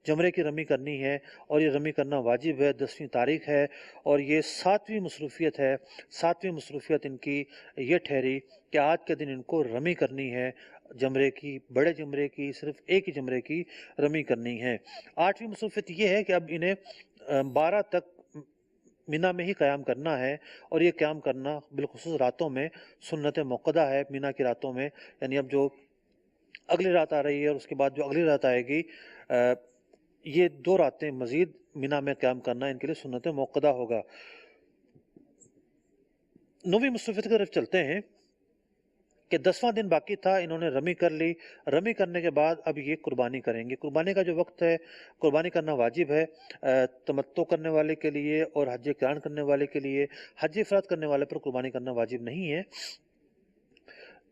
जमरे की रमी करनी है, और ये रमी करना वाजिब है। 10वीं तारीख है और ये 7वीं मसरूफियत है। 7वीं मसरूफियत इनकी ये ठहरी कि आज के दिन इनको रमी करनी है जमरे की, बड़े जमरे की, सिर्फ एक ही जमरे की रमी करनी है। 8वीं मसरूफियत ये है कि अब इन्हें 12 तक मीना में ही क़याम करना है, और ये क़याम करना बिलखुसूस रातों में सुन्नत मुक़द्दा है। मीना की रातों में, यानी अब जो अगली रात आ रही है और उसके बाद जो अगली रात आएगी, ये 2 रातें मज़ीद मीना में क़याम करना इनके लिए सुन्नत मुक़द्दा होगा। 9वीं मुसफ़्फ़ियत की तरफ चलते हैं कि 10वां दिन बाकी था, इन्होंने रमी कर ली। रमी करने के बाद अब ये कुर्बानी करेंगे। कुर्बानी का जो वक्त है, कुर्बानी करना वाजिब है तमत्तो करने वाले के लिए और हज क़िरान करने वाले के लिए। हज इफ़राद करने वाले पर कुर्बानी करना वाजिब नहीं है।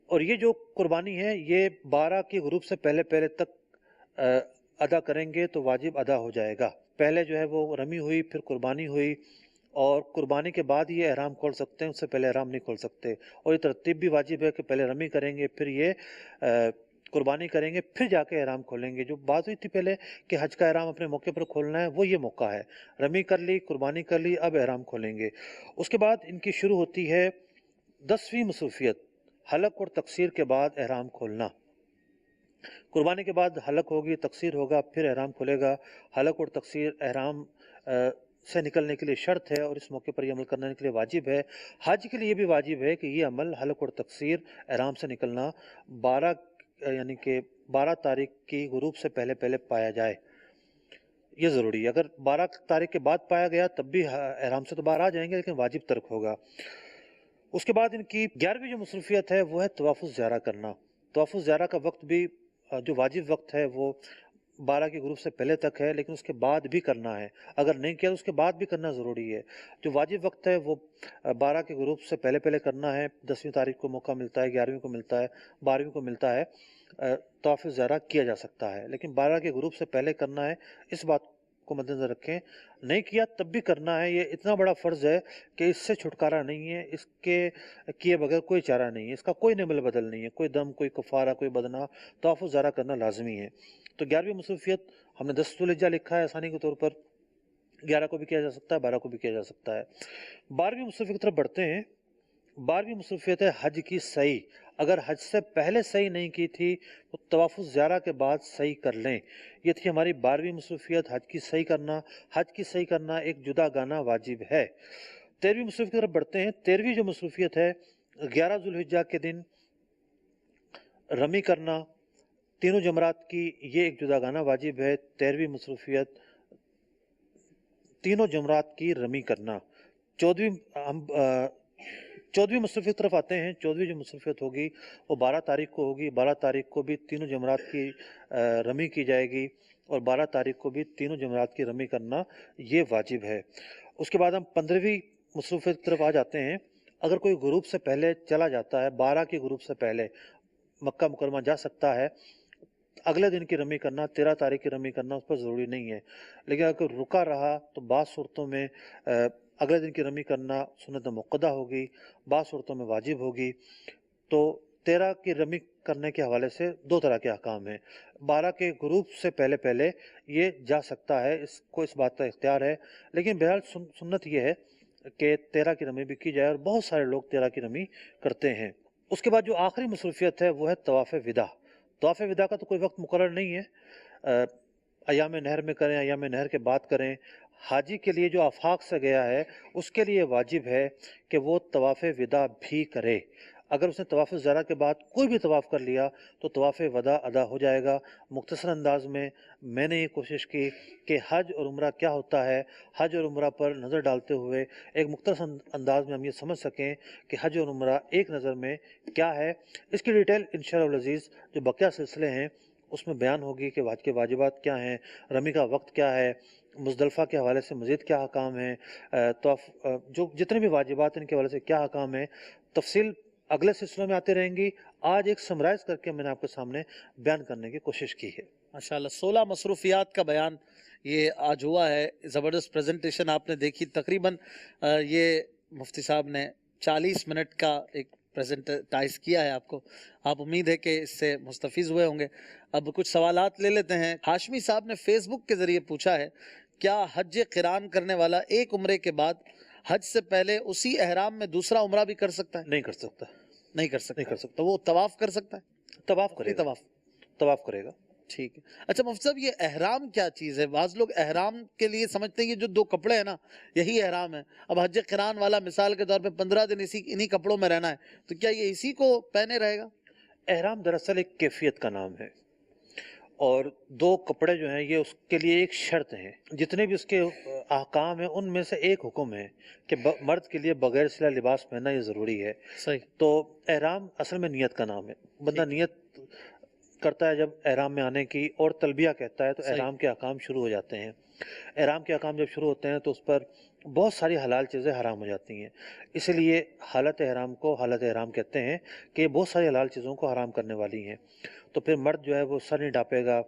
और ये जो कुर्बानी है ये 12 के ग्रुप से पहले तक अदा करेंगे तो वाजिब अदा हो जाएगा। पहले जो है वो रमी हुई, फिर कुर्बानी हुई, और कुर्बानी के बाद ये एहराम खोल सकते हैं, उससे पहले एहराम नहीं खोल सकते। और ये तरतीब भी वाजिब है कि पहले रमी करेंगे, फिर ये कुर्बानी करेंगे, फिर जाके एहराम खोलेंगे। जो बात हुई थी पहले कि हज का एहराम अपने मौके पर खोलना है, वो ये मौका है। रमी कर ली, कुर्बानी कर ली, अब एहराम खोलेंगे। उसके बाद इनकी शुरू होती है 10वीं मसरूफियत, हलक और तकसीर के बाद एहराम खोलना। कुर्बानी के बाद हलक होगी, तकसीर होगा, फिर एहराम खुलेगा। हलक और तकसीर एहराम से निकलने के लिए शर्त है, और इस मौके पर यह अमल करने के लिए वाजिब है। हज के लिए भी वाजिब है कि ये अमल हलक और तकसीर एहराम से निकलना 12 यानी कि 12 तारीख की गुरूब से पहले पाया जाए, ये ज़रूरी है। अगर 12 तारीख के बाद पाया गया तब भी एहराम से तो बाहर आ जाएंगे, लेकिन वाजिब तर्क होगा। उसके बाद इनकी 11वीं जो मसरूफियत है वो है तवाफ़ुज़ ज़ियारा करना। तवाफ़ुज़ ज़ियारा का वक्त भी जो वाजिब वक्त है वो 12 के ग्रुप से पहले तक है, लेकिन उसके बाद भी करना है। अगर नहीं किया तो उसके बाद भी करना ज़रूरी है। जो वाजिब वक्त है वो 12 के ग्रुप से पहले करना है। 10वीं तारीख को मौका मिलता है, 11वीं को मिलता है, 12वीं को मिलता है, तवाफ़ुज़ ज़ियारा किया जा सकता है, लेकिन 12 के ग्रुप से पहले करना है। इस बात को मद्देनज़र रखें। नहीं किया तब भी करना है। ये इतना बड़ा फ़र्ज़ है कि इससे छुटकारा नहीं है, इसके किए बगैर कोई चारा नहीं है, इसका कोई निमल बदल नहीं है, कोई दम, कोई कफ़ारा, कोई बदना। तवाफ़ुज़ ज़ियारा करना लाजमी है। तो 11वीं मसरूफियत हमने 10 ज़ुल्हिज्जा लिखा है आसानी के तौर पर। 11 को भी किया जा सकता है, 12 को भी किया जा सकता है। 12वीं मसरूफियत की तरफ बढ़ते हैं। 12वीं मसरूफियत है हज की सही। अगर हज से पहले सही नहीं की थी तो तवाफ़ुज़ ज़ियारा के बाद सही कर लें। ये थी हमारी 12वीं मसरूफियत, हज की सही करना। हज की सही करना एक जुदा गाना वाजिब है। 13वीं मसरूफियत की तरफ बढ़ते हैं। 13वीं जो मसरूफियत है 11 ज़ुल्हिज्जा के दिन रमी करना, तीनों जमरात की, ये एक जुदा गाना वाजिब है। 13वीं मसरूफियत तीनों जमरात की रमी करना। 14वीं मसरूफियत तरफ आते हैं। 14वीं जो मसरूफियत होगी वो 12 तारीख को होगी। 12 तारीख को भी तीनों जमरात की रमी की जाएगी, और 12 तारीख को भी तीनों जमरात की रमी करना ये वाजिब है। उसके बाद हम 15वीं मसरूफियत की तरफ आ जाते हैं। अगर कोई ग्रुप से पहले चला जाता है, 12 के ग्रुप से पहले मक्का मुकरमा जा सकता है, अगले दिन की रमी करना, 13 तारीख की रमी करना उस पर ज़रूरी नहीं है। लेकिन अगर रुका रहा तो बाज़ सूरतों में अगले दिन की रमी करना सुन्नत मुक़द्दा होगी, बाज़ सूरतों में वाजिब होगी। तो 13 की रमी करने के हवाले से 2 तरह के अहकाम हैं। 12 के ग्रुप से पहले ये जा सकता है, इसको इस बात का इख्तियार है, लेकिन बहरहाल सुन्नत ये है कि 13 की रमी भी की जाए, और बहुत सारे लोग 13 की रमी करते हैं। उसके बाद जो आखिरी मसरूफियत है वो है तवाफ़ विदा। तवाफ़ विदा का तो कोई वक्त मुकर्रर नहीं है। अयाम नहर में करें, अयाम नहर के बाद करें। हाजी के लिए जो आफाक से गया है उसके लिए वाजिब है कि वो तवाफ़ विदा भी करे। अगर उसने तवाफ़ ज़रा के बाद कोई भी तवाफ़ कर लिया तो तवाफ़ वदा अदा हो जाएगा। मुख्तसर अंदाज में मैंने ये कोशिश की कि हज और उम्रा क्या होता है, हज और उम्रा पर नज़र डालते हुए एक मुख्तसर अंदाज में हम ये समझ सकें कि हज और उम्रा एक नज़र में क्या है। इसकी डिटेल इंशाअल्लाह अज़ीज़ जो बकिया सिलसिले हैं उसमें बयान होगी कि हज के वाजिबात क्या हैं, रमी का वक्त क्या है, मुज़दलिफ़ा के हवाले से मज़ीद क्या हकाम हैं, तो जो जितने भी वाजिबात इनके हवाले से क्या हकाम हैं, तफसील अगले सिलसिलों में आते रहेंगी। आज एक समराइज़ करके मैंने आपके सामने बयान करने की कोशिश की है। माशाल्लाह 16 मसरूफियात का बयान ये आज हुआ है। ज़बरदस्त प्रेजेंटेशन आपने देखी। तकरीबन ये मुफ्ती साहब ने 40 मिनट का एक प्रेजेंटाइज किया है आपको। आप उम्मीद है कि इससे मुस्तफ़ीज़ हुए होंगे। अब कुछ सवालात ले लेते हैं। हाशमी साहब ने फेसबुक के ज़रिए पूछा है, क्या हज क़िरान करने वाला एक उम्रे के बाद हज से पहले उसी एहराम में दूसरा उम्रा भी कर सकता है? नहीं कर सकता, नहीं कर सकता। नहीं कर सकता। तो वो तवाफ़ कर सकता है? तवाफ़ करेगा, तवाफ़ करेगा। ठीक है। अच्छा मुफ्ती साहब, ये एहराम क्या चीज़ है? बाज़ लोग एहराम के लिए समझते हैं कि जो 2 कपड़े हैं ना यही एहराम है। अब हज क़िरान वाला मिसाल के तौर पे 15 दिन इन्हीं कपड़ों में रहना है, तो क्या ये इसी को पहने रहेगा? एहराम दरअसल एक कैफियत का नाम है और 2 कपड़े जो हैं ये उसके लिए एक शर्त है। जितने भी उसके अहकाम हैं उनमें से एक हुक्म है कि मर्द के लिए बगैर सिला लिबास पहनना ये ज़रूरी है। सही। तो एहराम असल में नियत का नाम है। बंदा नियत करता है जब एहराम में आने की और तलबिया कहता है तो एहराम के अहकाम शुरू हो जाते हैं। एहराम के अहकाम जब शुरू होते हैं तो उस पर बहुत सारी हलाल चीज़ें हराम हो जाती हैं। इसलिए हालत एहराम को हालत एहराम कहते हैं कि बहुत सारी हलाल चीज़ों को हराम करने वाली हैं। तो फिर मर्द जो है वो सर नहीं ढाँपेगा,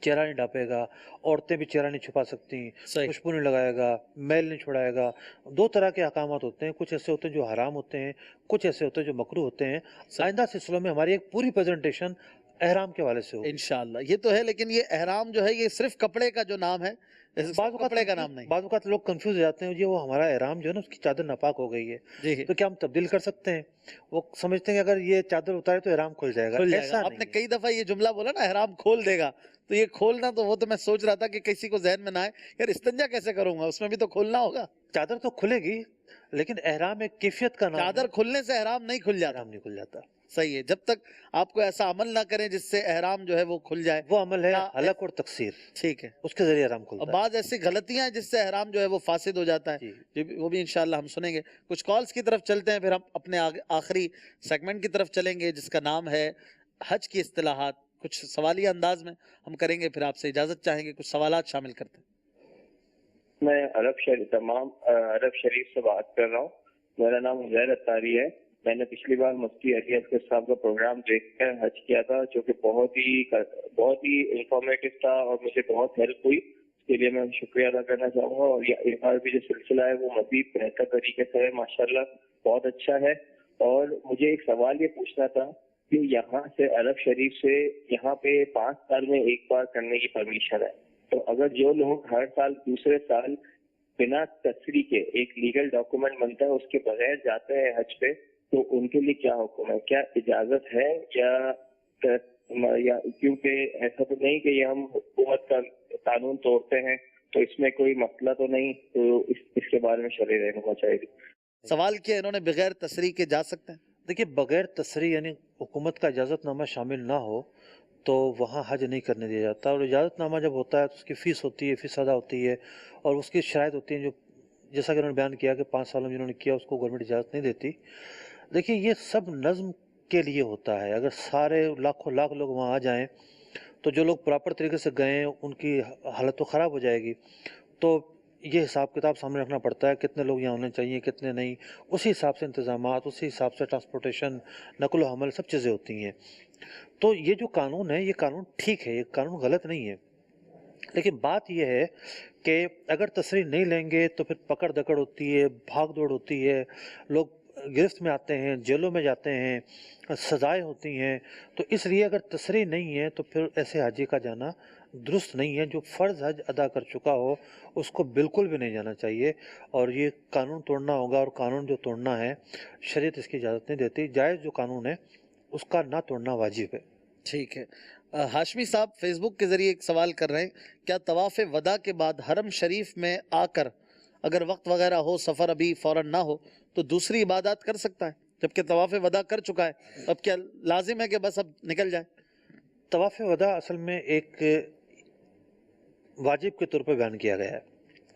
चेहरा नहीं ढाँपेगा, औरतें भी चेहरा नहीं छुपा सकती, खुशबू नहीं लगाएगा, मैल नहीं छुड़ाएगा। 2 तरह के अहकामात होते हैं, कुछ ऐसे होते हैं जो हराम होते हैं, कुछ ऐसे होते हैं जो मकरूह होते हैं। आइंदा सिलसिलों में हमारी एक पूरी प्रेजेंटेशन एहराम के हवाले से होगी इंशाअल्लाह। ये तो है, लेकिन ये एहराम जो है ये सिर्फ कपड़े का जो नाम है, कपड़े का नाम नहीं। बाज़ औक़ात लोग कंफ्यूज हो जाते हैं, ये वो हमारा एहराम जो है ना उसकी चादर नापाक हो गई है, तो क्या हम तब्दील कर सकते हैं? वो समझते हैं कि अगर ये चादर उतारे तो एहराम खुल जाएगा। ऐसा आपने कई दफा ये जुमला बोला ना, एहराम खोल देगा, तो ये खोलना तो वो तो मैं सोच रहा था कि किसी को जहन में ना आए यार इस्तिंजा कैसे करूंगा, उसमें भी तो खोलना होगा। चादर तो खुलेगी लेकिन एहराम एक कैफियत का नाम है। चादर खुलने से एहराम नहीं खुल जाता। एहराम नहीं खुल जाता। सही है। जब तक आपको ऐसा अमल ना करें जिससे एहराम जो है वो खुल जाए, वो अमल है हलक और तकसीर। ठीक है, उसके जरिए एहराम खुलता है। और बाद ऐसी गलतियां हैं जिससे एहराम जो है वो फासिद हो जाता है, वो भी इंशाअल्लाह हम सुनेंगे। कुछ कॉल्स की तरफ चलते हैं, फिर हम अपने आखिरी सेगमेंट की तरफ चलेंगे जिसका नाम है हज की इस्तिलाहात। कुछ सवालिया अंदाज में हम करेंगे, फिर आपसे इजाजत चाहेंगे, कुछ सवालात शामिल करते हैं। मैं अरब शरीफ से बात कर रहा हूँ। मेरा नाम उज़ैर अत्तारी है। मैंने पिछली बार मुफ्ती अली असगर साहब का प्रोग्राम देखकर हज किया था, जो कि बहुत ही इंफॉर्मेटिव था और मुझे बहुत हेल्प हुई। इसके लिए मैं शुक्रिया अदा करना चाहूँगा। और ये बार भी जो सिलसिला है वो मज़ीद बेहतर तरीके से है, माशाल्लाह बहुत अच्छा है। और मुझे एक सवाल ये पूछना था कि यहाँ से अरब शरीफ से यहाँ पे 5 साल में एक बार करने की परमिशन है, तो अगर जो लोग हर साल दूसरे साल बिना तस्री के एक लीगल डॉक्यूमेंट बनता है उसके बगैर जाते हैं हज पे, तो उनके लिए क्या हुक्म है? क्या इजाजत है या क्योंकि ऐसा तो नहीं कि ये हम हुकूमत का कानून तोड़ते हैं, तो इसमें कोई मसला तो नहीं, तो इसके बारे में शरह रहना चाहिए। सवाल किया इन्होंने, बगैर तस्रीह के जा सकते हैं? देखिए, बगैर तस्रीह यानी हुकूमत का इजाज़तनामा शामिल ना हो तो वहाँ हज नहीं करने दिया जाता। और इजाज़तनामा जब होता है तो उसकी फ़ीस होती है, फ़ीस अदा होती है और उसकी शराइत होती हैं, जो जैसा कि उन्होंने बयान किया कि 5 सालों में जिन्होंने किया उसको गवर्नमेंट इजाज़त नहीं देती। देखिए, ये सब नज़्म के लिए होता है। अगर सारे लाखों लाख लोग वहाँ आ जाएँ तो जो लोग प्रॉपर तरीके से गए उनकी हालत तो ख़राब हो जाएगी। तो ये हिसाब किताब सामने रखना पड़ता है, कितने लोग यहाँ होने चाहिए, कितने नहीं। उसी हिसाब से इंतज़ामात, उसी हिसाब से ट्रांसपोर्टेशन, नक़्ल व हमल सब चीज़ें होती हैं। तो ये जो कानून है, ये कानून ठीक है, ये कानून गलत नहीं है। लेकिन बात ये है कि अगर तस्रीह नहीं लेंगे तो फिर पकड़ दकड़ होती है, भाग दौड़ होती है, लोग गिरफ्त में आते हैं, जेलों में जाते हैं, सज़ाएँ होती हैं। तो इसलिए अगर तस्रीह नहीं है तो फिर ऐसे हाजी का जाना दुरुस्त नहीं है। जो फ़र्ज़ हज अदा कर चुका हो उसको बिल्कुल भी नहीं जाना चाहिए और ये कानून तोड़ना होगा। और कानून जो तोड़ना है, शरीयत इसकी इजाज़त नहीं देती। जायज़ जो कानून है उसका ना तोड़ना वाजिब है। ठीक है। हाशमी साहब फेसबुक के जरिए एक सवाल कर रहे हैं, क्या तवाफ़ वदा के बाद हरम शरीफ में आकर अगर वक्त वगैरह हो, सफ़र अभी फ़ौरन ना हो, तो दूसरी इबादत कर सकता है? जबकि तवाफ़ वदा कर चुका है, अब क्या लाजिम है कि बस अब निकल जाए? तवाफ़ वदा असल में एक वाजिब के तौर पर बयान किया गया है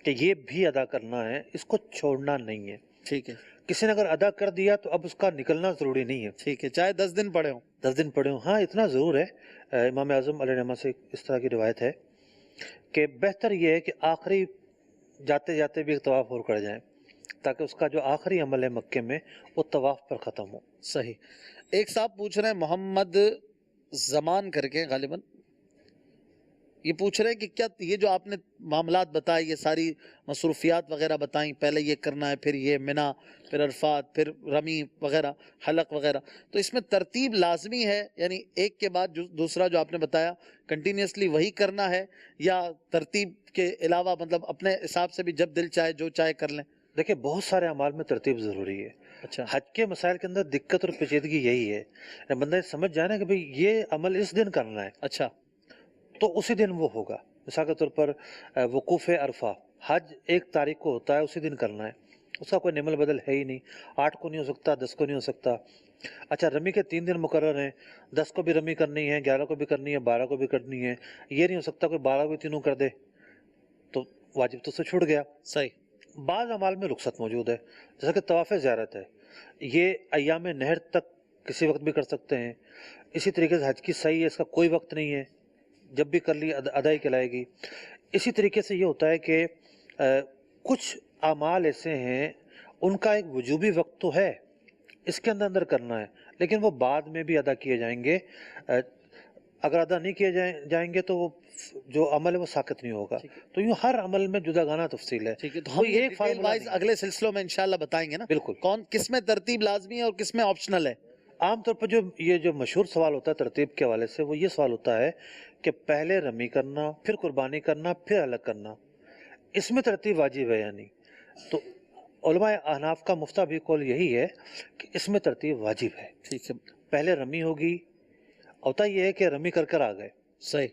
कि ये भी अदा करना है, इसको छोड़ना नहीं है। ठीक है, किसी ने अगर अदा कर दिया तो अब उसका निकलना ज़रूरी नहीं है। ठीक है, चाहे 10 दिन पड़े हों। 10 दिन पड़े हों। हाँ, इतना ज़रूर है, इमाम आज़म अलैहिर्रहमा से इस तरह की रिवायत है कि बेहतर ये है कि आखिरी जाते जाते भी एक तवाफ़ और कर जाएं, ताकि उसका जो आखिरी अमल है मक्के में वो तवाफ़ पर ख़त्म हो। सही। एक साहब पूछ रहे हैं, मोहम्मद जमान करके गालिबन, ये पूछ रहे हैं कि क्या ये जो आपने मामलात बताए, ये सारी मसरूफियात वगैरह बताई, पहले ये करना है, फिर ये मिना, फिर अरफात, फिर रमी वगैरह, हलक वगैरह, तो इसमें तरतीब लाजमी है? यानी एक के बाद दूसरा जो आपने बताया कंटिन्यूसली वही करना है, या तरतीब के अलावा मतलब अपने हिसाब से भी जब दिल चाहे जो चाहे कर लें? देखिए, बहुत सारे अमाल में तरतीब ज़रूरी है। अच्छा, हज के मसाइल के अंदर दिक्कत और पेचीदगी यही है, बंदा समझ जाए ना कि भाई ये अमल इस दिन करना है, अच्छा, तो उसी दिन वो होगा। मिसाल के तौर पर वकूफ़ अरफा, हज 1 तारीख को होता है, उसी दिन करना है, उसका कोई निमल बदल है ही नहीं। 8 को नहीं हो सकता, 10 को नहीं हो सकता। अच्छा, रमी के 3 दिन मुकर्रर हैं, 10 को भी रमी करनी है, 11 को भी करनी है, 12 को भी करनी है, ये नहीं हो सकता कोई 12 को तीनों कर दे, तो वाजिब तो उससे छूट गया। सही। बाज़ अमाल में रुख्सत मौजूद है, जैसा कि तवाफ़ ज़ियारत है, ये अय्याम नहर तक किसी वक्त भी कर सकते हैं। इसी तरीके से हज की सही है, इसका कोई वक्त नहीं है, जब भी कर ली अदाई कहलाएगी। इसी तरीके से ये होता है कि कुछ अमाल ऐसे हैं उनका एक वजूबी वक्त तो है, इसके अंदर करना है, लेकिन वो बाद में भी अदा किए जाएंगे। अगर अदा नहीं किए जाएंगे तो वो जो अमल है वो साकित नहीं होगा। तो यूँ हर अमल में जुदागाना तफसील है। ठीक है, तो हम ये डिटेल वाइज अगले सिलसिलों में इंशाल्लाह बताएंगे ना। बिल्कुल। कौन किस में तरतीब लाजमी है और किस में ऑप्शनल है? आमतौर पर जो मशहूर सवाल होता है तरतीब के हवाले से, वो ये सवाल होता है कि पहले रमी करना, फिर कुर्बानी करना, फिर अलग करना, इसमें तरतीब वाजिब है या नहीं? तो उलमाए अहनाफ का मुफ्ता भी कौल यही है कि इसमें तरतीब वाजिब है। ठीक है, पहले रमी होगी, होता ये है कि रमी कर कर आ गए, सही,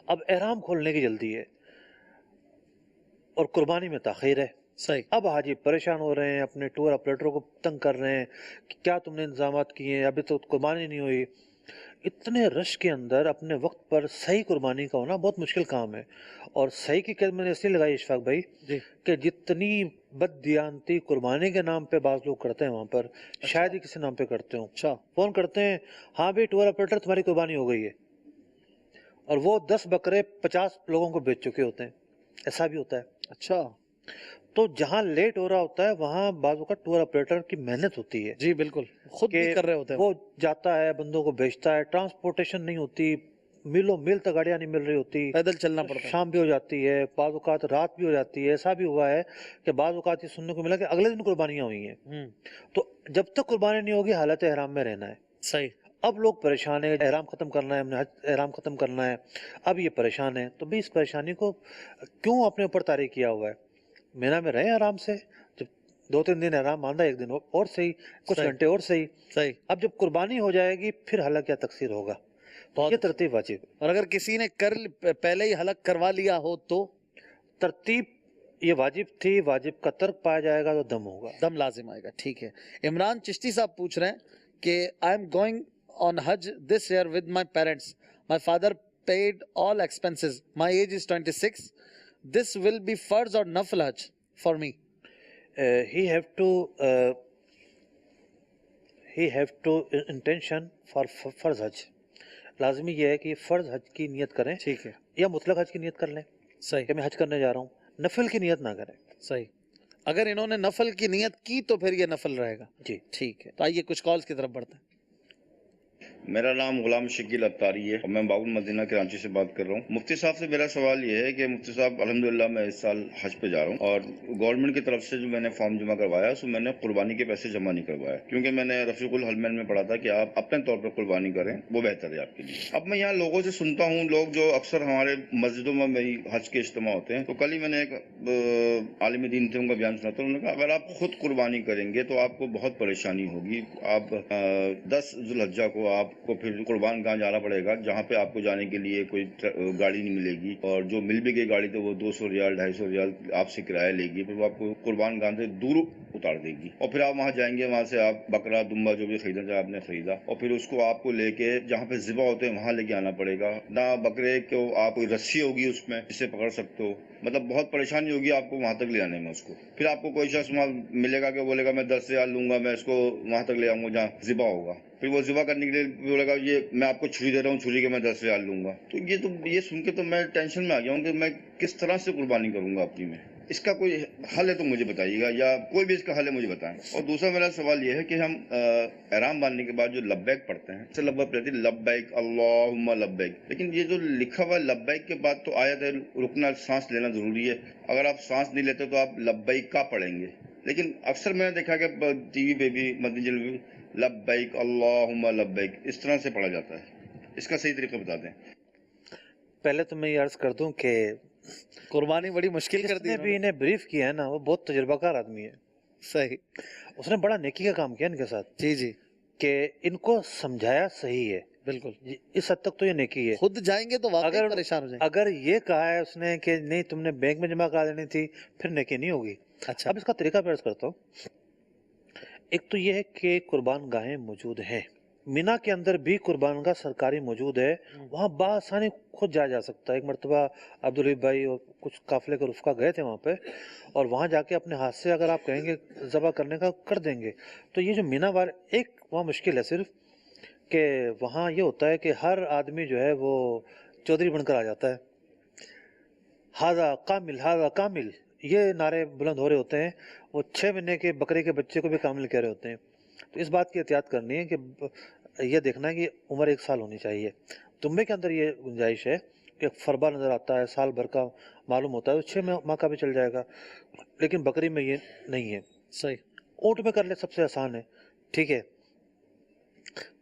अब एहराम खोलने की जल्दी है और कुर्बानी में ताखीर है, सही। अब हाजी परेशान हो रहे हैं, अपने टूर ऑपरेटरों को तंग कर रहे हैं कि क्या तुमने इंतजामात किए हैं, अभी तो कुर्बानी नहीं हुई। इतने रश के अंदर अपने वक्त पर सही कुर्बानी का होना बहुत मुश्किल काम है। और सही की कैद मैंने इसलिए लगाई इशफाक भाई कि जितनी बददियानती कुर्बानी के नाम पे बाज लोग करते हैं वहाँ पर, शायद ही किसी नाम पे करते हो। अच्छा, फोन करते हैं, हाँ भाई टूर ऑपरेटर तुम्हारी कुर्बानी हो गई है, और वो 10 बकरे 50 लोगों को बेच चुके होते हैं, ऐसा भी होता है। अच्छा, तो जहाँ लेट हो रहा होता है वहाँ बाजू का टूर ऑपरेटर की मेहनत होती है। जी बिल्कुल, खुद भी कर रहे होते हैं। वो जाता है, बंदों को भेजता है, ट्रांसपोर्टेशन नहीं होती, मीलों मील तक गाड़ियाँ नहीं मिल रही होती, पैदल चलना पड़ता है, शाम भी हो जाती है, बाज़ औक़ात रात भी हो जाती है। ऐसा भी हुआ है कि बाज़ औक़ात ये सुनने को मिला कि अगले दिन कुर्बानियाँ हुई हैं। तो जब तक कुर्बानी नहीं होगी हालत एहराम में रहना है। सही। अब लोग परेशान है, एहराम ख़त्म करना है, हमने एहराम ख़त्म करना है, अब ये परेशान है, तो भाई इस परेशानी को क्यों अपने ऊपर तारी किया हुआ है? मीना में रहे आराम से, जब 2-3 दिन आराम मांदा, एक दिन और सही, कुछ घंटे और सही। सही। अब जब कुर्बानी हो जाएगी फिर हलक या तकसीर होगा, तो ये तरतीब वाजिब। और अगर किसी ने पहले ही हलक करवा लिया हो तो तरतीब ये वाजिब थी, वाजिब का तर्क पाया जाएगा तो दम होगा, दम लाजिम आएगा। ठीक है। इमरान चिश्ती साहब पूछ रहे हैं कि आई एम गोइंग ऑन हज this year with my parents, my father paid all expenses, my age is 26, this will be farz or nafil hajj for me? He have to intention for फर्ज हज। लाजमी ये है कि फर्ज हज की नियत करें, ठीक है, या मुतलक हज की नियत कर लें, सही, कि मैं हज करने जा रहा हूँ, नफिल की नियत ना करें। सही। अगर इन्होंने नफल की नियत की तो फिर ये नफल रहेगा। जी ठीक है। तो आइए कुछ कॉल्स की तरफ बढ़ते हैं। मेरा नाम गुलाम शकील अत्तारी है और मैं बाबुल मदीना कराची से बात कर रहा हूँ। मुफ्ती साहब से मेरा सवाल ये है कि मुफ्ती साहब अल्हम्दुलिल्लाह मैं इस साल हज पे जा रहा हूँ और गवर्नमेंट की तरफ से जो मैंने फॉर्म जमा करवाया उसमें मैंने कुर्बानी के पैसे जमा नहीं करवाया, क्योंकि मैंने रफीकुल हलमैन में पढ़ा था कि आप अपने तौर पर कुर्बानी करें, वो बेहतर है आपके लिए। अब मैं यहाँ लोगों से सुनता हूँ, लोग जो अक्सर हमारे मस्जिदों में मेरी हज के इज्तिमा होते हैं, तो कल ही मैंने एक आलिम दीन थे, उनका बयान सुना था, उन्होंने कहा अगर आप खुद कुर्बानी करेंगे तो आपको बहुत परेशानी होगी। आप 10 जुल्हज्जा को आप आपको फिर कुर्बान गाह जाना पड़ेगा, जहाँ पे आपको जाने के लिए कोई गाड़ी नहीं मिलेगी, और जो मिल भी गई गाड़ी तो वो 200 रियाल 250 रियाल आपसे किराया लेगी, फिर वो आपको कुर्बान गाह से दूर उतार देगी, और फिर आप वहाँ जाएंगे, वहाँ से आप बकरा दुम्बा जो भी खरीदना चाहे आपने खरीदा, और फिर उसको आपको लेके जहाँ पे ज़िबा होते हैं वहाँ लेके आना पड़ेगा। ना बकरे को आप कोई रस्सी होगी उसमें जिससे पकड़ सकते हो, मतलब बहुत परेशानी होगी आपको वहाँ तक ले आने में उसको। फिर आपको कोई शख्स वहाँ मिलेगा कि बोलेगा मैं 10 रियाल लूंगा, मैं इसको वहाँ तक ले आऊंगा जहाँ ज़िबा होगा, फिर वो ज़िबा करने के लिए बोलेगा ये मैं आपको छुरी दे रहा हूँ, छुरी के मैं 10 रियाल लूंगा। तो ये सुन के तो मैं टेंशन में आ गया हूँ कि मैं किस तरह से कुर्बानी करूंगा अपनी में। इसका कोई हल है तो मुझे बताइएगा, या कोई भी इसका हल है मुझे बताएं। और दूसरा मेरा सवाल ये है कि हम एहराम बांधने के बाद जो लब्बैक पढ़ते हैं, जैसे लब्बैक पढ़ते हैं लब्बैक अल्लाहुम्मा लब्बैक, लेकिन ये जो लिखा हुआ लब्बैक के बाद तो आयत है रुकना, सांस लेना जरूरी है। अगर आप सांस नहीं लेते तो आप लब्बैक का पढ़ेंगे, लेकिन अक्सर मैंने देखा कि टीवी पे भी मदनी भी लब्बैक अल्लाहुम्मा लब्बैक इस तरह से पढ़ा जाता है। इसका सही तरीका बता दें। पहले तो मैं ये अर्ज कर दूं कि कुर्बानी बड़ी मुश्किल कर दी जिसने भी इन्हें ब्रीफ किया है ना, वो बहुत तजुर्बाकार आदमी है। सही, उसने बड़ा नेकी का काम किया इनके साथ। जी जी, कि इनको समझाया सही है, बिल्कुल इस हद तक तो ये नेकी है। खुद जाएंगे तो वाकई परेशान हो जाएंगे। अगर ये कहा है उसने कि नहीं तुमने बैंक में जमा करा देनी थी, फिर नेकी नहीं होगी। अच्छा, अब इसका तरीका मैं अर्ज करता हूँ। एक तो ये है कि कुर्बान गाहें मौजूद हैं, मीना के अंदर भी कुर्बान गाह सरकारी मौजूद है, वहाँ बासानी खुद जाया जा सकता है। एक मरतबा अब्दुल हबीब भाई और कुछ काफिले के रुफ़का गए थे वहाँ पे, और वहाँ जाके अपने हाथ से अगर आप कहेंगे ज़बह करने का कर देंगे। तो ये जो मीना वाले, एक वहाँ मुश्किल है सिर्फ कि वहाँ ये होता है कि हर आदमी जो है वो चौधरी बनकर आ जाता है, हादा कामिल ये नारे बुलंद हो रहे होते हैं। वो 6 महीने के बकरे के बच्चे को भी कामिल कह रहे होते हैं। तो इस बात की एहतियात करनी है कि ये देखना है कि उम्र 1 साल होनी चाहिए। दुम्बे के अंदर ये गुंजाइश है कि फरबा नज़र आता है, साल भर का मालूम होता है, तो 6 माह का भी चल जाएगा, लेकिन बकरी में ये नहीं है। सही, ऊँट में कर ले, सबसे आसान है, ठीक है।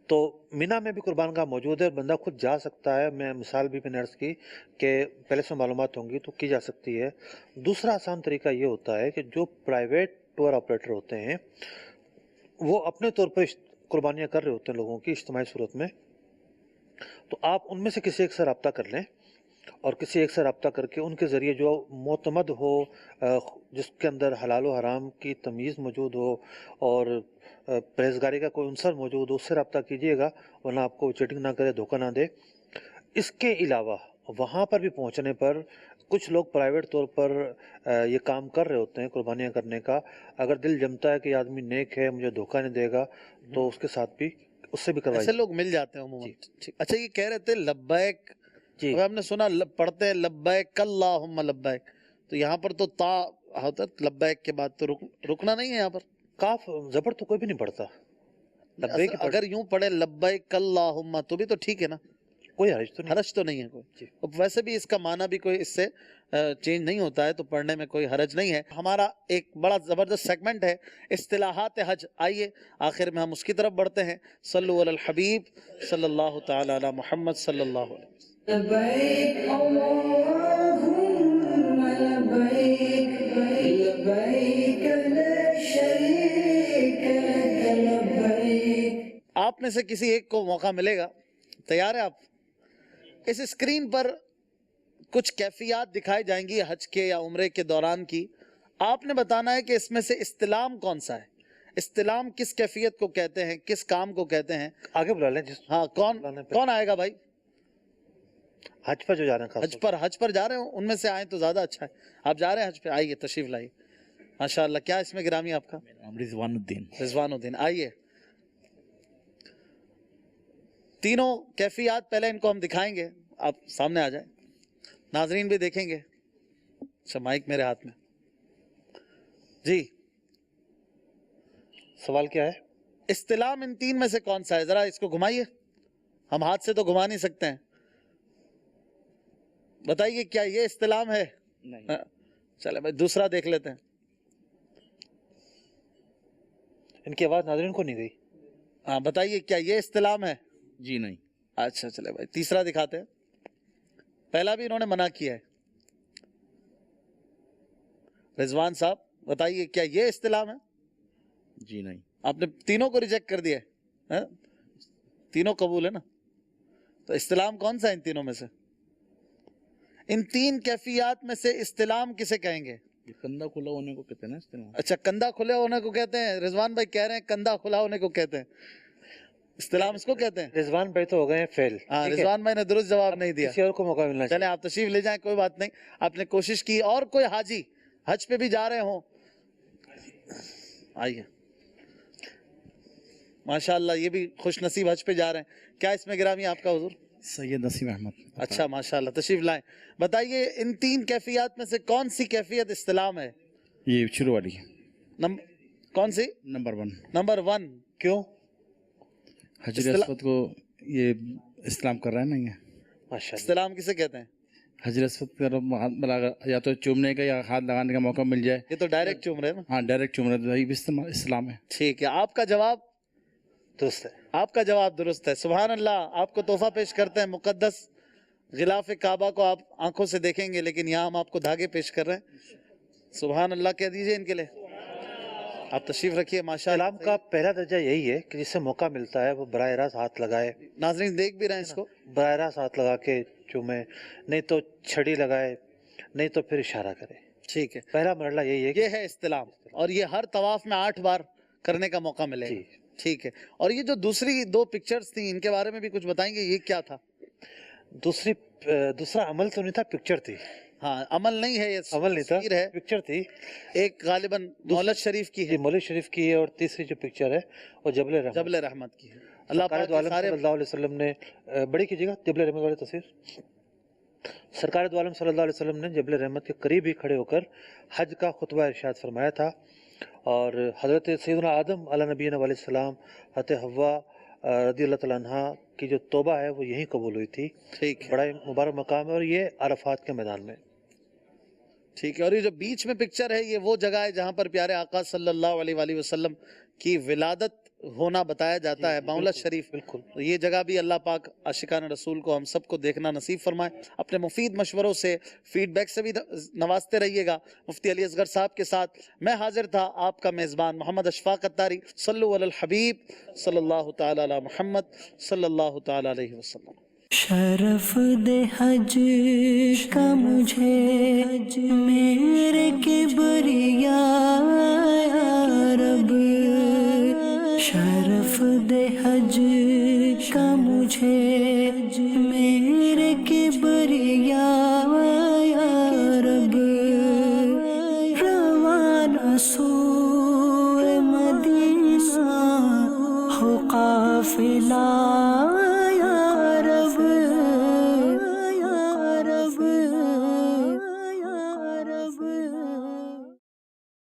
तो मीना में भी कुर्बान गाह मौजूद है, बंदा खुद जा सकता है। मैं मिसाल भी मैंने अर्ज़ की कि पहले से मालूमात होंगी तो की जा सकती है। दूसरा आसान तरीका ये होता है कि जो प्राइवेट टूर ऑपरेटर होते हैं वो अपने तौर पर कुर्बानियाँ कर रहे होते हैं लोगों की इज्तिमाई सूरत में, तो आप उनमें से किसी एक से रब्ता कर लें, और किसी एक से रब्ता करके उनके ज़रिए जो मोतमद हो, जिसके अंदर हलाल व हराम की तमीज़ मौजूद हो और परहेज़गारी का कोई अंसर मौजूद हो, उससे रब्ता कीजिएगा, वरना आपको चीटिंग ना करे, धोखा ना दे। इसके अलावा वहाँ पर भी पहुँचने पर कुछ लोग प्राइवेट तौर पर ये काम कर रहे होते हैं कुर्बानियाँ करने का। अगर दिल जमता है कि आदमी नेक है, मुझे धोखा नहीं देगा, तो उसके साथ भी, उससे भी करवाइए। ऐसे लोग मिल जाते हैं उम्मूमन। अच्छा, ये कह रहे थे लब्बैक, जी हमने सुना पढ़ते हैं लब्बैक अल्लाहुम्मा लब्बैक, तो यहाँ पर तो ता होता है लब्बैक के बाद, तो रुकना नहीं है यहाँ पर। काफ जबर तो कोई भी नहीं पढ़ता। लब्बैक अगर यूं पढ़े लब्बैक अल्लाहुम्मा तो भी तो ठीक है ना, कोई हरज तो नहीं है कोई। तो वैसे भी इसका माना भी कोई इससे चेंज नहीं होता है, तो पढ़ने में कोई हरज नहीं है। हमारा एक बड़ा जबरदस्त सेगमेंट है इस्तिलाहात हज। आइए आखिर में हम उसकी तरफ बढ़ते हैं। सल्लु अलल हबीब सल्लल्लाहु तआला अला मुहम्मद सल्लल्लाहु अलैहि वसल्लम। लब्बैक अल्लाहुम्मा लब्बैक लब्बैक ला शरीका लक लब्बैक। आप में से किसी एक को मौका मिलेगा, तैयार है आप? इस स्क्रीन पर कुछ कैफियत दिखाई जाएंगी हज के या उम्रे के दौरान की। आपने बताना है कि इसमें से इस्तिलाम कौन सा है, इस्तिलाम किस कैफियत को कहते हैं, किस काम को कहते हैं। आगे बुला लें। हाँ, कौन आएगा भाई? हज पर जो जा रहे हैं, हज पर जा रहे हो, उनमें से आए तो ज्यादा अच्छा है। आप जा रहे हैं हज पे, आइए तशरीफ लाइए। माशाअल्लाह, क्या इसमें गिरामी आपका? रिजवानुद्दीन। आइए, तीनों कैफियत पहले इनको हम दिखाएंगे, आप सामने आ जाए, नाजरीन भी देखेंगे। अच्छा, माइक मेरे हाथ में जी। सवाल क्या है? इस्तिलाम इन तीन में से कौन सा है? जरा इसको घुमाइए, हम हाथ से तो घुमा नहीं सकते हैं। बताइए, क्या ये इस्तिलाम है? नहीं। चले भाई, दूसरा देख लेते हैं। इनकी आवाज नाज़रीन को नहीं गई। हाँ, बताइए, क्या ये इस्तिलाम है? जी नहीं। अच्छा, चले भाई, तीसरा दिखाते हैं। पहला भी इन्होंने मना किया है। रिजवान साहब, बताइए, क्या ये इस्तिलाम है? जी नहीं। आपने तीनों को रिजेक्ट कर दिया है? تینوں قبول ہے نا؟ تو استلام کون سا ہے ان تینوں میں سے؟ ان تین کیفیات میں سے استلام کسے کہیں گے؟ کندھا کھلا ہونے کو کہتے ہیں نا استلام. اچھا کندھا کھلے ہونے کو کہتے ہیں. رضوان بھائی کہہ رہے ہیں کندھا کھلا ہونے کو کہتے ہیں. استلام اس کو کہتے ہیں. رضوان بھائی تو ہو گئے ہیں فیل. ہاں رضوان بھائی نے درست جواب نہیں دیا. کسی اور کو موقع ملنا چاہیے. چلیں آپ تشریف لے جائیں, کوئی بات نہیں, آپ نے کوشش کی. اور کوئی حاجی حج پہ بھی جا رہے ہوں, آئیے. ماشاءاللہ یہ بھی خوش نصیب حج پہ جا رہے ہیں. کیا اس میں گرامی آپ کا حضور؟ سید نسیم احمد. اچھا ماشاءاللہ, تشریف لائیں. بتائیے ان تین کیفیات میں سے کون سی کیفیت استلام ہے؟ یہ شروع والی. کون سی؟ نمبر 1. نمبر 1. کیوں؟ حجر اسود کو یہ استلام کر رہا ہے نا. یہ استلام کسے کہتے ہیں؟ حجر اسود کا یا تو چومنے کا یا ہاتھ لگانے کا موقع مل جائے. یہ تو ڈائریکٹ چوم رہے ہیں نا. ہاں ڈائریکٹ چوم رہے, یہ بھی اسلام ہے. ٹھیک ہے, آپ کا جواب درست ہے. آپ کا جواب درست ہے. سبحان اللہ. آپ کو تحفہ پیش کرتے ہیں مقدس غلاف کعبہ کو. آپ آنکھوں سے دیکھیں گے لیکن یہاں ہم آپ کو دھاگے پیش کر رہے ہیں. سبحان اللہ کہہ دیجئے ان کے لیے. آپ تشریف رکھیے. ماشاءاللہ استلام کا پہلا درجہ یہی ہے کہ جس سے موقع ملتا ہے وہ براہ راست ہاتھ لگائے. ناظرین دیکھ بھی رہے ہیں اس کو. براہ راست ہاتھ لگا کے چومے, نہیں تو چھڑی لگائے, نہیں تو پھر اشارہ کرے. ٹھیک ہے, پہلا مرحلہ یہی ہے. یہ ہے استلام, اور یہ ہر طواف میں 8 بار کرنے کا موقع ملے گا. ٹھیک ہے. اور یہ جو دوسری 2 پکچرز تھیں ان کے بارے میں بھی کچھ بتائیں گے, یہ کیا تھا؟ دوسرا عمل تو نہیں تھا, پکچر تھی. ہاں عمل نہیں ہے, یہ عمل نہیں تھا, پکچر تھی. ایک غالباً مولد شریف کی ہے. مولد شریف کی ہے, اور تیسری جو پکچر ہے وہ جبل رحمت کی ہے. اللہ پاک صلی اللہ علیہ وسلم نے بڑی کیجیے گا جبل رحمت والی تصویر. سرکار دو عالم صلی اللہ علیہ وسلم نے جبل رحمت کے قریب ہی کھڑے ہو کر حج کا خطبہ ارشاد فرمایا تھا, اور حضرت سیدنا آدم علیہ نبینا علیہ السلام, حضرت حوا رضی اللہ تعالیٰ عنہ کی جو توبہ ہے وہ یہیں قبول ہوئی تھی. بڑا مبارک مقام ہے, اور یہ عرفات کے میدان میں. ٹھیک ہے. اور یہ جو بیچ میں پکچر ہے یہ وہ جگہ ہے جہاں پر پیارے آقا صلی اللہ علیہ وآلہ وسلم کی ولادت ہونا بتایا جاتا ہے, مولد شریف. بالکل. یہ جگہ بھی اللہ پاک عاشقان رسول کو ہم سب کو دیکھنا نصیب فرمائے. اپنے مفید مشوروں سے, فیڈ بیک سے بھی نوازتے رہیے گا. مفتی علی اصغر صاحب کے ساتھ میں حاضر تھا آپ کا میزبان محمد اشفاق اتاری. صلو علی الحبیب صلی اللہ تعالی علی محمد صلی اللہ تعالی علیہ وسلم. شرف دے حج کا مجھے میرے کبریا یا رب, شرف دے حج کا مجھے میرے کبریا یا رب, روانہ سوئے مدینہ ہو قافلہ